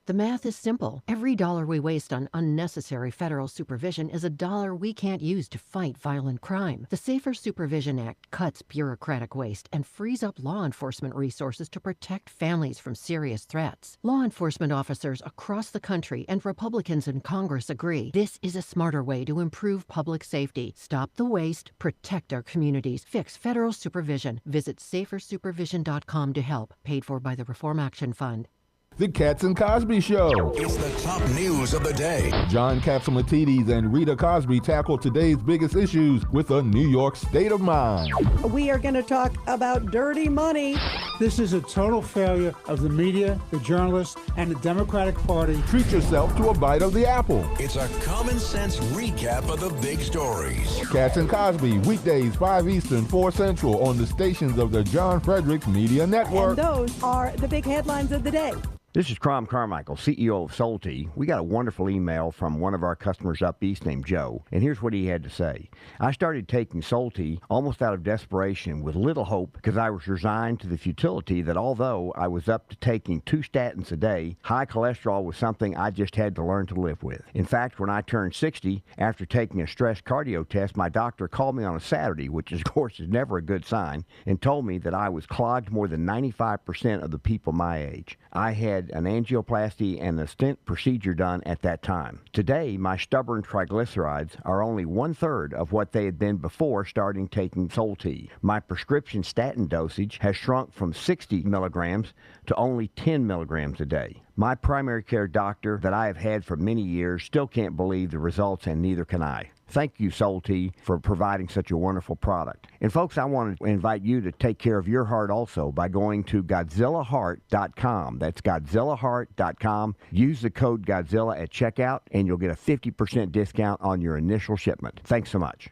Speaker 3: The math is simple. Every dollar we waste on unnecessary federal supervision is a dollar we can't use to fight violent crime. The Safer Supervision Act cuts bureaucratic waste and frees up law enforcement resources to protect families from serious threats. Law enforcement officers across the country and Republicans in Congress agree this is a smarter way to improve public safety. Stop the waste, protect our communities, fix federal supervision. Visit safersupervision.com to help. Paid for by the Reform Action Fund.
Speaker 14: The Cats and Cosby Show.
Speaker 17: It's the top news of the day.
Speaker 14: John Catsimatidis and Rita Cosby tackle today's biggest issues with a New York state of mind.
Speaker 20: We are going to talk about dirty money.
Speaker 21: This is a total failure of the media, the journalists, and the Democratic Party.
Speaker 14: Treat yourself to a bite of the apple.
Speaker 17: It's a common sense recap of the big stories.
Speaker 14: Cats and Cosby, weekdays 5 Eastern, 4 Central on the stations of the John Fredericks Media Network.
Speaker 20: And those are the big headlines of the day.
Speaker 11: This is Crom Carmichael, CEO of Solti. We got a wonderful email from one of our customers up east named Joe, and here's what he had to say. I started taking Solti almost out of desperation with little hope because I was resigned to the futility that although I was up to taking 2 statins a day, high cholesterol was something I just had to learn to live with. In fact, when I turned 60, after taking a stress cardio test, my doctor called me on a Saturday, which of course is never a good sign, and told me that I was clogged more than 95% of the people my age. I had an angioplasty and a stent procedure done at that time. Today, my stubborn triglycerides are only 1/3 of what they had been before starting taking Solti. My prescription statin dosage has shrunk from 60 milligrams to only 10 milligrams a day. My primary care doctor that I have had for many years still can't believe the results, and neither can I. Thank you, Salty, for providing such a wonderful product. And folks, I want to invite you to take care of your heart also by going to GodzillaHeart.com. That's GodzillaHeart.com. Use the code Godzilla at checkout, and you'll get a 50% discount on your initial shipment. Thanks so much.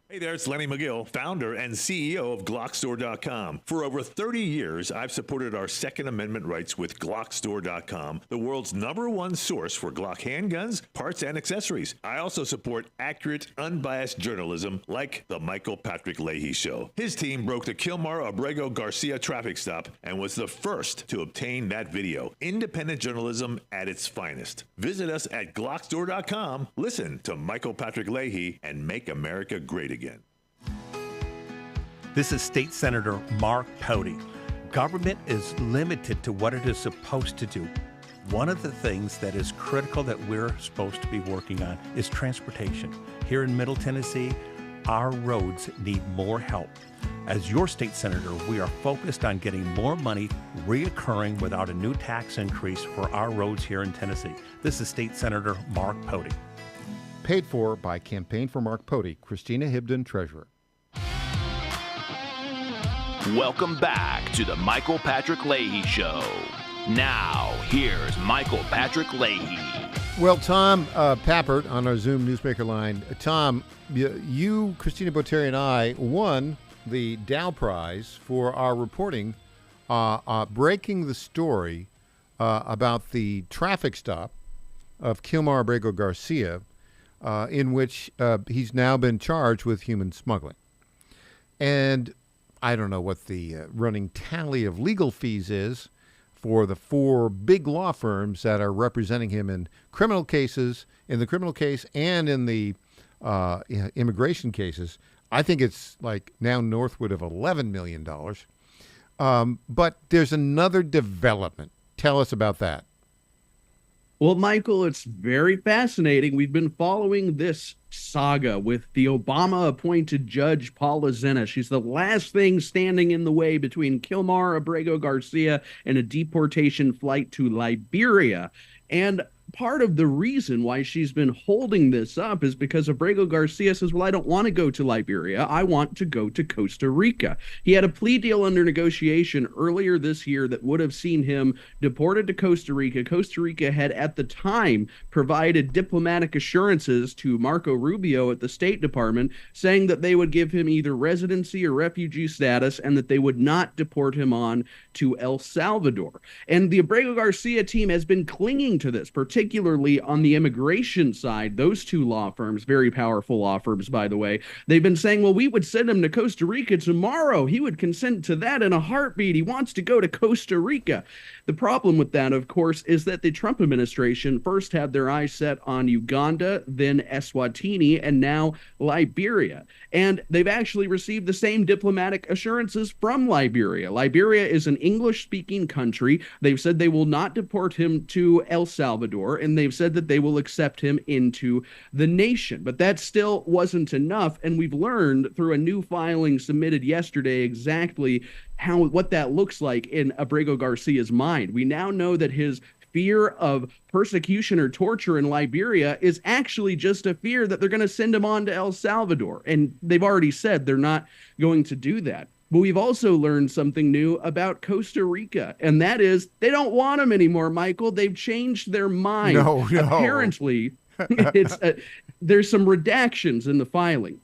Speaker 13: Hey there, it's Lenny McGill, founder and CEO of GlockStore.com. For over 30 years, I've supported our Second Amendment rights with GlockStore.com, the world's #1 source for Glock handguns, parts, and accessories. I also support accurate, unbiased journalism like The Michael Patrick Leahy Show. His team broke the Kilmar Abrego Garcia traffic stop and was the first to obtain that video. Independent journalism at its finest. Visit us at GlockStore.com, listen to Michael Patrick Leahy, and make America great again.
Speaker 15: This is State Senator Mark Pody. Government is limited to what it is supposed to do. One of the things that is critical that we're supposed to be working on is transportation. Here in Middle Tennessee, our roads need more help. As your state senator, we are focused on getting more money reoccurring without a new tax increase for our roads here in Tennessee. This is State Senator Mark Pody.
Speaker 6: Paid for by Campaign for Mark Pody, Christina Hibden, Treasurer.
Speaker 5: Welcome back to the Michael Patrick Leahy Show. Now, here's Michael Patrick Leahy.
Speaker 6: Well, Tom Pappert on our Zoom newsmaker line. Tom, you, Christina Botteri, and I won the Dow Prize for our reporting, breaking the story about the traffic stop of Kilmar Abrego Garcia, in which he's now been charged with human smuggling. And I don't know what the running tally of legal fees is for the 4 big law firms that are representing him in criminal cases, in the criminal case and in the immigration cases. I think it's like now northward of $11 million. But there's another development. Tell us about that.
Speaker 12: Well, Michael, it's very fascinating. We've been following this saga with the Obama-appointed judge, Paula Zena. She's the last thing standing in the way between Kilmar Abrego Garcia and a deportation flight to Liberia. And part of the reason why she's been holding this up is because Abrego Garcia says, well, I don't want to go to Liberia. I want to go to Costa Rica. He had a plea deal under negotiation earlier this year that would have seen him deported to Costa Rica. Costa Rica had at the time provided diplomatic assurances to Marco Rubio at the State Department saying that they would give him either residency or refugee status and that they would not deport him on to El Salvador. And the Abrego Garcia team has been clinging to this, particularly on the immigration side. Those 2 law firms, very powerful law firms, by the way, they've been saying, well, we would send him to Costa Rica tomorrow. He would consent to that in a heartbeat. He wants to go to Costa Rica. The problem with that, of course, is that the Trump administration first had their eyes set on Uganda, then Eswatini, and now Liberia. And they've actually received the same diplomatic assurances from Liberia. Liberia is an English-speaking country. They've said they will not deport him to El Salvador, and they've said that they will accept him into the nation. But that still wasn't enough, and we've learned through a new filing submitted yesterday exactly what that looks like in Abrego Garcia's mind. We now know that his fear of persecution or torture in Liberia is actually just a fear that they're going to send him on to El Salvador. And they've already said they're not going to do that. But we've also learned something new about Costa Rica, and that is they don't want him anymore, Michael. They've changed their mind.
Speaker 6: No.
Speaker 12: Apparently, there's some redactions in the filing.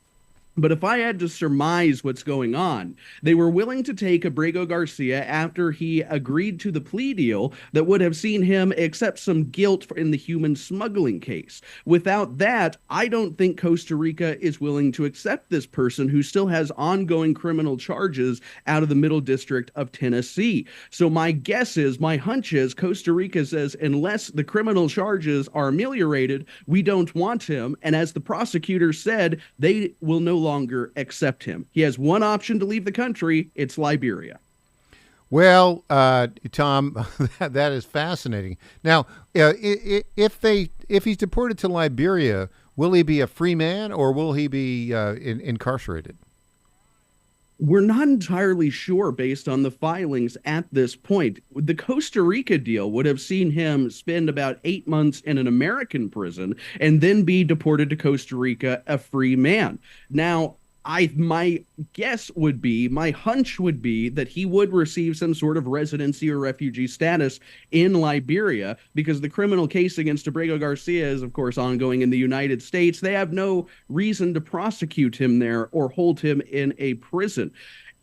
Speaker 12: But if I had to surmise what's going on, they were willing to take Abrego Garcia after he agreed to the plea deal that would have seen him accept some guilt in the human smuggling case. Without that, I don't think Costa Rica is willing to accept this person who still has ongoing criminal charges out of the Middle District of Tennessee. So my guess is, my hunch is, Costa Rica says, unless the criminal charges are ameliorated, we don't want him. And as the prosecutor said, they will no longer accept him. He has one option to leave the country. It's Liberia.
Speaker 6: Well, Tom, that is fascinating. Now, if he's deported to Liberia, will he be a free man or will he be incarcerated?
Speaker 12: We're not entirely sure based on the filings at this point. The Costa Rica deal would have seen him spend about 8 months in an American prison and then be deported to Costa Rica a free man. Now, my guess would be, my hunch would be that he would receive some sort of residency or refugee status in Liberia, because the criminal case against Abrego Garcia is, of course, ongoing in the United States. They have no reason to prosecute him there or hold him in a prison.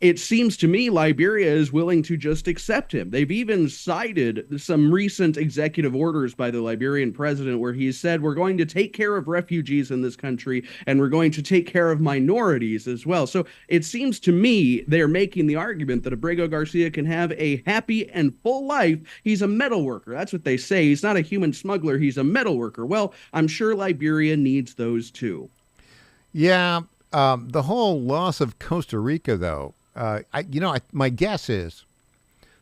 Speaker 12: It seems to me Liberia is willing to just accept him. They've even cited some recent executive orders by the Liberian president where he said, we're going to take care of refugees in this country and we're going to take care of minorities as well. So it seems to me they're making the argument that Abrego Garcia can have a happy and full life. He's a metal worker. That's what they say. He's not a human smuggler. He's a metal worker. Well, I'm sure Liberia needs those too.
Speaker 6: Yeah. The whole loss of Costa Rica, though, my guess is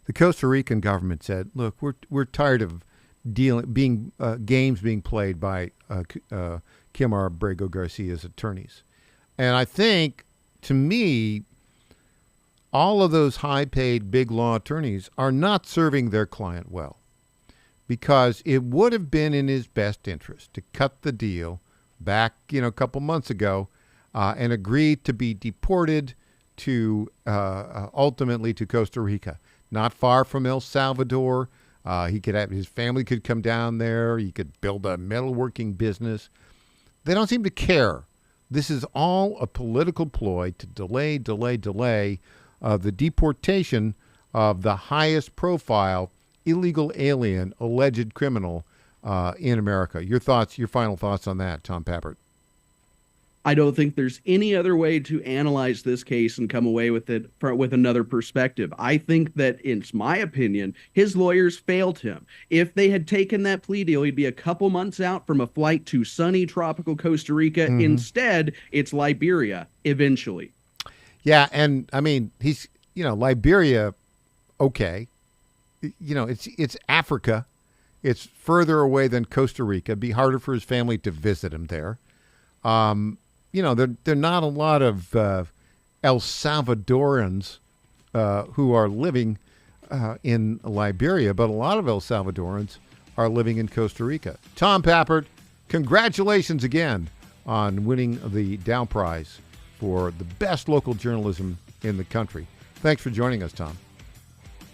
Speaker 6: the Costa Rican government said, "Look, we're tired of games being played by Kimar Abrego Garcia's attorneys," and I think, to me, all of those high-paid big law attorneys are not serving their client well, because it would have been in his best interest to cut the deal back, a couple months ago, and agree to be deported to ultimately to Costa Rica, not far from El Salvador. His family could come down there. He could build a metalworking business. They don't seem to care. This is all a political ploy to delay the deportation of the highest profile illegal alien, alleged criminal in America. Your final thoughts on that, Tom Pappert?
Speaker 12: I don't think there's any other way to analyze this case and come away with it with another perspective. I think that, in my opinion, his lawyers failed him. If they had taken that plea deal, he'd be a couple months out from a flight to sunny tropical Costa Rica. Mm-hmm. Instead, it's Liberia eventually.
Speaker 6: Yeah, and I mean, he's, Liberia, okay. It's Africa. It's further away than Costa Rica. It'd be harder for his family to visit him there. There are not a lot of El Salvadorans who are living in Liberia, but a lot of El Salvadorans are living in Costa Rica. Tom Pappert, congratulations again on winning the Dow Prize for the best local journalism in the country. Thanks for joining us, Tom.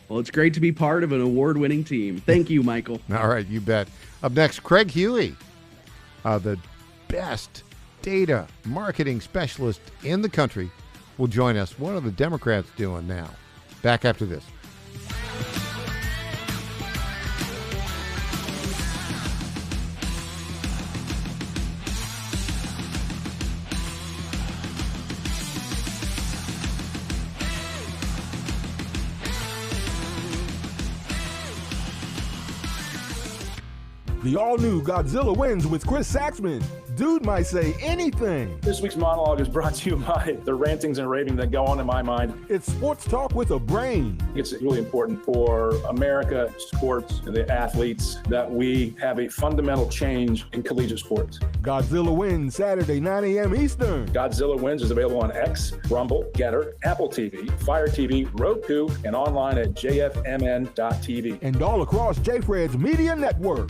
Speaker 12: Well, it's great to be part of an award-winning team. Thank you, Michael.
Speaker 6: All right, you bet. Up next, Craig Huey, the best data marketing specialist in the country, will join us. What are the Democrats doing now? Back after this.
Speaker 14: The all-new Godzilla Wins with Chris Saxman. Dude might say anything.
Speaker 2: This week's monologue is brought to you by the rantings and raving that go on in my mind.
Speaker 14: It's sports talk with a brain.
Speaker 2: It's really important for America, sports, and the athletes, that we have a fundamental change in collegiate sports.
Speaker 14: Godzilla Wins, Saturday, 9 a.m. Eastern.
Speaker 2: Godzilla Wins is available on X, Rumble, Getter, Apple TV, Fire TV, Roku, and online at jfmn.tv.
Speaker 14: And all across JFred's Media Network.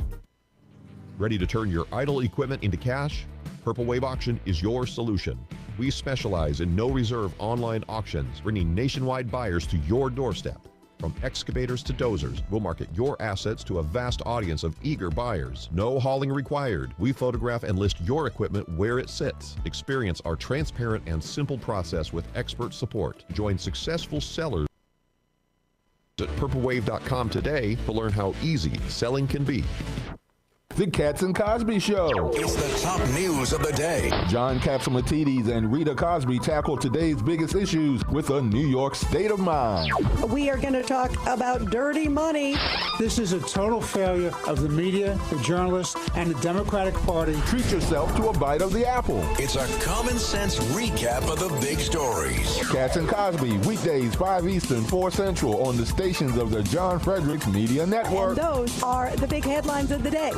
Speaker 16: Ready to turn your idle equipment into cash? Purple Wave Auction is your solution. We specialize in no-reserve online auctions, bringing nationwide buyers to your doorstep. From excavators to dozers, we'll market your assets to a vast audience of eager buyers. No hauling required. We photograph and list your equipment where it sits. Experience our transparent and simple process with expert support. Join successful sellers at purplewave.com today to learn how easy selling can be.
Speaker 14: The Cats and Cosby Show.
Speaker 17: It's the top news of the day.
Speaker 14: John Catsimatidis and Rita Cosby tackle today's biggest issues with a New York state of mind.
Speaker 20: We are going to talk about dirty money.
Speaker 21: This is a total failure of the media, the journalists, and the Democratic Party.
Speaker 14: Treat yourself to a bite of the apple.
Speaker 17: It's a common sense recap of the big stories.
Speaker 14: Cats and Cosby, weekdays 5 Eastern, 4 Central on the stations of the John Fredericks Media Network.
Speaker 20: And those are the big headlines of the day.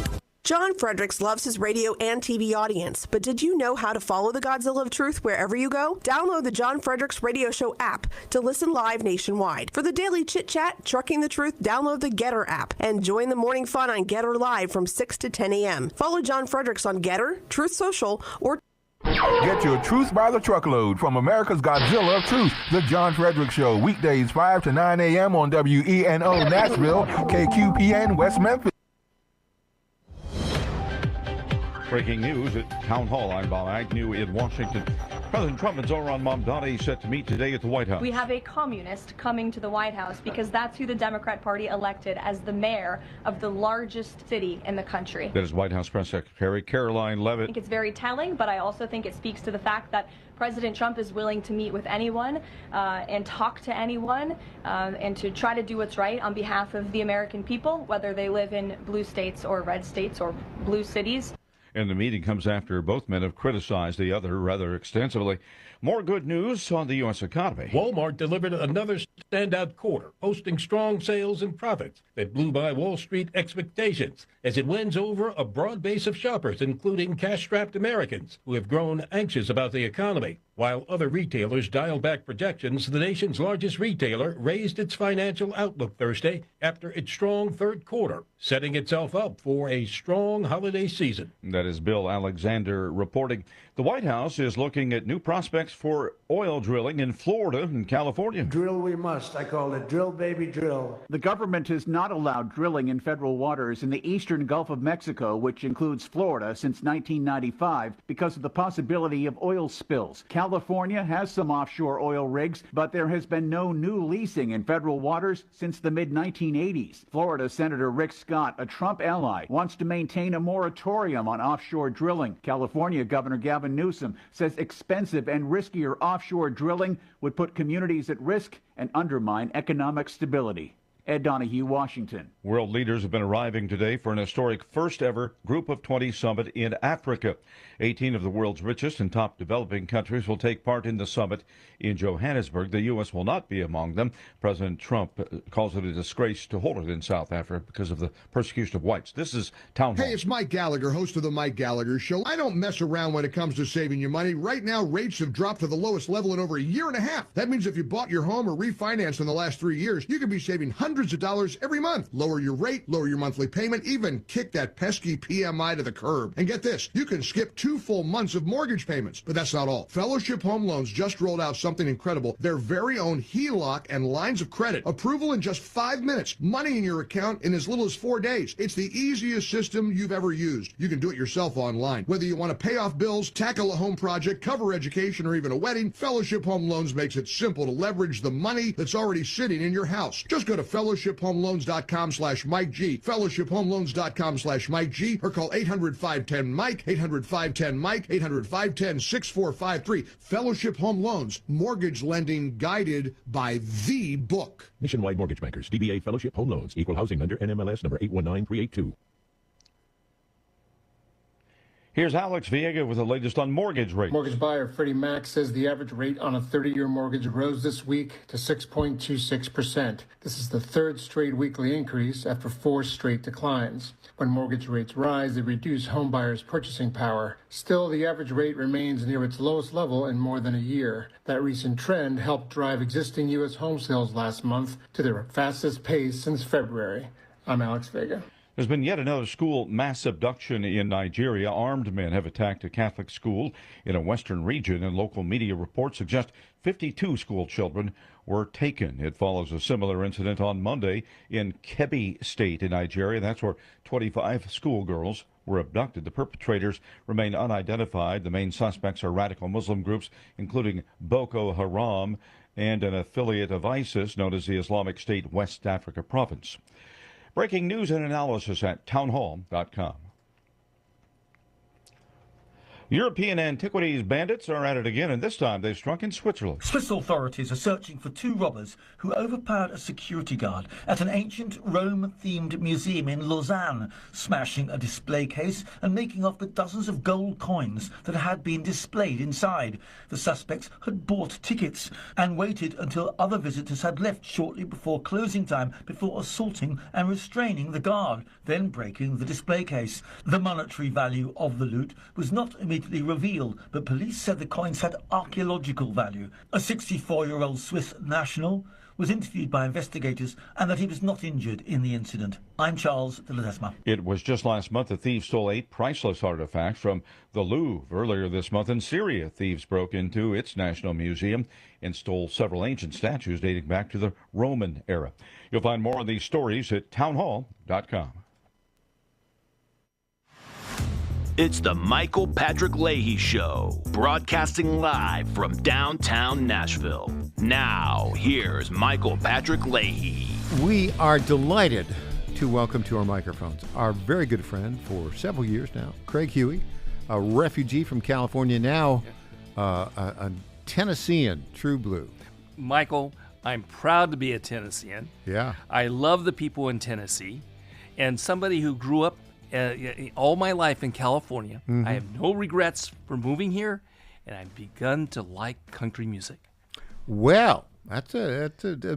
Speaker 7: John Fredericks loves his radio and TV audience, but did you know how to follow the Godzilla of Truth wherever you go? Download the John Fredericks Radio Show app to listen live nationwide. For the daily chit-chat, Trucking the Truth, download the Getter app and join the morning fun on Getter Live from 6 to 10 a.m. Follow John Fredericks on Getter, Truth Social, or
Speaker 14: Get your truth by the truckload from America's Godzilla of Truth, The John Frederick Show, weekdays 5 to 9 a.m. on WENO Nashville, KQPN West Memphis.
Speaker 8: Breaking news at Town Hall. I'm Bob Agnew in Washington. President Trump and Zohran Mamdani set to meet today at the White House.
Speaker 18: We have a communist coming to the White House because that's who the Democrat Party elected as the mayor of the largest city in the country.
Speaker 8: That is White House Press Secretary Caroline
Speaker 18: I
Speaker 8: Leavitt.
Speaker 18: think it's very telling, but I also think it speaks to the fact that President Trump is willing to meet with anyone and talk to anyone and to try to do what's right on behalf of the American people, whether they live in blue states or red states or blue cities.
Speaker 8: And the meeting comes after both men have criticized the other rather extensively. More good news on the U.S. economy.
Speaker 19: Walmart delivered another standout quarter, posting strong sales and profits that blew by Wall Street expectations as it wins over a broad base of shoppers, including cash-strapped Americans who have grown anxious about the economy. While other retailers dialed back projections, the nation's largest retailer raised its financial outlook Thursday after its strong third quarter, setting itself up for a strong holiday season.
Speaker 8: That is Bill Alexander reporting. The White House is looking at new prospects for oil drilling in Florida and California.
Speaker 22: Drill we must. I call it drill, baby, drill.
Speaker 23: The government has not allowed drilling in federal waters in the eastern Gulf of Mexico, which includes Florida, since 1995 because of the possibility of oil spills. California has some offshore oil rigs, but there has been no new leasing in federal waters since the mid-1980s. Florida Senator Rick Scott, a Trump ally, wants to maintain a moratorium on offshore drilling. California Governor Gavin Newsom says expensive and riskier offshore drilling would put communities at risk and undermine economic stability. Ed Donahue, Washington.
Speaker 8: World leaders have been arriving today for an historic first-ever Group of 20 summit in Africa. 18 of the world's richest and top developing countries will take part in the summit in Johannesburg. The U.S. will not be among them. President Trump calls it a disgrace to hold it in South Africa because of the persecution of whites. This is Town Hall.
Speaker 25: Hey, it's Mike Gallagher, host of the Mike Gallagher Show. I don't mess around when it comes to saving you money. Right now, rates have dropped to the lowest level in over a year and a half. That means if you bought your home or refinanced in the last 3 years, you could be saving hundreds of dollars every month. Lower your rate, lower your monthly payment, even kick that pesky PMI to the curb. And get this, you can skip 2 full months of mortgage payments. But that's not all. Fellowship Home Loans just rolled out something incredible. Their very own HELOC and lines of credit. Approval in just 5 minutes. Money in your account in as little as 4 days. It's the easiest system you've ever used. You can do it yourself online. Whether you want to pay off bills, tackle a home project, cover education, or even a wedding, Fellowship Home Loans makes it simple to leverage the money that's already sitting in your house. Just go to fellowshiphomeloans.com/Mike G, fellowshiphomeloans.com/Mike G, or call 800-510-MIKE, 800-510-MIKE, 800-510-6453. Fellowship Home Loans, mortgage lending guided by the book.
Speaker 27: Nationwide Mortgage Bankers, DBA Fellowship Home Loans, Equal Housing Lender, NMLS number 819382.
Speaker 8: Here's Alex Viega with the latest on mortgage rates.
Speaker 29: Mortgage buyer Freddie Mac says the average rate on a 30-year mortgage rose this week to 6.26%. This is the third straight weekly increase after 4 straight declines. When mortgage rates rise, they reduce home buyers' purchasing power. Still, the average rate remains near its lowest level in more than a year. That recent trend helped drive existing U.S. home sales last month to their fastest pace since February. I'm Alex Vega.
Speaker 8: There's been yet another school mass abduction in Nigeria. Armed men have attacked a Catholic school in a western region, and local media reports suggest 52 school children were taken. It follows a similar incident on Monday in Kebbi State in Nigeria. That's where 25 schoolgirls were abducted. The perpetrators remain unidentified. The main suspects are radical Muslim groups, including Boko Haram and an affiliate of ISIS known as the Islamic State West Africa Province. Breaking news and analysis at townhall.com. European antiquities bandits are at it again, and this time they've struck in Switzerland.
Speaker 1: Swiss authorities are searching for 2 robbers who overpowered a security guard at an ancient Rome-themed museum in Lausanne, smashing a display case and making off with dozens of gold coins that had been displayed inside. The suspects had bought tickets and waited until other visitors had left shortly before closing time before assaulting and restraining the guard, then breaking the display case. The monetary value of the loot was not immediately revealed, but police said the coins had archaeological value. A 64-year-old Swiss national was interviewed by investigators and that he was not injured in the incident. I'm Charles de Ledesma.
Speaker 8: It was just last month that thieves stole 8 priceless artifacts from the Louvre. Earlier this month in Syria, thieves broke into its National Museum and stole several ancient statues dating back to the Roman era. You'll find more of these stories at townhall.com.
Speaker 5: It's the Michael Patrick Leahy Show, broadcasting live from downtown Nashville. Now, here's Michael Patrick Leahy.
Speaker 6: We are delighted to welcome to our microphones our very good friend for several years now, Craig Huey, a refugee from California, now a Tennessean, true blue.
Speaker 3: Michael, I'm proud to be a Tennessean.
Speaker 6: Yeah.
Speaker 3: I love the people in Tennessee, and somebody who grew up all my life in California.
Speaker 6: Mhm.
Speaker 3: I have no regrets for moving here, and I've begun to like country music.
Speaker 6: Well, that's a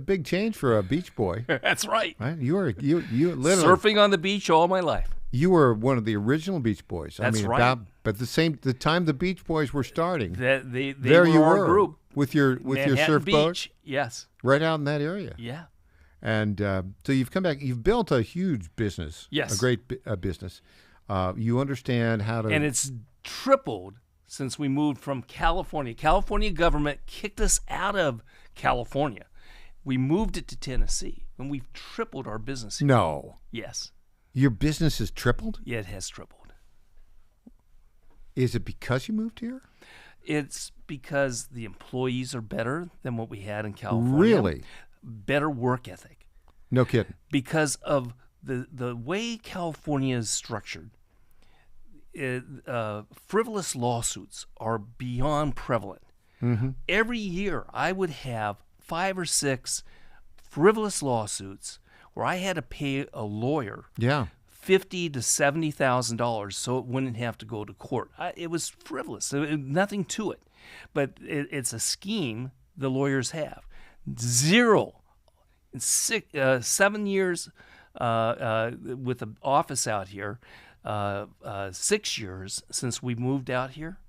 Speaker 6: big change for a beach boy.
Speaker 3: That's right.
Speaker 6: You literally
Speaker 3: Surfing on the beach all my life.
Speaker 6: You were one of the original Beach Boys.
Speaker 3: That's right.
Speaker 6: But the time the Beach Boys were starting,
Speaker 3: They
Speaker 6: there
Speaker 3: were
Speaker 6: you
Speaker 3: our
Speaker 6: were
Speaker 3: group
Speaker 6: with your
Speaker 3: Manhattan
Speaker 6: surfboat.
Speaker 3: Beach. Yes.
Speaker 6: Right out in that area.
Speaker 3: Yeah.
Speaker 6: And so you've come back. You've built a huge business.
Speaker 3: Yes.
Speaker 6: A great business. You understand how to.
Speaker 3: And it's tripled since we moved from California. California government kicked us out of California. We moved it to Tennessee, and we've tripled our business here.
Speaker 6: No.
Speaker 3: Yes.
Speaker 6: Your business has tripled?
Speaker 3: Yeah, it has tripled.
Speaker 6: Is it because you moved here?
Speaker 3: It's because the employees are better than what we had in California.
Speaker 6: Really?
Speaker 3: Better work ethic.
Speaker 6: No kidding.
Speaker 3: Because of the way California is structured, frivolous lawsuits are beyond prevalent.
Speaker 6: Mm-hmm.
Speaker 3: Every year, I would have 5 or 6 frivolous lawsuits where I had to pay a lawyer $50,000 to $70,000 so it wouldn't have to go to court. It was frivolous. Nothing to it. But it's a scheme the lawyers have. 0 in 7 years with the office out here, 6 years since we moved out here,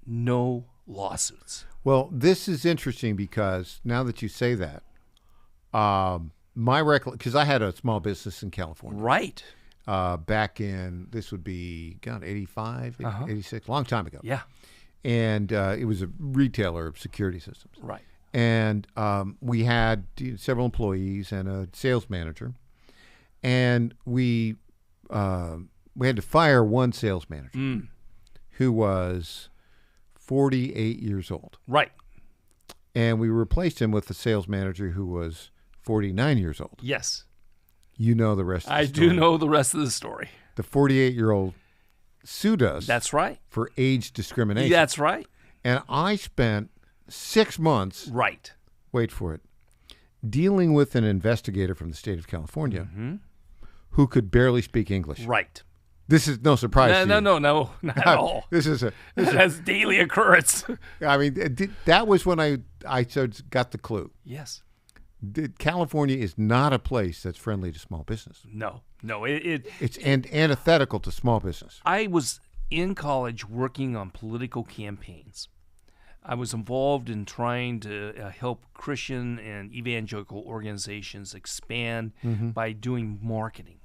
Speaker 3: no lawsuits.
Speaker 6: Well, this is interesting because now that you say that, my recollection, because I had a small business in California.
Speaker 3: Right.
Speaker 6: Back in, this would be, 85, 86, long time ago.
Speaker 3: Yeah.
Speaker 6: And it was a retailer of security systems.
Speaker 3: Right.
Speaker 6: And we had several employees and a sales manager. And we had to fire one sales manager who was 48 years old.
Speaker 3: Right.
Speaker 6: And we replaced him with a sales manager who was 49 years old.
Speaker 3: Yes.
Speaker 6: You know the rest of the story.
Speaker 3: I do know the rest of the story.
Speaker 6: The 48-year-old sued us.
Speaker 3: That's right.
Speaker 6: For age discrimination.
Speaker 3: That's right.
Speaker 6: And I spent 6 months.
Speaker 3: Right.
Speaker 6: Wait for it. Dealing with an investigator from the state of California who could barely speak English.
Speaker 3: Right.
Speaker 6: This is no surprise to you.
Speaker 3: No, not at all.
Speaker 6: That's
Speaker 3: daily occurrence.
Speaker 6: I mean, that was when I got the clue.
Speaker 3: Yes.
Speaker 6: California is not a place that's friendly to small business.
Speaker 3: No,
Speaker 6: it's antithetical to small business.
Speaker 3: I was in college working on political campaigns. I was involved in trying to help Christian and evangelical organizations expand by doing marketing.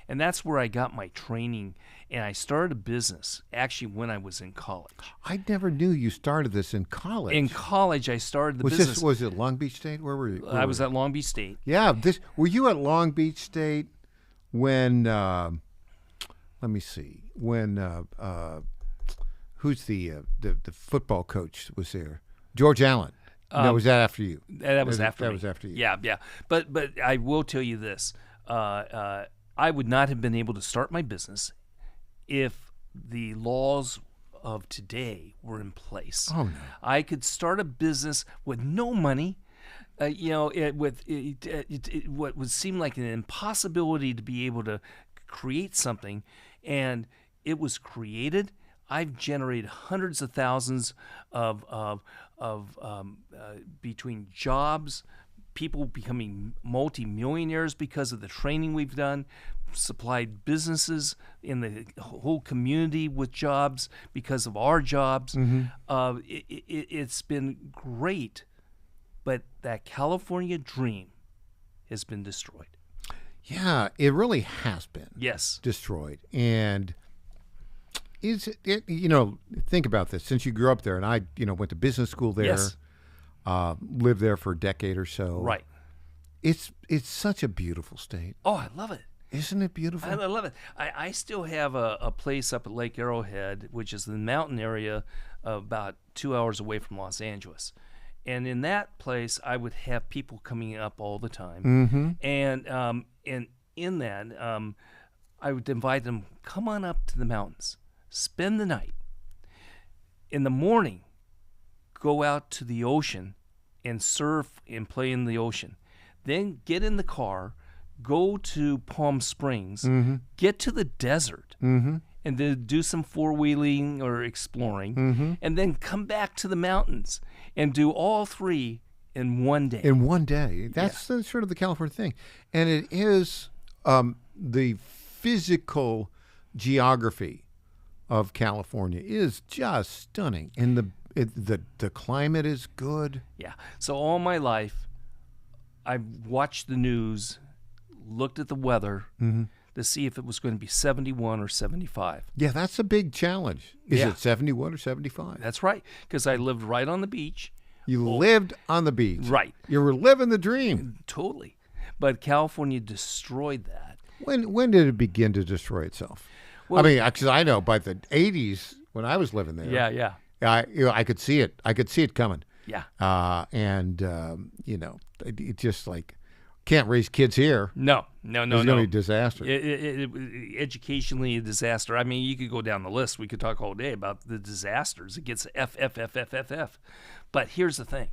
Speaker 3: And that's where I got my training, and I started a business actually when I was in college.
Speaker 6: I never knew you started this in college.
Speaker 3: In college, I started the business.
Speaker 6: Was it Long Beach State? Where were you?
Speaker 3: I was at Long Beach State.
Speaker 6: Yeah. Were you at Long Beach State when, let me see, when, who's the football coach was there? George Allen. No, was that after you?
Speaker 3: That was after me.
Speaker 6: That was after you.
Speaker 3: Yeah. But I will tell you this. I would not have been able to start my business if the laws of today were in place.
Speaker 6: Oh, no.
Speaker 3: I could start a business with no money. What would seem like an impossibility to be able to create something, and it was created. I've generated hundreds of thousands of between jobs, people becoming multimillionaires because of the training we've done, supplied businesses in the whole community with jobs because of our jobs. It's been great, but that California dream has been destroyed.
Speaker 6: Yeah, it really has been.
Speaker 3: Yes.
Speaker 6: Destroyed. And is it, think about this. Since you grew up there, and I, went to business school there,
Speaker 3: Yes.
Speaker 6: Lived there for a decade or so.
Speaker 3: Right.
Speaker 6: It's such a beautiful state.
Speaker 3: Oh, I love it.
Speaker 6: Isn't it beautiful?
Speaker 3: I love it. I still have a place up at Lake Arrowhead, which is the mountain area about 2 hours away from Los Angeles. And in that place, I would have people coming up all the time. And in that, I would invite them, come on up to the mountains, spend the night. In the morning, go out to the ocean and surf and play in the ocean. Then get in the car, go to Palm Springs, get to the desert, and then do some four-wheeling or exploring, and then come back to the mountains and do all three in one day.
Speaker 6: In one day. That's sort of the California thing. And it is the physical geography of California is just stunning. And the climate is good.
Speaker 3: Yeah. So all my life, I've watched the news, looked at the weather to see if it was going to be 71 or 75.
Speaker 6: Yeah, that's a big challenge. Is it 71 or 75?
Speaker 3: That's right, because I lived right on the beach.
Speaker 6: You lived on the beach.
Speaker 3: Right.
Speaker 6: You were living the dream.
Speaker 3: Totally. But California destroyed that.
Speaker 6: When did it begin to destroy itself?
Speaker 3: Well,
Speaker 6: I mean, because I know by the 80s when I was living there.
Speaker 3: Yeah.
Speaker 6: I could see it. I could see it coming.
Speaker 3: Yeah.
Speaker 6: It just like can't raise kids here.
Speaker 3: No.
Speaker 6: There's going to be a disaster.
Speaker 3: Educationally, a disaster. I mean, you could go down the list. We could talk all day about the disasters. It gets F. But here's the thing.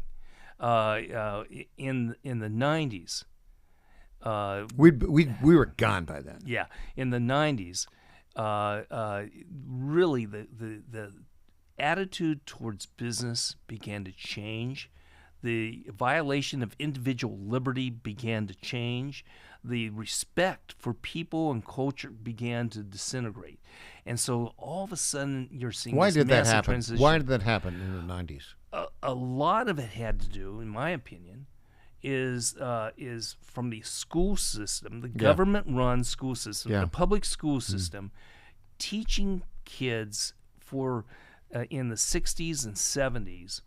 Speaker 3: In the 90s,
Speaker 6: we were gone by then.
Speaker 3: Yeah, in the 90s, really the attitude towards business began to change. The violation of individual liberty began to change. The respect for people and culture began to disintegrate. And so all of a sudden you're seeing
Speaker 6: Why
Speaker 3: this
Speaker 6: did that
Speaker 3: massive
Speaker 6: happen?
Speaker 3: transition.
Speaker 6: Why did that happen in the 90s?
Speaker 3: A lot of it had to do, in my opinion, is from the school system, the government-run school system, the public school system, teaching kids in the 60s and 70s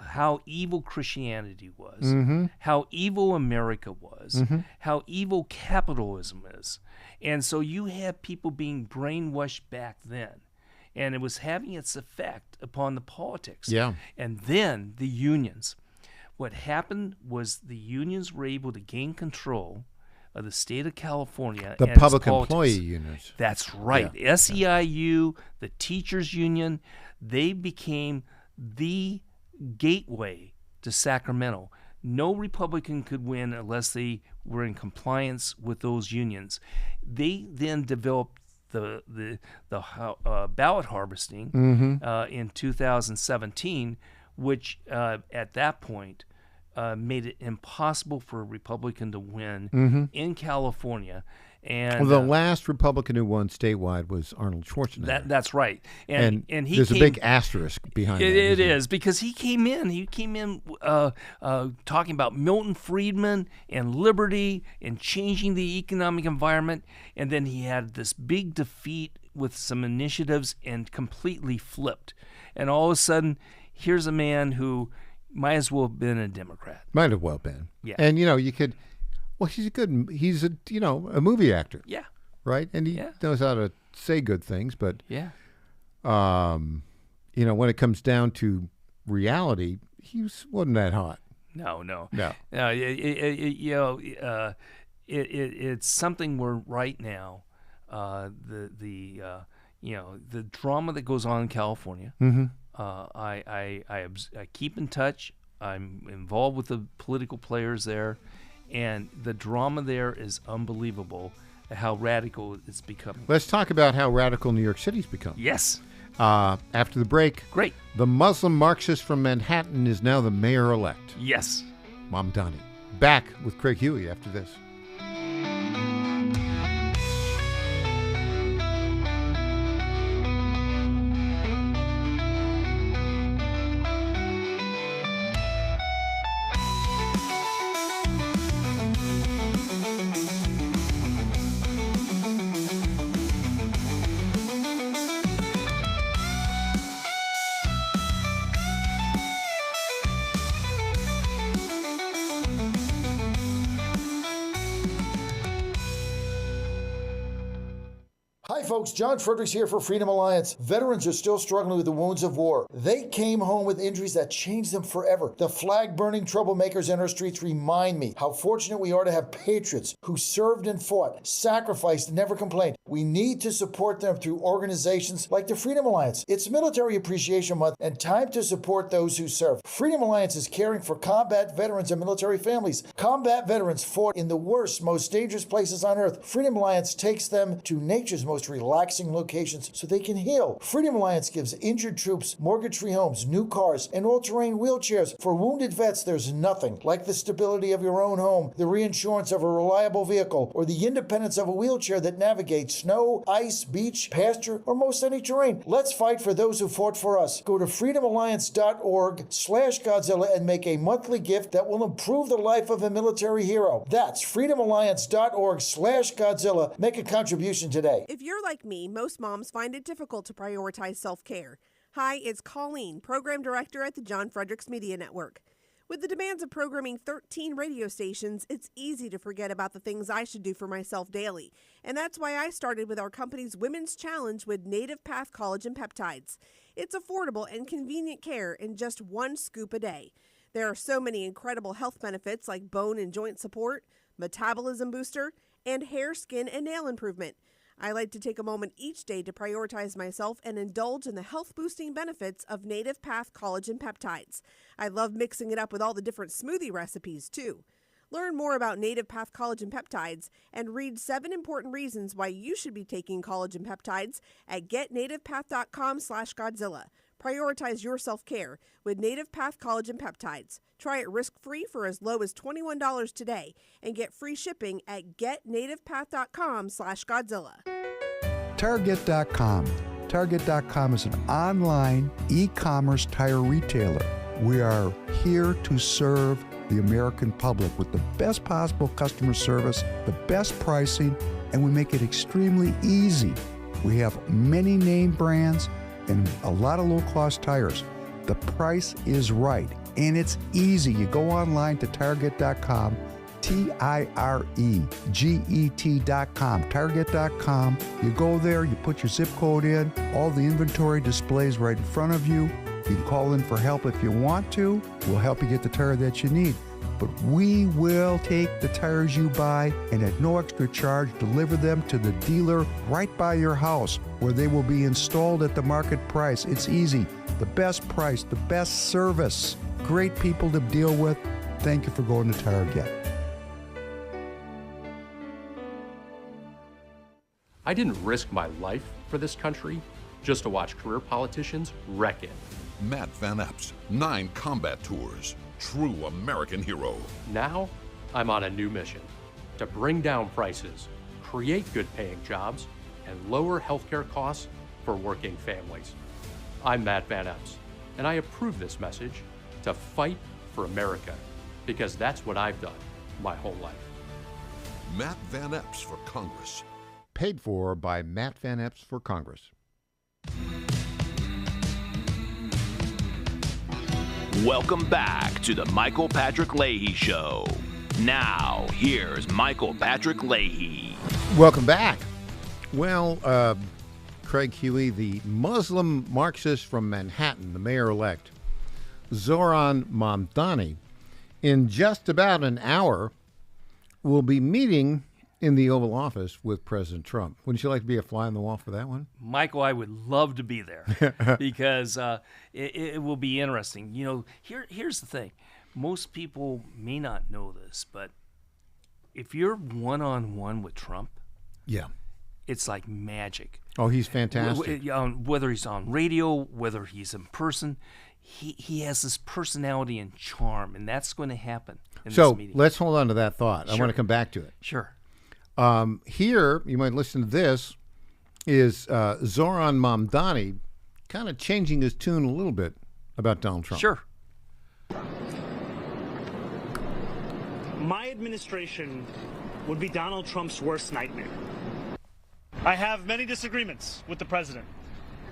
Speaker 3: how evil Christianity was, how evil America was, how evil capitalism is. And so you have people being brainwashed back then. And it was having its effect upon the politics.
Speaker 6: Yeah.
Speaker 3: And then the unions. What happened was the unions were able to gain control of the state of California.
Speaker 6: The
Speaker 3: and
Speaker 6: public
Speaker 3: its politics.
Speaker 6: employee unions.
Speaker 3: That's right.
Speaker 6: Yeah.
Speaker 3: SEIU, the teachers union, they became the gateway to Sacramento. No Republican could win unless they were in compliance with those unions. They then developed the ballot harvesting in 2017, which at that point made it impossible for a Republican to win in California. And
Speaker 6: the last Republican who won statewide was Arnold Schwarzenegger.
Speaker 3: That's right. And he
Speaker 6: there's a big asterisk behind that.
Speaker 3: It is, because he came in talking about Milton Friedman and liberty and changing the economic environment, and then he had this big defeat with some initiatives and completely flipped. And all of a sudden, here's a man who might as well have been a Democrat.
Speaker 6: Might have well been.
Speaker 3: Yeah.
Speaker 6: And you could. Well, he's a a movie actor.
Speaker 3: Yeah.
Speaker 6: Right? And he knows how to say good things, but when it comes down to reality, he wasn't that hot.
Speaker 3: No. It's something where right now, the drama that goes on in California.
Speaker 6: Mhm.
Speaker 3: I keep in touch. I'm involved with the political players there, and the drama there is unbelievable. How radical it's becoming.
Speaker 6: Let's talk about how radical New York City's become.
Speaker 3: Yes.
Speaker 6: After the break,
Speaker 3: great.
Speaker 6: The Muslim Marxist from Manhattan is now the mayor-elect.
Speaker 3: Yes.
Speaker 6: Mamdani. Back with Craig Huey after this.
Speaker 4: Hi folks, John Fredericks here for Freedom Alliance. Veterans are still struggling with the wounds of war. They came home with injuries that changed them forever. The flag-burning troublemakers in our streets remind me how fortunate we are to have patriots who served and fought, sacrificed, and never complained. We need to support them through organizations like the Freedom Alliance. It's Military Appreciation Month and time to support those who serve. Freedom Alliance is caring for combat veterans and military families. Combat veterans fought in the worst, most dangerous places on earth. Freedom Alliance takes them to nature's most relaxing locations so they can heal. Freedom Alliance gives injured troops mortgage-free homes, new cars, and all-terrain wheelchairs. For wounded vets, there's nothing like the stability of your own home, the reinsurance of a reliable vehicle, or the independence of a wheelchair that navigates snow, ice, beach, pasture, or most any terrain. Let's fight for those who fought for us. Go to freedomalliance.org/Godzilla and make a monthly gift that will improve the life of a military hero. That's freedomalliance.org/Godzilla. Make a contribution today.
Speaker 7: If you're like me, most moms find it difficult to prioritize self-care. Hi, it's Colleen, Program Director at the John Fredericks Media Network. With the demands of programming 13 radio stations, it's easy to forget about the things I should do for myself daily. And that's why I started with our company's Women's Challenge with Native Path Collagen Peptides. It's affordable and convenient care in just one scoop a day. There are so many incredible health benefits like bone and joint support, metabolism booster, and hair, skin, and nail improvement. I like to take a moment each day to prioritize myself and indulge in the health-boosting benefits of Native Path Collagen Peptides. I love mixing it up with all the different smoothie recipes, too. Learn more about Native Path Collagen Peptides and read 7 important reasons why you should be taking collagen peptides at getnativepath.com/Godzilla. Prioritize your self-care with Native Path Collagen Peptides. Try it risk-free for as low as $21 today and get free shipping at getnativepath.com/Godzilla.
Speaker 9: Target.com. Target.com is an online e-commerce tire retailer. We are here to serve the American public with the best possible customer service, the best pricing, and we make it extremely easy. We have many name brands and a lot of low-cost tires. The price is right, and it's easy. You go online to Target.com, Tireget.com, Target.com. You go there, you put your zip code in, all the inventory displays right in front of you. You can call in for help if you want to. We'll help you get the tire that you need. But we will take the tires you buy and at no extra charge deliver them to the dealer right by your house where they will be installed at the market price. It's easy. The best price, the best service. Great people to deal with. Thank you for going to Target.
Speaker 10: I didn't risk my life for this country just to watch career politicians wreck it.
Speaker 11: Matt Van Epps, 9 combat tours. True American hero.
Speaker 10: Now, I'm on a new mission to bring down prices, create good-paying jobs, and lower healthcare costs for working families. I'm Matt Van Epps, and I approve this message to fight for America, because that's what I've done my whole life.
Speaker 11: Matt Van Epps for Congress.
Speaker 6: Paid for by Matt Van Epps for Congress.
Speaker 5: Welcome back to the Michael Patrick Leahy Show. Now, here's Michael Patrick Leahy.
Speaker 6: Welcome back. Well, Craig Huey, the Muslim Marxist from Manhattan, the mayor-elect, Zoran Mamdani, in just about an hour, will be meeting in the Oval Office with President Trump. Wouldn't you like to be a fly on the wall for that one?
Speaker 3: Michael, I would love to be there because it will be interesting. You know, here's the thing. Most people may not know this, but if you're one-on-one with Trump,
Speaker 6: yeah,
Speaker 3: it's like magic.
Speaker 6: Oh, he's fantastic.
Speaker 3: Whether he's on radio, whether he's in person, he has this personality and charm, and that's going to happen in this meeting. So
Speaker 6: let's hold on to that thought.
Speaker 3: Sure.
Speaker 6: I want to come back to it.
Speaker 3: Sure.
Speaker 6: Here, you might listen to this, is Zoran Mamdani kind of changing his tune a little bit about Donald Trump.
Speaker 3: Sure.
Speaker 2: My administration would be Donald Trump's worst nightmare. I have many disagreements with the president,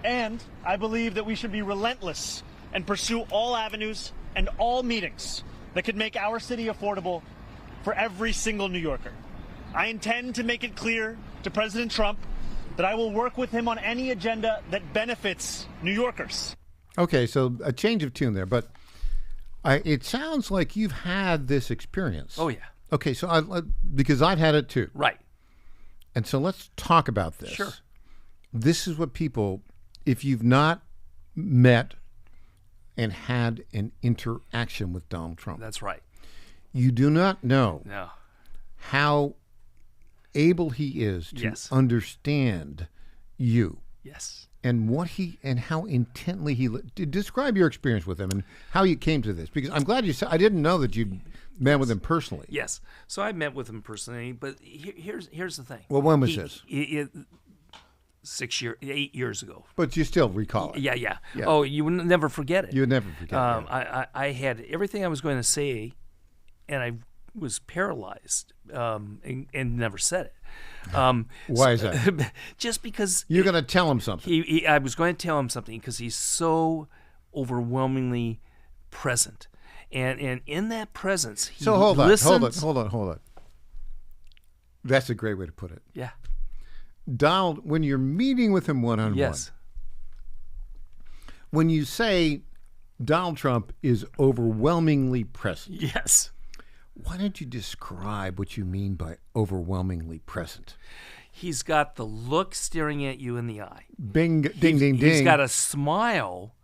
Speaker 2: and I believe that we should be relentless and pursue all avenues and all meetings that could make our city affordable for every single New Yorker. I intend to make it clear to President Trump that I will work with him on any agenda that benefits New Yorkers.
Speaker 6: Okay, so a change of tune there, but it sounds like you've had this experience.
Speaker 3: Oh, yeah.
Speaker 6: Okay, so because I've had it too.
Speaker 3: Right.
Speaker 6: And so let's talk about this.
Speaker 3: Sure.
Speaker 6: This is what people, if you've not met and had an interaction with Donald Trump.
Speaker 3: That's right.
Speaker 6: You do not know how able he is to understand you.
Speaker 3: Yes.
Speaker 6: And how intently he describe your experience with him and how you came to this, because I'm glad you said I didn't know that you met with him personally.
Speaker 3: Yes, so I met with him personally, but here's the thing.
Speaker 6: Well, when was this?
Speaker 3: 8 years ago.
Speaker 6: But you still recall it.
Speaker 3: Yeah. Oh, you would never forget it.
Speaker 6: You would never forget it.
Speaker 3: I had everything I was going to say, and I was paralyzed and never said it.
Speaker 6: Why is that?
Speaker 3: Just because
Speaker 6: you're going to tell him something.
Speaker 3: I was going to tell him something because he's so overwhelmingly present, and in that presence, he listens.
Speaker 6: Hold on. That's a great way to put it.
Speaker 3: Yeah,
Speaker 6: Donald, when you're meeting with him one-on-one,
Speaker 3: yes.
Speaker 6: When you say Donald Trump is overwhelmingly present,
Speaker 3: yes.
Speaker 6: Why don't you describe what you mean by overwhelmingly present?
Speaker 3: He's got the look staring at you in the eye.
Speaker 6: Ding, ding, ding.
Speaker 3: He's got a smile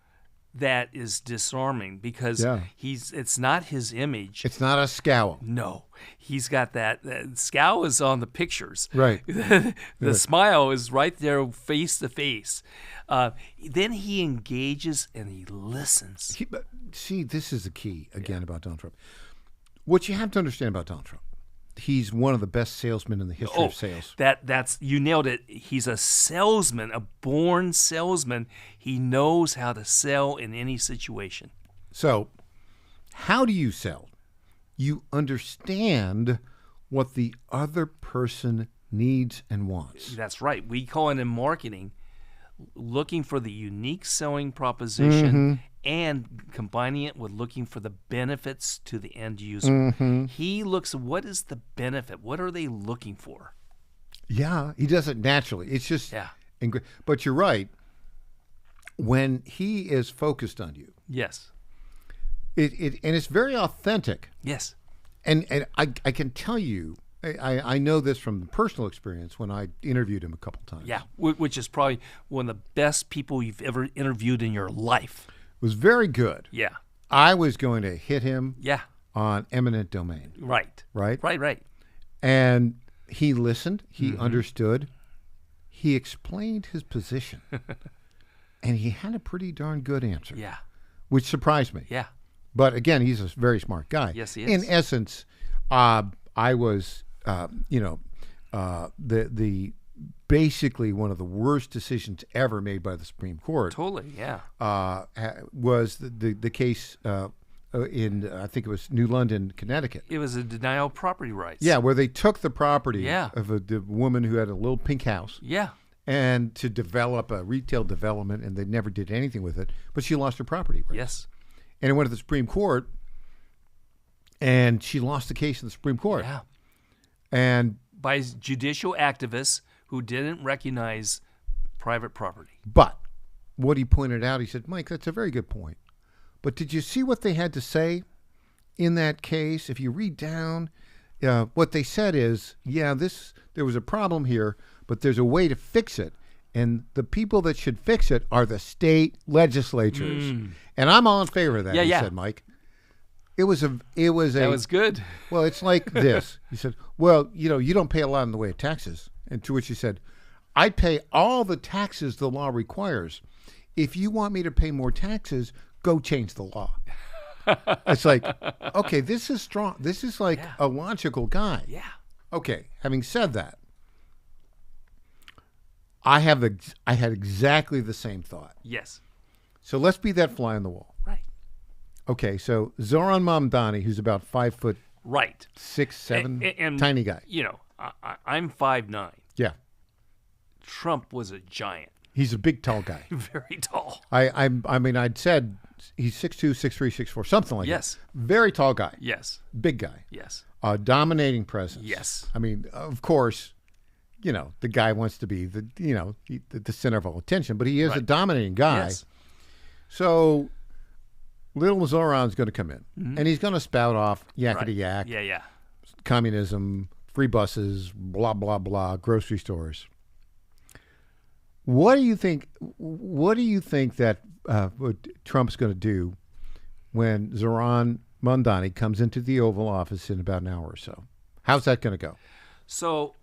Speaker 3: that is disarming because it's not his image.
Speaker 6: It's not a scowl.
Speaker 3: No. He's got that scowl is on the pictures.
Speaker 6: Right.
Speaker 3: The smile is right there face to face. Then he engages and he listens.
Speaker 6: See, this is the key, again, about Donald Trump. What you have to understand about Donald Trump, he's one of the best salesmen in the history of sales.
Speaker 3: That's you nailed it. He's a salesman, a born salesman. He knows how to sell in any situation.
Speaker 6: So, how do you sell? You understand what the other person needs and wants.
Speaker 3: That's right. We call it in marketing looking for the unique selling proposition and combining it with looking for the benefits to the end user. He looks at what is the benefit? What are they looking for?
Speaker 6: Yeah, he does it naturally. It's just, but you're right. When he is focused on you,
Speaker 3: yes,
Speaker 6: and it's very authentic.
Speaker 3: Yes,
Speaker 6: and I can tell you, I know this from personal experience when I interviewed him a couple times.
Speaker 3: Yeah, which is probably one of the best people you've ever interviewed in your life.
Speaker 6: It was very good.
Speaker 3: Yeah.
Speaker 6: I was going to hit him
Speaker 3: on
Speaker 6: eminent domain.
Speaker 3: Right.
Speaker 6: And he listened. He understood. He explained his position. And he had a pretty darn good answer.
Speaker 3: Yeah.
Speaker 6: Which surprised me.
Speaker 3: Yeah.
Speaker 6: But again, he's a very smart guy.
Speaker 3: Yes, he is.
Speaker 6: In essence, I was, the basically one of the worst decisions ever made by the Supreme Court.
Speaker 3: Totally, yeah.
Speaker 6: Was the case in, I think it was New London, Connecticut.
Speaker 3: It was a denial of property rights.
Speaker 6: Yeah, where they took the property of the woman who had a little pink house.
Speaker 3: Yeah.
Speaker 6: And to develop a retail development, and they never did anything with it. But she lost her property rights.
Speaker 3: Yes.
Speaker 6: And it went to the Supreme Court, and she lost the case in the Supreme Court.
Speaker 3: Yeah.
Speaker 6: And
Speaker 3: by judicial activists who didn't recognize private property.
Speaker 6: But what he pointed out, he said, Mike, that's a very good point. But did you see what they had to say in that case? If you read down, what they said is, there was a problem here, but there's a way to fix it. And the people that should fix it are the state legislatures. And I'm all in favor of that, he said, Mike. That was
Speaker 3: good.
Speaker 6: Well, it's like this. He said, well, you don't pay a lot in the way of taxes. And to which he said, I pay all the taxes the law requires. If you want me to pay more taxes, go change the law. It's like, okay, this is strong. This is like a logical guy.
Speaker 3: Yeah.
Speaker 6: Okay, having said that, I had exactly the same thought.
Speaker 3: Yes.
Speaker 6: So let's be that fly on the wall.
Speaker 3: Right.
Speaker 6: Okay, so Zoran Mamdani, who's about 5 foot,
Speaker 3: right,
Speaker 6: 6, 7,
Speaker 3: and
Speaker 6: tiny guy.
Speaker 3: I'm 5'9".
Speaker 6: Yeah.
Speaker 3: Trump was a giant.
Speaker 6: He's a big, tall guy.
Speaker 3: Very tall.
Speaker 6: I mean, I'd said he's 6'2", 6'3", 6'4", something like that.
Speaker 3: Yes.
Speaker 6: Very tall guy.
Speaker 3: Yes.
Speaker 6: Big guy.
Speaker 3: Yes.
Speaker 6: Dominating presence.
Speaker 3: Yes.
Speaker 6: I mean, of course, the guy wants to be the center of all attention, but he is a dominating guy.
Speaker 3: Yes.
Speaker 6: So little Zoran's going to come in, and he's going to spout off yakety yak.
Speaker 3: Yeah.
Speaker 6: Communism, free buses, blah blah blah, grocery stores. What do you think? What do you think that what Trump's going to do when Zoran Mamdani comes into the Oval Office in about an hour or so? How's that going to go?
Speaker 3: So,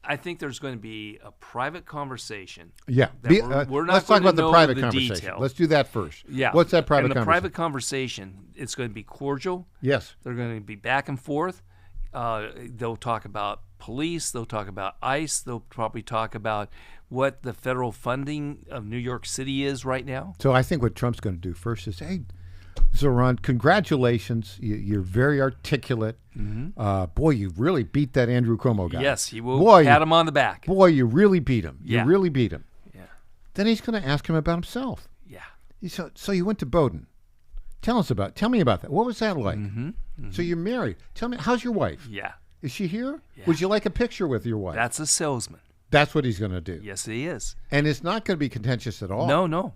Speaker 3: I think there's going to be a private conversation.
Speaker 6: Yeah,
Speaker 3: we're not
Speaker 6: let's talk about the private
Speaker 3: the
Speaker 6: conversation.
Speaker 3: details.
Speaker 6: Let's do that first.
Speaker 3: Yeah,
Speaker 6: what's that private
Speaker 3: and the
Speaker 6: conversation?
Speaker 3: private conversation, it's going to be cordial.
Speaker 6: Yes,
Speaker 3: they're going to be back and forth. They'll talk about police. They'll talk about ICE. They'll probably talk about what the federal funding of New York City is right now.
Speaker 6: So I think what Trump's going to do first is, hey, Zoran, congratulations. You're very articulate.
Speaker 3: Mm-hmm.
Speaker 6: Boy, you really beat that Andrew Cuomo guy.
Speaker 3: Yes, he will pat him on the back.
Speaker 6: Boy, you really beat him.
Speaker 3: Yeah.
Speaker 6: You really beat him.
Speaker 3: Yeah.
Speaker 6: Then he's going to ask him about himself.
Speaker 3: Yeah.
Speaker 6: So you went to Bowdoin. Tell me about that. What was that like?
Speaker 3: Mm-hmm. Mm-hmm.
Speaker 6: So you're married. Tell me, how's your wife?
Speaker 3: Yeah.
Speaker 6: Is she here?
Speaker 3: Yeah.
Speaker 6: Would you like a picture with your wife?
Speaker 3: That's a salesman.
Speaker 6: That's what he's going to do.
Speaker 3: Yes, he is.
Speaker 6: And it's not going to be contentious at all.
Speaker 3: No.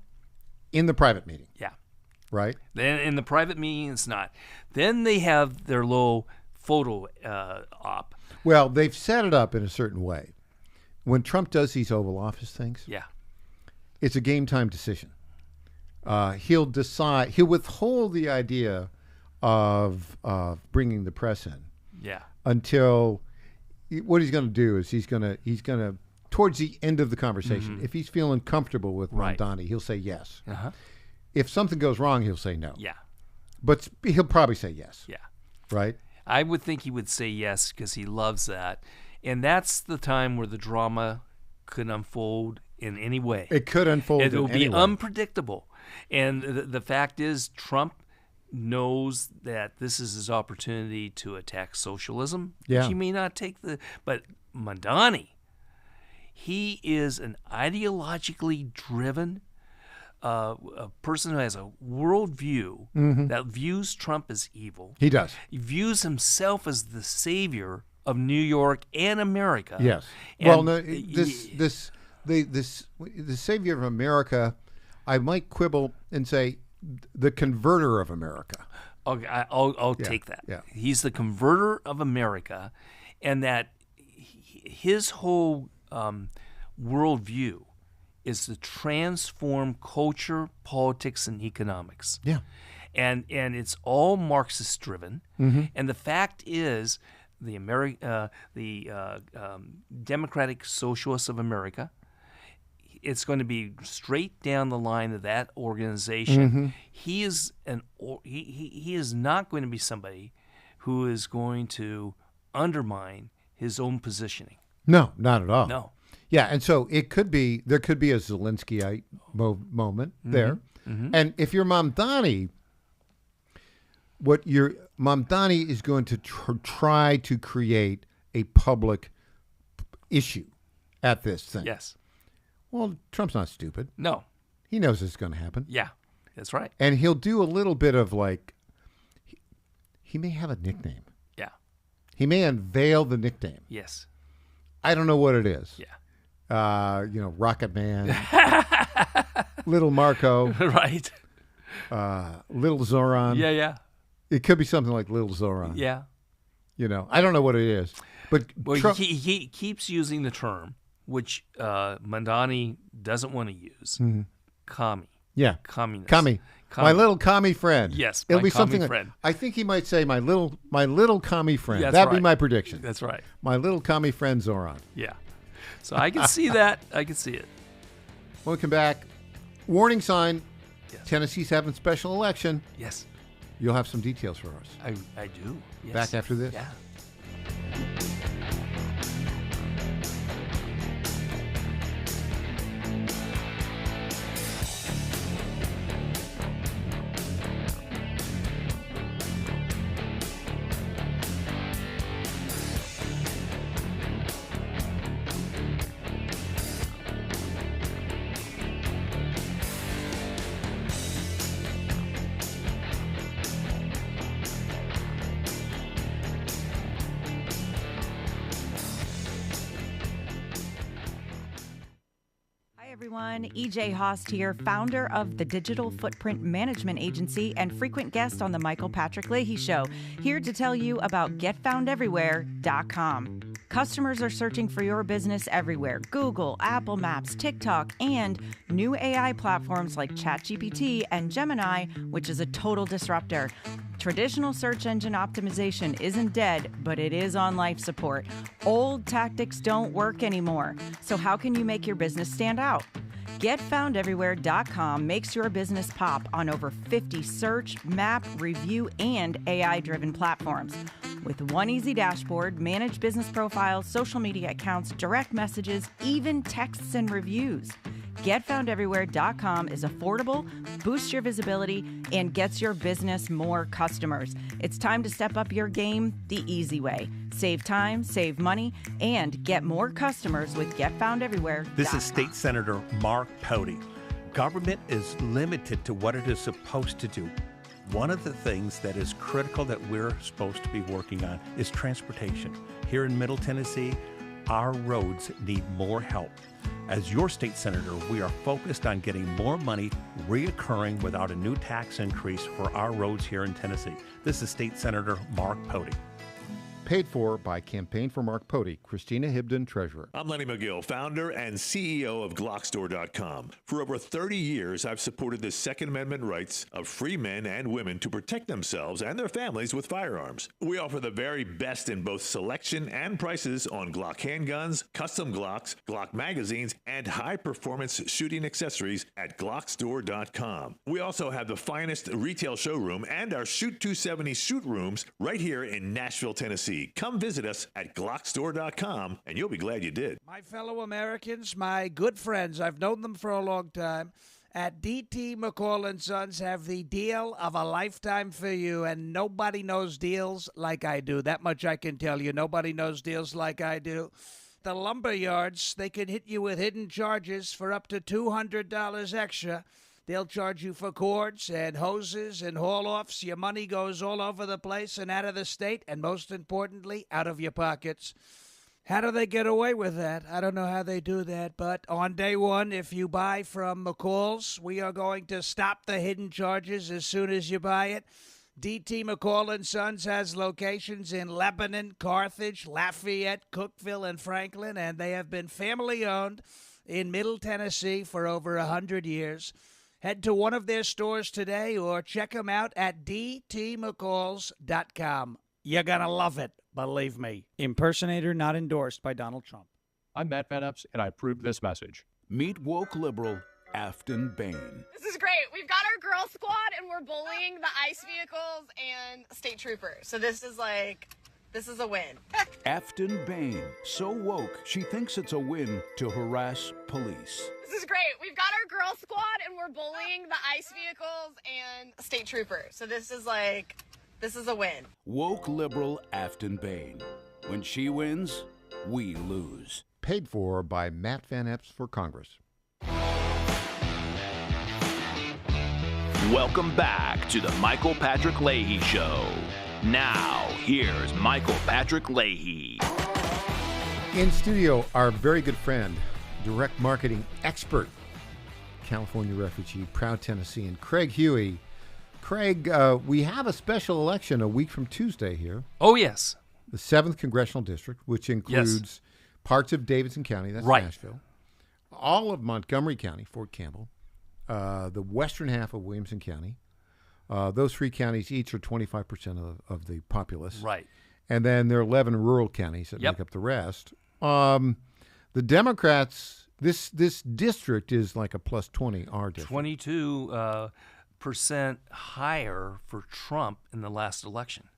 Speaker 6: In the private meeting.
Speaker 3: Yeah.
Speaker 6: Right?
Speaker 3: Then in the private meeting, it's not. Then they have their little photo op.
Speaker 6: Well, they've set it up in a certain way. When Trump does these Oval Office things, it's a game time decision. He'll decide. He'll withhold the idea of bringing the press in.
Speaker 3: Yeah.
Speaker 6: Until what he's going to do is he's going to towards the end of the conversation, if he's feeling comfortable with Mamdani, he'll say yes.
Speaker 3: Uh-huh.
Speaker 6: If something goes wrong, he'll say no.
Speaker 3: Yeah.
Speaker 6: But he'll probably say yes.
Speaker 3: Yeah.
Speaker 6: Right?
Speaker 3: I would think he would say yes because he loves that. And that's the time where the drama could unfold in any way.
Speaker 6: It could unfold in any way.
Speaker 3: It will be unpredictable. And the fact is, Trump knows that this is his opportunity to attack socialism.
Speaker 6: Yeah.
Speaker 3: Which he may not take but Mamdani, he is an ideologically driven a person who has a worldview that views Trump as evil.
Speaker 6: He does.
Speaker 3: He views himself as the savior of New York and America.
Speaker 6: Yes.
Speaker 3: And
Speaker 6: well, no, the savior of America, I might quibble and say the converter of America.
Speaker 3: Okay, I'll take that.
Speaker 6: Yeah.
Speaker 3: He's the converter of America, and that his whole worldview is to transform culture, politics, and economics.
Speaker 6: Yeah.
Speaker 3: And it's all Marxist driven.
Speaker 6: Mm-hmm.
Speaker 3: And the fact is, the Democratic Socialists of America, it's going to be straight down the line of that organization.
Speaker 6: Mm-hmm.
Speaker 3: He is not going to be somebody who is going to undermine his own positioning.
Speaker 6: No, not at all.
Speaker 3: No.
Speaker 6: Yeah, and so there could be a Zelenskyite moment there.
Speaker 3: Mm-hmm.
Speaker 6: And if you're Mamdani, Mamdani is going to try to create a public issue at this thing.
Speaker 3: Yes.
Speaker 6: Well, Trump's not stupid.
Speaker 3: No.
Speaker 6: He knows it's going to happen.
Speaker 3: Yeah, that's right.
Speaker 6: And he'll do a little bit of he may have a nickname.
Speaker 3: Yeah.
Speaker 6: He may unveil the nickname.
Speaker 3: Yes.
Speaker 6: I don't know what it is.
Speaker 3: Yeah.
Speaker 6: Rocket Man, Little Marco.
Speaker 3: Right.
Speaker 6: Little Zoran.
Speaker 3: Yeah.
Speaker 6: It could be something like Little Zoran.
Speaker 3: Yeah.
Speaker 6: I don't know what it is. But
Speaker 3: Well, he keeps using the term, which Mandani doesn't want to use, commie.
Speaker 6: Yeah.
Speaker 3: Communist.
Speaker 6: Commie. My little commie friend.
Speaker 3: Yes,
Speaker 6: It'll
Speaker 3: my
Speaker 6: be something
Speaker 3: commie friend.
Speaker 6: I think he might say my little commie friend.
Speaker 3: That's
Speaker 6: That'd be
Speaker 3: right.
Speaker 6: my prediction.
Speaker 3: That's right.
Speaker 6: My little commie friend Zoran.
Speaker 3: Yeah. So I can see that. I can see it.
Speaker 6: When we come back, warning sign. Yes. Tennessee's having special election.
Speaker 3: Yes.
Speaker 6: You'll have some details for us.
Speaker 3: I do. Yes.
Speaker 6: Back after this.
Speaker 3: Yeah.
Speaker 12: Everyone, EJ Haast here, founder of the Digital Footprint Management Agency and frequent guest on the Michael Patrick Leahy Show, here to tell you about GetFoundEverywhere.com. Customers are searching for your business everywhere: Google, Apple Maps, TikTok, and new AI platforms like ChatGPT and Gemini, which is a total disruptor. Traditional search engine optimization isn't dead, but it is on life support. Old tactics don't work anymore. So how can you make your business stand out? GetFoundEverywhere.com makes your business pop on over 50 search, map, review, and AI-driven platforms. With one easy dashboard, manage business profiles, social media accounts, direct messages, even texts and reviews. GetFoundEverywhere.com is affordable, boosts your visibility, and gets your business more customers. It's time to step up your game the easy way. Save time, save money, and get more customers with GetFoundEverywhere.com.
Speaker 13: This is State Senator Mark Pody. Government is limited to what it is supposed to do. One of the things that is critical that we're supposed to be working on is transportation. Here in Middle Tennessee, our roads need more help. As your state senator, we are focused on getting more money reoccurring without a new tax increase for our roads here in Tennessee. This is State Senator Mark Pody.
Speaker 6: Paid for by Campaign for Mark Pody, Christina Hibden, Treasurer.
Speaker 15: I'm Lenny McGill, founder and CEO of Glockstore.com. For over 30 years, I've supported the Second Amendment rights of free men and women to protect themselves and their families with firearms. We offer the very best in both selection and prices on Glock handguns, custom Glocks, Glock magazines, and high-performance shooting accessories at Glockstore.com. We also have the finest retail showroom and our Shoot 270 shoot rooms right here in Nashville, Tennessee. Come visit us at Glockstore.com, and you'll be glad you did.
Speaker 16: My fellow Americans, my good friends, I've known them for a long time, at D.T. McCall & Sons have the deal of a lifetime for you, and nobody knows deals like I do. That much I can tell you. Nobody knows deals like I do. The lumber yards, they can hit you with hidden charges for up to $200 extra. They'll charge you for cords and hoses and haul-offs. Your money goes all over the place and out of the state, and most importantly, out of your pockets. How do they get away with that? I don't know how they do that, but on day one, if you buy from McCall's, we are going to stop the hidden charges as soon as you buy it. D.T. McCall & Sons has locations in Lebanon, Carthage, Lafayette, Cookeville, and Franklin, and they have been family-owned in Middle Tennessee for over 100 years. Head to one of their stores today or check them out at dtmccalls.com. You're going to love it, believe me.
Speaker 17: Impersonator not endorsed by Donald Trump.
Speaker 10: I'm Matt Van Epps, and I approve this message.
Speaker 21: Meet woke liberal Afton Bain.
Speaker 24: This is great. We've got our girl squad, and we're bullying the ICE vehicles and state troopers. So this is a win.
Speaker 21: Afton Bain, so woke she thinks it's a win to harass police.
Speaker 24: This is great. We've got our girl squad, and we're bullying the ICE vehicles and state troopers. So this is a win.
Speaker 21: Woke liberal Afton Bain. When she wins, we lose.
Speaker 6: Paid for by Matt Van Epps for Congress.
Speaker 5: Welcome back to the Michael Patrick Leahy Show. Now, here's Michael Patrick Leahy.
Speaker 6: In studio, our very good friend, direct marketing expert, California refugee, proud Tennessean, Craig Huey. Craig, we have a special election a week from Tuesday here.
Speaker 3: Oh, yes.
Speaker 6: the 7th Congressional District, which includes parts of Davidson County, that's Nashville, all of Montgomery County, Fort Campbell, the western half of Williamson County. Those 3 counties each are 25% of the populace.
Speaker 3: Right.
Speaker 6: And then there are 11 rural counties that make up the rest. The Democrats, this district is like a plus 20, our district.
Speaker 3: 22% higher for Trump in the last election.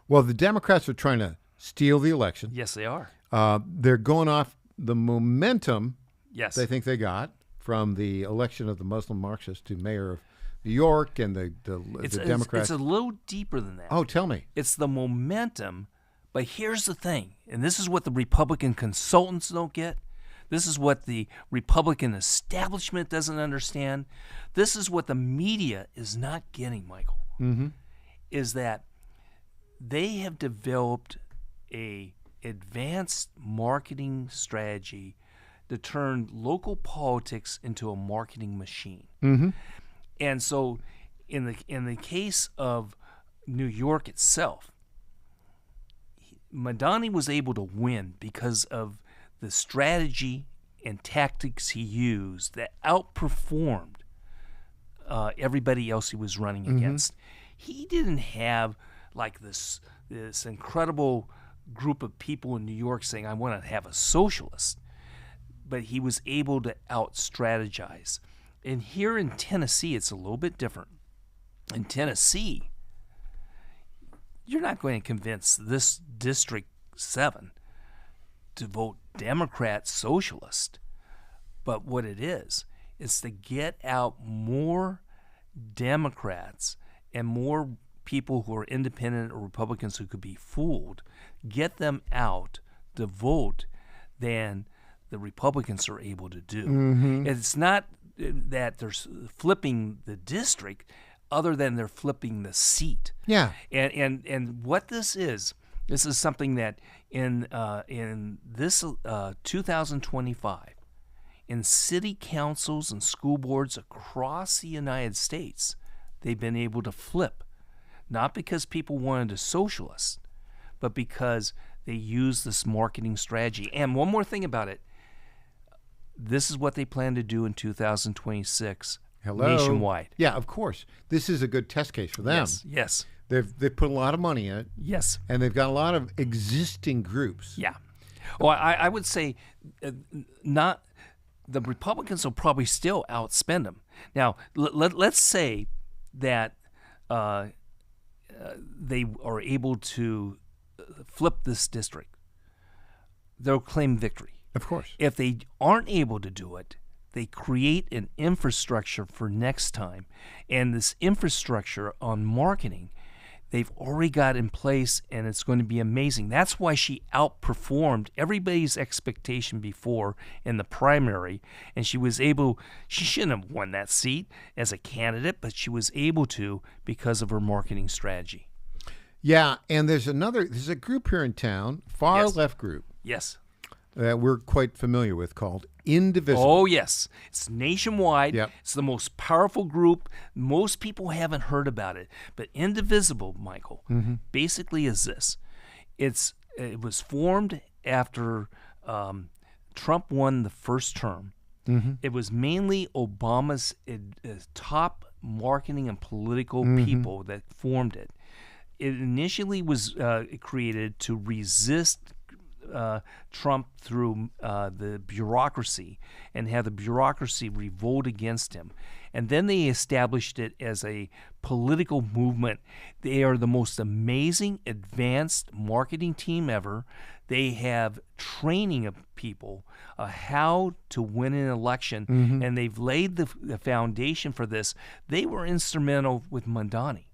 Speaker 6: Well, the Democrats are trying to steal the election.
Speaker 3: Yes, they are.
Speaker 6: They're going off the momentum
Speaker 3: yes.
Speaker 6: they think they got from the election of the Muslim Marxist to mayor of New York and the Democrats.
Speaker 3: It's a little deeper than that.
Speaker 6: Oh, tell me.
Speaker 3: It's the momentum. But here's the thing, and this is what the Republican consultants don't get. This is what the Republican establishment doesn't understand. This is what the media is not getting, Michael, is that they have developed a advanced marketing strategy to turn local politics into a marketing machine. And so in the case of New York itself, Madani was able to win because of the strategy and tactics he used that outperformed everybody else he was running against. He didn't have like this incredible group of people in New York saying, I want to have a socialist. But he was able to out-strategize. And here in Tennessee, it's a little bit different. In Tennessee, you're not going to convince this District 7 to vote Democrat socialist. But what it is to get out more Democrats and more people who are independent or Republicans who could be fooled, get them out to vote than the Republicans are able to do. It's not that they're flipping the district, other than they're flipping the seat.
Speaker 6: Yeah.
Speaker 3: And what this is something that in this 2025, in city councils and school boards across the United States, they've been able to flip, not because people wanted a socialist, but because they used this marketing strategy. And one more thing about it, this is what they plan to do in 2026 nationwide.
Speaker 6: Yeah, of course. This is a good test case for them.
Speaker 3: Yes.
Speaker 6: They've put a lot of money in it.
Speaker 3: Yes.
Speaker 6: And they've got a lot of existing groups.
Speaker 3: Yeah. Well, I would say not the Republicans will probably still outspend them. Now, let's say that they are able to flip this district. They'll claim victory.
Speaker 6: Of course.
Speaker 3: If they aren't able to do it, they create an infrastructure for next time. And this infrastructure on marketing, they've already got in place, and it's going to be amazing. That's why she outperformed everybody's expectation before in the primary. And she shouldn't have won that seat as a candidate, but she was able to because of her marketing strategy.
Speaker 6: Yeah, and there's a group here in town, far-left group.
Speaker 3: Yes.
Speaker 6: That we're quite familiar with, called Indivisible.
Speaker 3: Oh, yes. It's nationwide.
Speaker 6: Yep.
Speaker 3: It's the most powerful group. Most people haven't heard about it. But Indivisible, Michael, basically is this. It was formed after Trump won the first term. It was mainly Obama's top marketing and political people that formed it. It initially was created to resist Trump through the bureaucracy and have the bureaucracy revolt against him. And then they established it as a political movement. They are the most amazing advanced marketing team ever. They have training of people how to win an election, and they've laid the foundation for this. They were instrumental with Mamdani.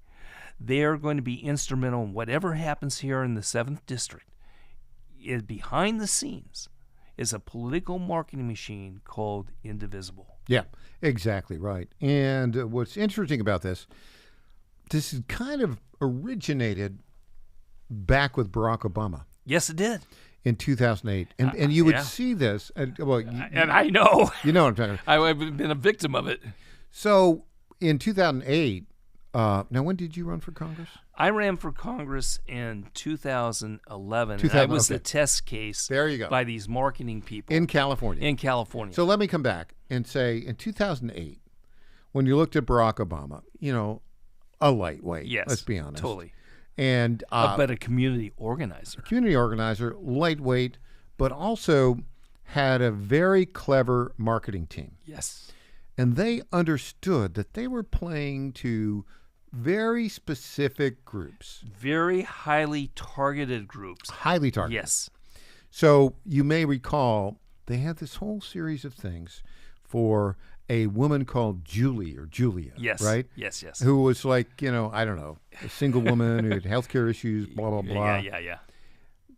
Speaker 3: They're going to be instrumental in whatever happens here in the 7th District. Behind the scenes is a political marketing machine called Indivisible.
Speaker 6: Yeah, exactly right. And what's interesting about this is kind of originated back with Barack Obama.
Speaker 3: Yes, it did.
Speaker 6: In 2008. And you would see this. And
Speaker 3: I know.
Speaker 6: You know what I'm talking about.
Speaker 3: I've been a victim of it.
Speaker 6: So in 2008, Now, when did you run for Congress?
Speaker 3: I ran for Congress in 2011. And I was the test case
Speaker 6: there you go.
Speaker 3: By these marketing people.
Speaker 6: In California.
Speaker 3: In California.
Speaker 6: So let me come back and say, in 2008, when you looked at Barack Obama, a lightweight.
Speaker 3: Yes.
Speaker 6: Let's be honest.
Speaker 3: Totally.
Speaker 6: And
Speaker 3: but a community organizer.
Speaker 6: Community organizer, lightweight, but also had a very clever marketing team.
Speaker 3: Yes.
Speaker 6: And they understood that they were playing to very specific groups.
Speaker 3: Very highly targeted groups.
Speaker 6: Highly targeted.
Speaker 3: Yes.
Speaker 6: So you may recall they had this whole series of things for a woman called Julia.
Speaker 3: Yes.
Speaker 6: Right?
Speaker 3: Yes.
Speaker 6: Who was like, I don't know, a single woman who had healthcare issues, blah, blah, blah.
Speaker 3: Yeah.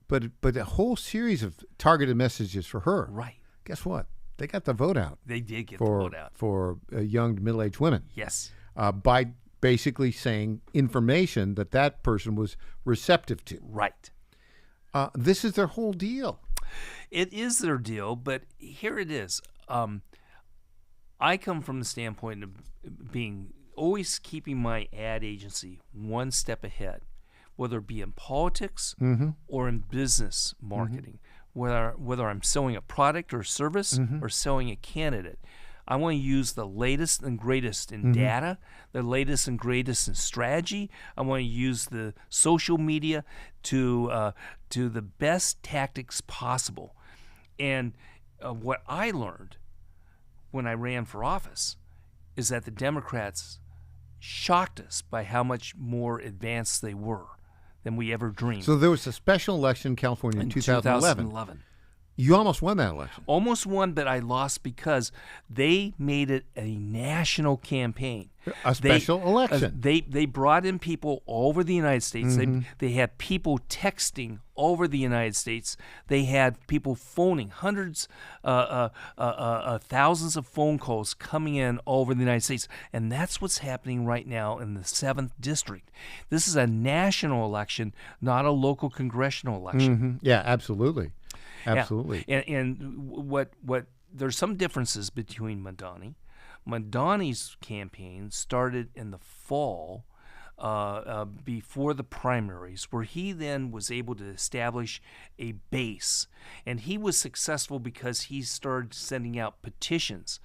Speaker 6: But a whole series of targeted messages for her.
Speaker 3: Right.
Speaker 6: Guess what? They got the vote out.
Speaker 3: They did get the vote out.
Speaker 6: For young middle-aged women.
Speaker 3: Yes.
Speaker 6: By basically saying information that person was receptive to.
Speaker 3: Right.
Speaker 6: This is their whole deal.
Speaker 3: It is their deal, but here it is. I come from the standpoint of being always keeping my ad agency one step ahead, whether it be in politics or in business marketing, whether I'm selling a product or service or selling a candidate. I want to use the latest and greatest in data, the latest and greatest in strategy. I want to use the social media to the best tactics possible. And what I learned when I ran for office is that the Democrats shocked us by how much more advanced they were than we ever dreamed.
Speaker 6: So there was a special election in California in 2011. You almost won that election.
Speaker 3: Almost won, but I lost because they made it a national campaign.
Speaker 6: A special election.
Speaker 3: They brought in people all over the United States. They had people texting all over the United States. They had people phoning, hundreds, thousands of phone calls coming in all over the United States. And that's what's happening right now in the 7th District. This is a national election, not a local congressional election.
Speaker 6: Yeah, absolutely. Absolutely.
Speaker 3: Yeah. And what there's some differences between Madani. Madani's campaign started in the fall before the primaries, where he then was able to establish a base. And he was successful because he started sending out petitions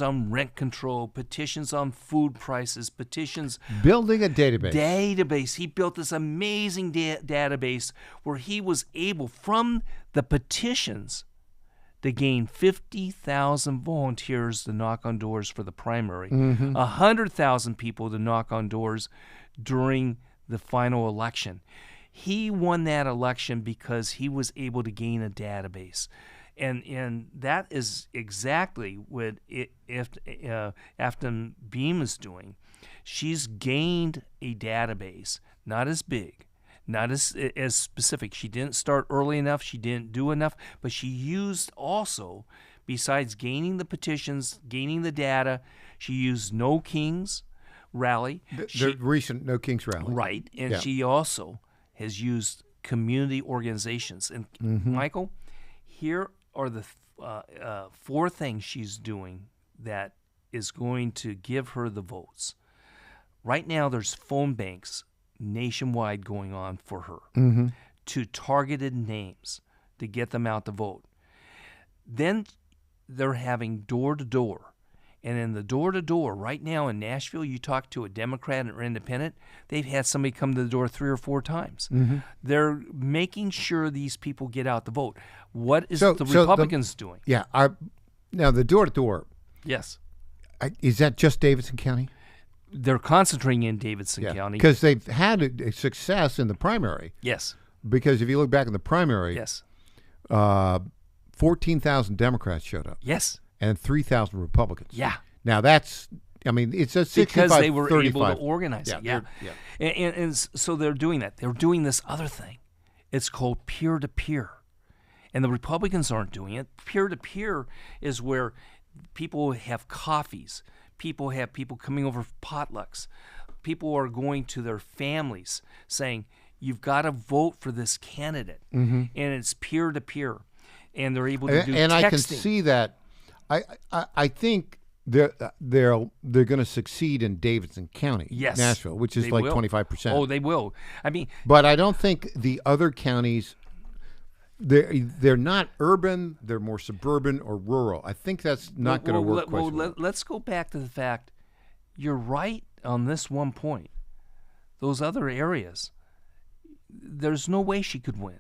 Speaker 3: on rent control, petitions on food prices, petitions.
Speaker 6: Building a database.
Speaker 3: He built this amazing database where he was able, from the petitions, to gain 50,000 volunteers to knock on doors for the primary, 100,000 people to knock on doors during the final election. He won that election because he was able to gain a database. And that is exactly what Afton Beam is doing. She's gained a database, not as big, not as specific. She didn't start early enough. She didn't do enough. But she used also, besides gaining the petitions, gaining the data, she used No Kings rally.
Speaker 6: The recent No Kings rally.
Speaker 3: Right. And she also has used community organizations. And Michael, here are the 4 things she's doing that is going to give her the votes. Right now, there's phone banks nationwide going on for her to targeted names to get them out to vote. Then they're having door-to-door. And in the door-to-door, right now in Nashville, you talk to a Democrat or independent, they've had somebody come to the door 3 or 4 times. They're making sure these people get out to vote. What is the Republicans doing?
Speaker 6: Yeah. Now, the door-to-door.
Speaker 3: Yes.
Speaker 6: Is that just Davidson County?
Speaker 3: They're concentrating in Davidson County.
Speaker 6: Because they've had a success in the primary.
Speaker 3: Yes.
Speaker 6: Because if you look back in the primary, 14,000 Democrats showed up.
Speaker 3: Yes.
Speaker 6: And 3,000 Republicans.
Speaker 3: Yeah.
Speaker 6: Now it's a 65-35.
Speaker 3: Because they were able to organize it.
Speaker 6: Yeah.
Speaker 3: And so they're doing that. They're doing this other thing. It's called peer-to-peer. And the Republicans aren't doing it. Peer-to-peer is where people have coffees. People have people coming over for potlucks. People are going to their families saying, you've got to vote for this candidate. And it's peer-to-peer. And they're able to do texting.
Speaker 6: And I can see that. I think they're going to succeed in Davidson County,
Speaker 3: Yes,
Speaker 6: Nashville, which is
Speaker 3: they
Speaker 6: like
Speaker 3: will.
Speaker 6: 25%.
Speaker 3: Oh, they will. I mean,
Speaker 6: but I don't think the other counties. They're not urban. They're more suburban or rural. I think that's not going to work quite so well.
Speaker 3: Let's go back to the fact you're right on this one point. Those other areas, there's no way she could win.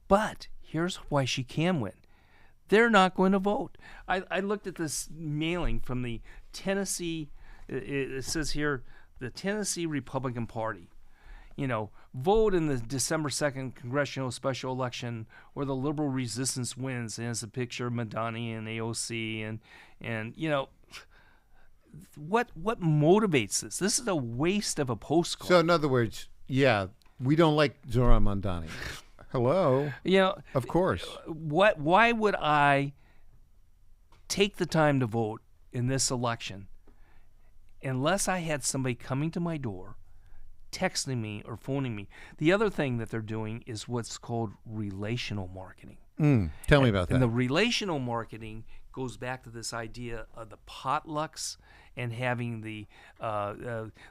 Speaker 3: But here's why she can win. They're not going to vote. I looked at this mailing from the Tennessee, it says here, the Tennessee Republican Party. You know, vote in the December 2nd congressional special election where the liberal resistance wins. And it's a picture of Madani and AOC. And you know, what motivates this? This is a waste of a postcard.
Speaker 6: So in other words, yeah, we don't like Zohran Mamdani. Hello.
Speaker 3: You know,
Speaker 6: of course.
Speaker 3: Why would I take the time to vote in this election unless I had somebody coming to my door, texting me or phoning me? The other thing that they're doing is what's called relational marketing.
Speaker 6: Tell me about that.
Speaker 3: And the relational marketing goes back to this idea of the potlucks and having the,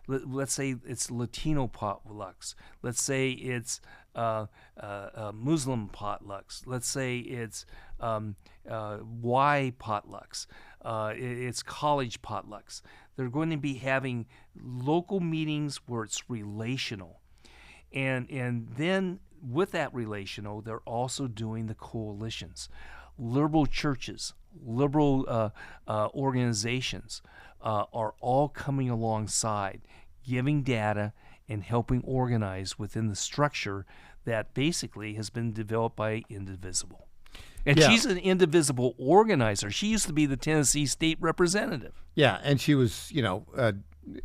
Speaker 3: let's say it's Latino potlucks. Let's say it's Muslim potlucks. Let's say it's Y potlucks. It's college potlucks. They're going to be having local meetings where it's relational. And then with that relational, they're also doing the coalitions. Liberal churches, liberal organizations are all coming alongside, giving data and helping organize within the structure that basically has been developed by Indivisible. And she's an Indivisible organizer. She used to be the Tennessee state representative.
Speaker 6: Yeah, and she was,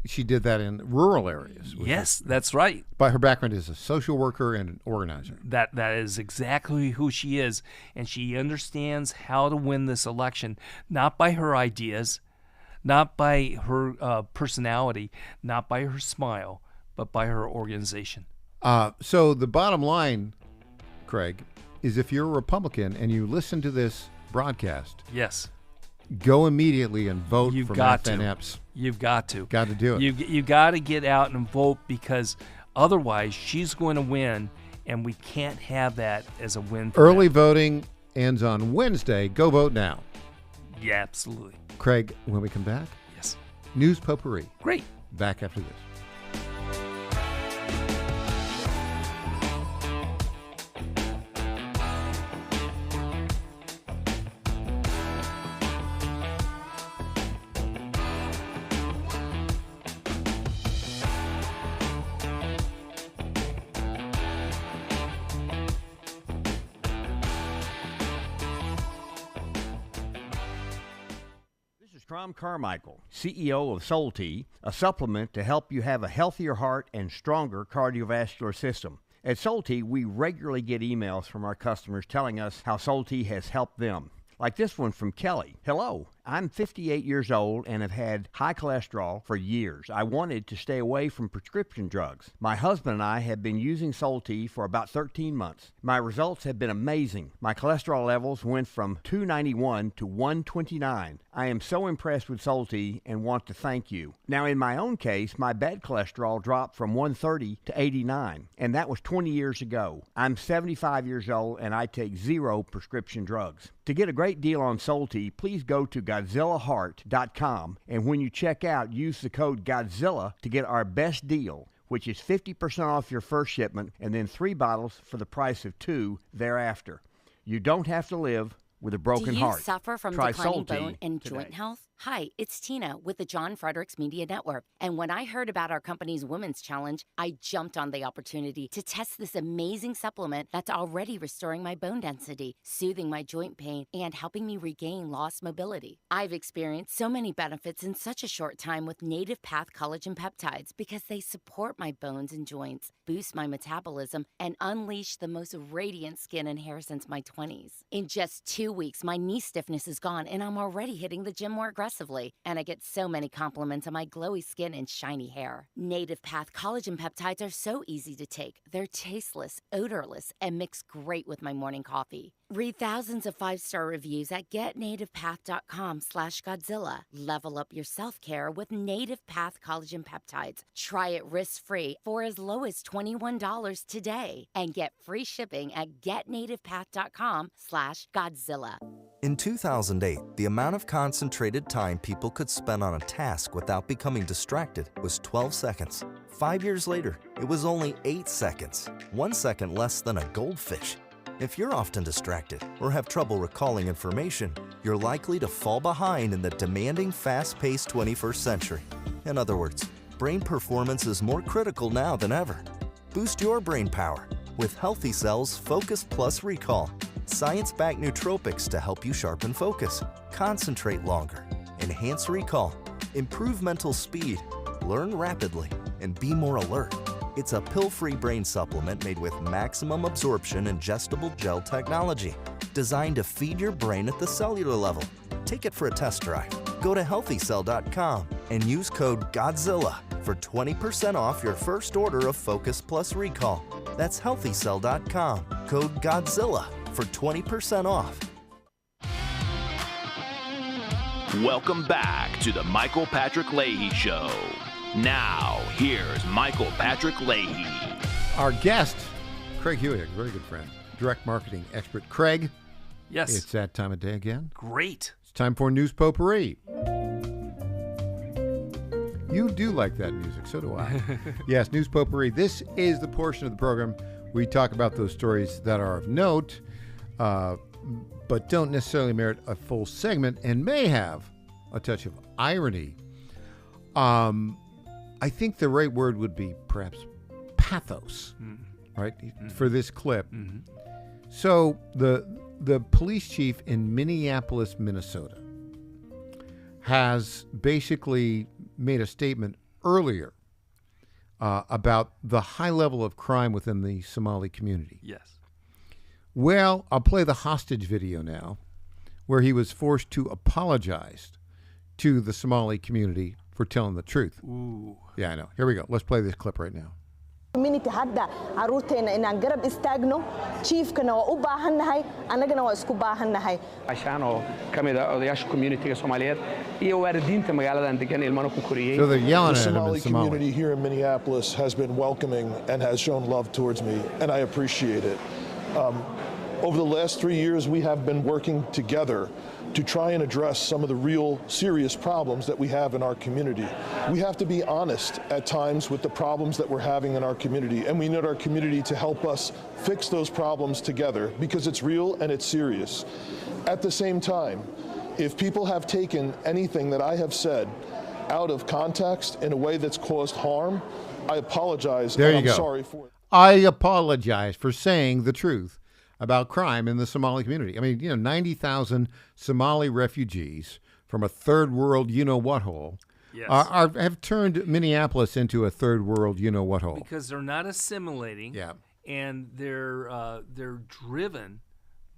Speaker 6: she did that in rural areas.
Speaker 3: Yes, that's right.
Speaker 6: By her background as a social worker and an organizer.
Speaker 3: That is exactly who she is, and she understands how to win this election, not by her ideas, not by her personality, not by her smile, but by her organization.
Speaker 6: So the bottom line, Craig, is if you're a Republican and you listen to this broadcast,
Speaker 3: yes,
Speaker 6: go immediately and vote for Matt Van Epps.
Speaker 3: You've got to.
Speaker 6: Got to do it.
Speaker 3: You got to get out and vote, because otherwise she's going to win, and we can't have that as a win.
Speaker 6: Early voting ends on Wednesday. Go vote now.
Speaker 3: Yeah, absolutely.
Speaker 6: Craig, when we come back,
Speaker 3: yes,
Speaker 6: News Potpourri.
Speaker 3: Great.
Speaker 6: Back after this.
Speaker 14: Tom Carmichael, CEO of Soul Tea, a supplement to help you have a healthier heart and stronger cardiovascular system. At Soul Tea, we regularly get emails from our customers telling us how Soul Tea has helped them. Like this one from Kelly. Hello, I'm 58 years old and have had high cholesterol for years. I wanted to stay away from prescription drugs. My husband and I have been using Soul Tea for about 13 months. My results have been amazing. My cholesterol levels went from 291 to 129. I am so impressed with Soul Tea and want to thank you. Now, in my own case, my bad cholesterol dropped from 130 to 89, and that was 20 years ago. I'm 75 years old and I take 0 prescription drugs. To get a great deal on Soul Tea, please go to GodzillaHeart.com, and when you check out, use the code Godzilla to get our best deal, which is 50% off your first shipment and then 3 bottles for the price of 2 thereafter. You don't have to live with a broken heart.
Speaker 18: Do you suffer from
Speaker 14: Try
Speaker 18: declining
Speaker 14: Soul Tea
Speaker 18: bone and
Speaker 14: today.
Speaker 18: joint health? Hi, it's Tina with the John Fredericks Media Network. And when I heard about our company's Women's Challenge, I jumped on the opportunity to test this amazing supplement that's already restoring my bone density, soothing my joint pain, and helping me regain lost mobility. I've experienced so many benefits in such a short time with Native Path Collagen Peptides because they support my bones and joints, boost my metabolism, and unleash the most radiant skin and hair since my 20s. In just 2 weeks, my knee stiffness is gone, and I'm already hitting the gym more aggressively. And I get so many compliments on my glowy skin and shiny hair. Native Path Collagen Peptides are so easy to take. They're tasteless, odorless, and mix great with my morning coffee. Read thousands of 5-star reviews at getnativepath.com/Godzilla. Level up your self-care with Native Path Collagen Peptides. Try it risk-free for as low as $21 today and get free shipping at getnativepath.com/Godzilla.
Speaker 19: In 2008, the amount of concentrated time people could spend on a task without becoming distracted was 12 seconds. 5 years later, it was only 8 seconds, 1 second less than a goldfish. If you're often distracted or have trouble recalling information, you're likely to fall behind in the demanding, fast-paced 21st century. In other words, brain performance is more critical now than ever. Boost your brain power with Healthy Cells Focus Plus Recall. Science-backed nootropics to help you sharpen focus, concentrate longer, enhance recall, improve mental speed, learn rapidly, and be more alert. It's a pill-free brain supplement made with maximum absorption ingestible gel technology, designed to feed your brain at the cellular level. Take it for a test drive. Go to healthycell.com and use code GODZILLA for 20% off your first order of Focus Plus Recall. That's healthycell.com, code GODZILLA for 20% off.
Speaker 5: Welcome back to the Michael Patrick Leahy Show. Now, here's Michael Patrick Leahy.
Speaker 6: Our guest, Craig Hewitt, a very good friend, direct marketing expert. Craig.
Speaker 3: Yes.
Speaker 6: It's that time of day again.
Speaker 3: Great.
Speaker 6: It's time for News Potpourri. You do like that music, so do I. Yes, News Potpourri. This is the portion of the program we talk about those stories that are of note, but don't necessarily merit a full segment and may have a touch of irony. I think the right word would be perhaps pathos, right, for this clip. So the police chief in Minneapolis, Minnesota, has basically made a statement earlier about the high level of crime within the Somali community.
Speaker 3: Yes.
Speaker 6: Well, I'll play the hostage video now, where he was forced to apologize to the Somali community for telling the truth.
Speaker 3: Ooh.
Speaker 6: Yeah, I know. Here we go. Let's play this clip right now.
Speaker 20: community hadda caruurteena inaan garab istaagno chiefkana waa u baahannahay annagana waa isku baahannahay
Speaker 22: عشان oo kamid ah odayaasha community-ga Soomaaliyeed iyo waalidiinta magaaladan degan ilmaha ku koriyay.
Speaker 6: So they're yelling
Speaker 23: the
Speaker 6: at him in
Speaker 23: Somali
Speaker 6: Somali.
Speaker 23: community here in Minneapolis has been welcoming and has shown love towards me, and I appreciate it. Over the last 3 years, we have been working together to try and address some of the real serious problems that we have in our community. We have to be honest at times with the problems that we're having in our community, and we need our community to help us fix those problems together because it's real and it's serious. At the same time, if people have taken anything that I have said out of context in a way that's caused harm, I apologize
Speaker 6: There
Speaker 23: and
Speaker 6: you
Speaker 23: I'm
Speaker 6: go.
Speaker 23: sorry for it.
Speaker 6: I apologize for saying the truth about crime in the Somali community. I mean, 90,000 Somali refugees from a third world you-know-what hole have turned Minneapolis into a third world you-know-what hole.
Speaker 3: Because they're not assimilating.
Speaker 6: Yeah.
Speaker 3: And they're driven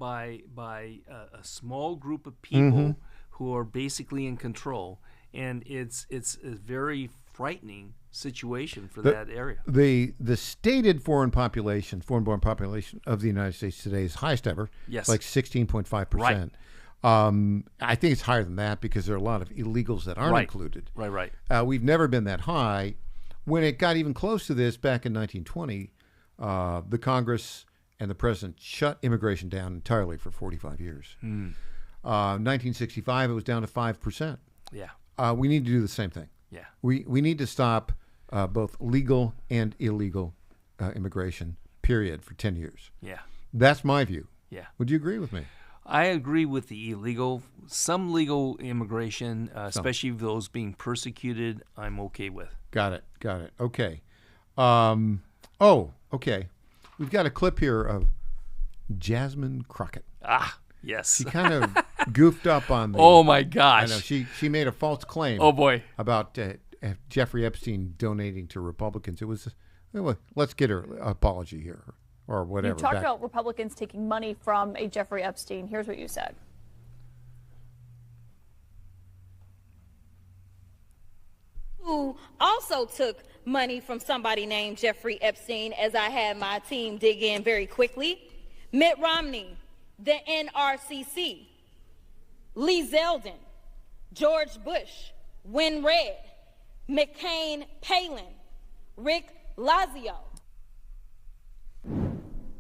Speaker 3: by a small group of people who are basically in control. And it's a very frightening situation for that area.
Speaker 6: The stated foreign born population of the United States today is highest ever.
Speaker 3: Yes.
Speaker 6: Like 16.5%.
Speaker 3: Right.
Speaker 6: I think it's higher than that because there are a lot of illegals that aren't included.
Speaker 3: Right.
Speaker 6: We've never been that high. When it got even close to this back in 1920, the Congress and the president shut immigration down entirely for 45 years. 1965, it was down to 5%.
Speaker 3: Yeah.
Speaker 6: We need to do the same thing.
Speaker 3: Yeah.
Speaker 6: We need to stop both legal and illegal immigration, period, for 10 years.
Speaker 3: Yeah.
Speaker 6: That's my view.
Speaker 3: Yeah.
Speaker 6: Would you agree with me?
Speaker 3: I agree with the illegal. Some legal immigration, especially those being persecuted, I'm okay with.
Speaker 6: Got it. Okay. Okay. We've got a clip here of Jasmine Crockett.
Speaker 3: Ah, yes.
Speaker 6: She kind of goofed up on the...
Speaker 3: Oh, my gosh.
Speaker 6: I know. She made a false claim.
Speaker 3: Oh, boy.
Speaker 6: About Jeffrey Epstein donating to Republicans. It was... let's get her apology here or whatever.
Speaker 25: You talked about Republicans taking money from a Jeffrey Epstein. Here's what you said.
Speaker 26: Who also took money from somebody named Jeffrey Epstein, as I had my team dig in very quickly. Mitt Romney the NRCC, Lee Zeldin, George Bush, Win Red, McCain Palin, Rick Lazio.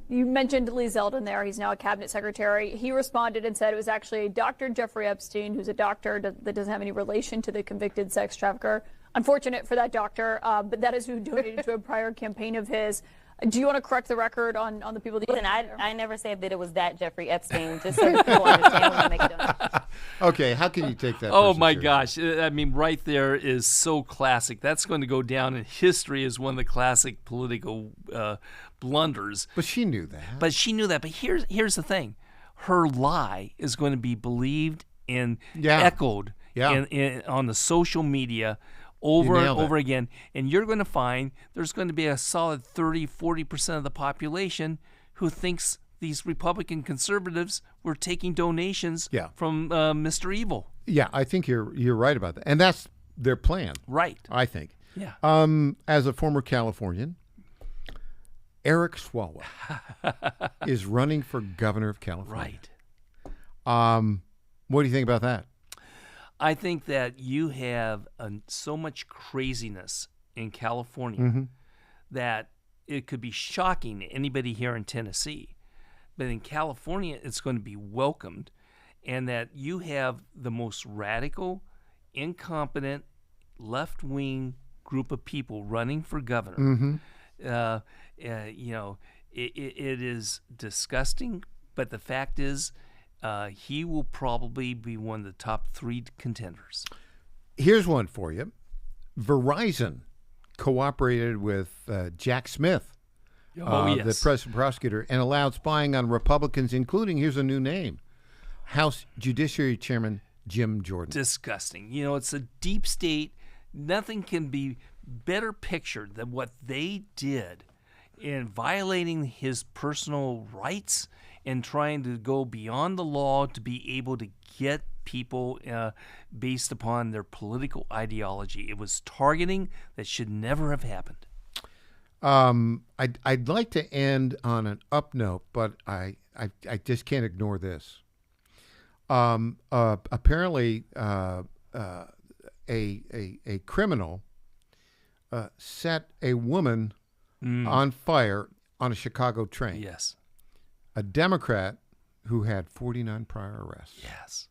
Speaker 25: You mentioned Lee Zeldin there. He's now a cabinet secretary. He responded and said it was actually Dr. Jeffrey Epstein, who's a doctor that doesn't have any relation to the convicted sex trafficker. Unfortunate for that doctor, but that is who donated to a prior campaign of his. Do you want to correct the record on the people that you
Speaker 1: Listen, I never said that it was that Jeffrey Epstein, just so people understand when they make a donation.
Speaker 6: Okay, how can you take that?
Speaker 3: Oh,
Speaker 6: person
Speaker 3: my
Speaker 6: serious?
Speaker 3: gosh. I mean, right there is so classic. That's going to go down in history as one of the classic political blunders.
Speaker 6: But she knew that.
Speaker 3: But here's the thing. Her lie is going to be believed and echoed on the social media over and over again, and you're going to find there's going to be a solid 30-40% of the population who thinks these Republican conservatives were taking donations from Mr. Evil.
Speaker 6: Yeah, I think you're right about that, and that's their plan.
Speaker 3: Right.
Speaker 6: I think.
Speaker 3: Yeah.
Speaker 6: As a former Californian, Eric Swalwell is running for governor of California.
Speaker 3: Right.
Speaker 6: What do you think about that?
Speaker 3: I think that you have so much craziness in California that it could be shocking to anybody here in Tennessee. But in California, it's going to be welcomed, and that you have the most radical, incompetent, left-wing group of people running for governor. It is disgusting, but the fact is, he will probably be one of the top 3 contenders.
Speaker 6: Here's one for you. Verizon cooperated with Jack Smith, the president prosecutor, and allowed spying on Republicans, including, here's a new name, House Judiciary Chairman Jim Jordan.
Speaker 3: Disgusting. It's a deep state. Nothing can be better pictured than what they did in violating his personal rights and trying to go beyond the law to be able to get people based upon their political ideology. It was targeting that should never have happened.
Speaker 6: I'd like to end on an up note, but I just can't ignore this. Apparently, a criminal set a woman on fire on a Chicago train.
Speaker 3: Yes.
Speaker 6: A Democrat who had 49 prior arrests.
Speaker 3: Yes.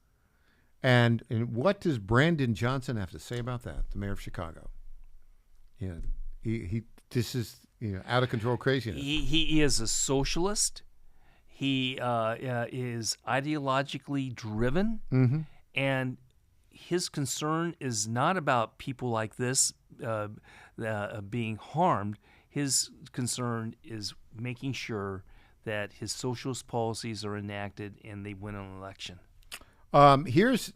Speaker 6: And what does Brandon Johnson have to say about that, the mayor of Chicago? This is out of control craziness.
Speaker 3: He is a socialist. He is ideologically driven, and his concern is not about people like this being harmed. His concern is making sure that his socialist policies are enacted and they win an election.
Speaker 6: Here's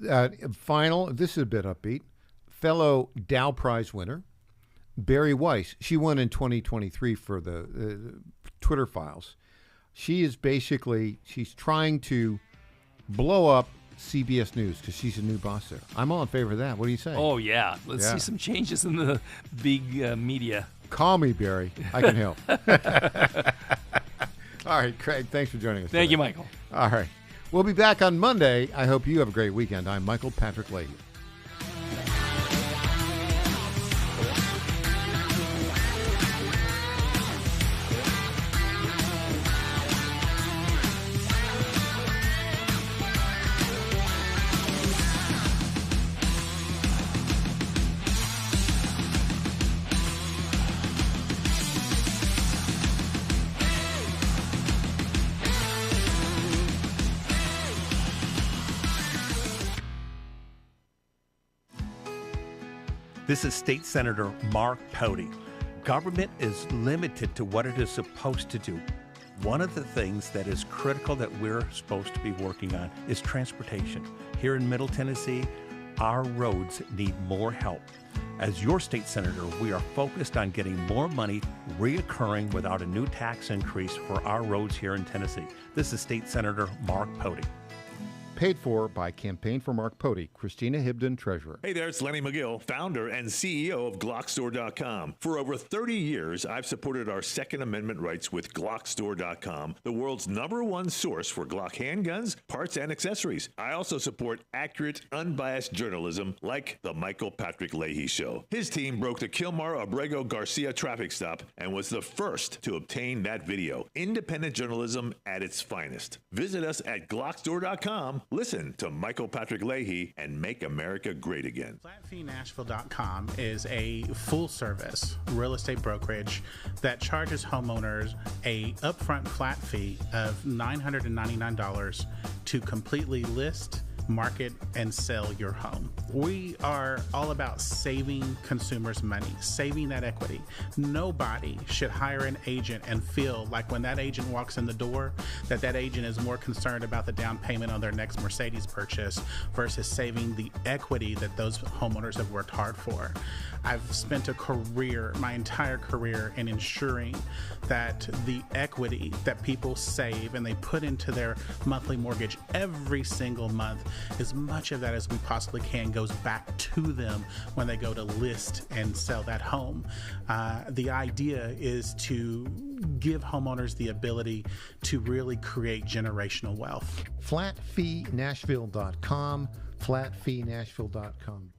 Speaker 6: final. This is a bit upbeat. Fellow Dow Prize winner, Barry Weiss. She won in 2023 for the Twitter files. She's trying to blow up CBS News because she's a new boss there. I'm all in favor of that. What do you say?
Speaker 3: Oh, yeah. Let's see some changes in the big media.
Speaker 6: Call me, Barry. I can help. All right, Craig, thanks for joining us.
Speaker 3: Thank
Speaker 6: today.
Speaker 3: you, Michael.
Speaker 6: All right. We'll be back on Monday. I hope you have a great weekend. I'm Michael Patrick Leahy.
Speaker 13: This is State Senator Mark Pody. Government is limited to what it is supposed to do. One of the things that is critical that we're supposed to be working on is transportation. Here in Middle Tennessee, our roads need more help. As your state senator, we are focused on getting more money reoccurring without a new tax increase for our roads here in Tennessee. This is State Senator Mark Pody.
Speaker 6: Paid for by Campaign for Mark Pody, Christina Hibden, Treasurer.
Speaker 15: Hey there, it's Lenny McGill, founder and CEO of GlockStore.com. For over 30 years, I've supported our Second Amendment rights with GlockStore.com, the world's #1 source for Glock handguns, parts, and accessories. I also support accurate, unbiased journalism like The Michael Patrick Leahy Show. His team broke the Kilmar Abrego Garcia traffic stop and was the first to obtain that video. Independent journalism at its finest. Visit us at GlockStore.com. Listen to Michael Patrick Leahy and make America great again.
Speaker 2: FlatFeeNashville.com is a full-service real estate brokerage that charges homeowners a upfront flat fee of $999 to completely list, market, and sell your home. We are all about saving consumers money, saving that equity. Nobody should hire an agent and feel like when that agent walks in the door that that agent is more concerned about the down payment on their next Mercedes purchase versus saving the equity that those homeowners have worked hard for. I've spent a career, my entire career, in ensuring that the equity that people save and they put into their monthly mortgage every single month, as much of that as we possibly can goes back to them when they go to list and sell that home. The idea is to give homeowners the ability to really create generational wealth.
Speaker 6: FlatFeeNashville.com, FlatFeeNashville.com.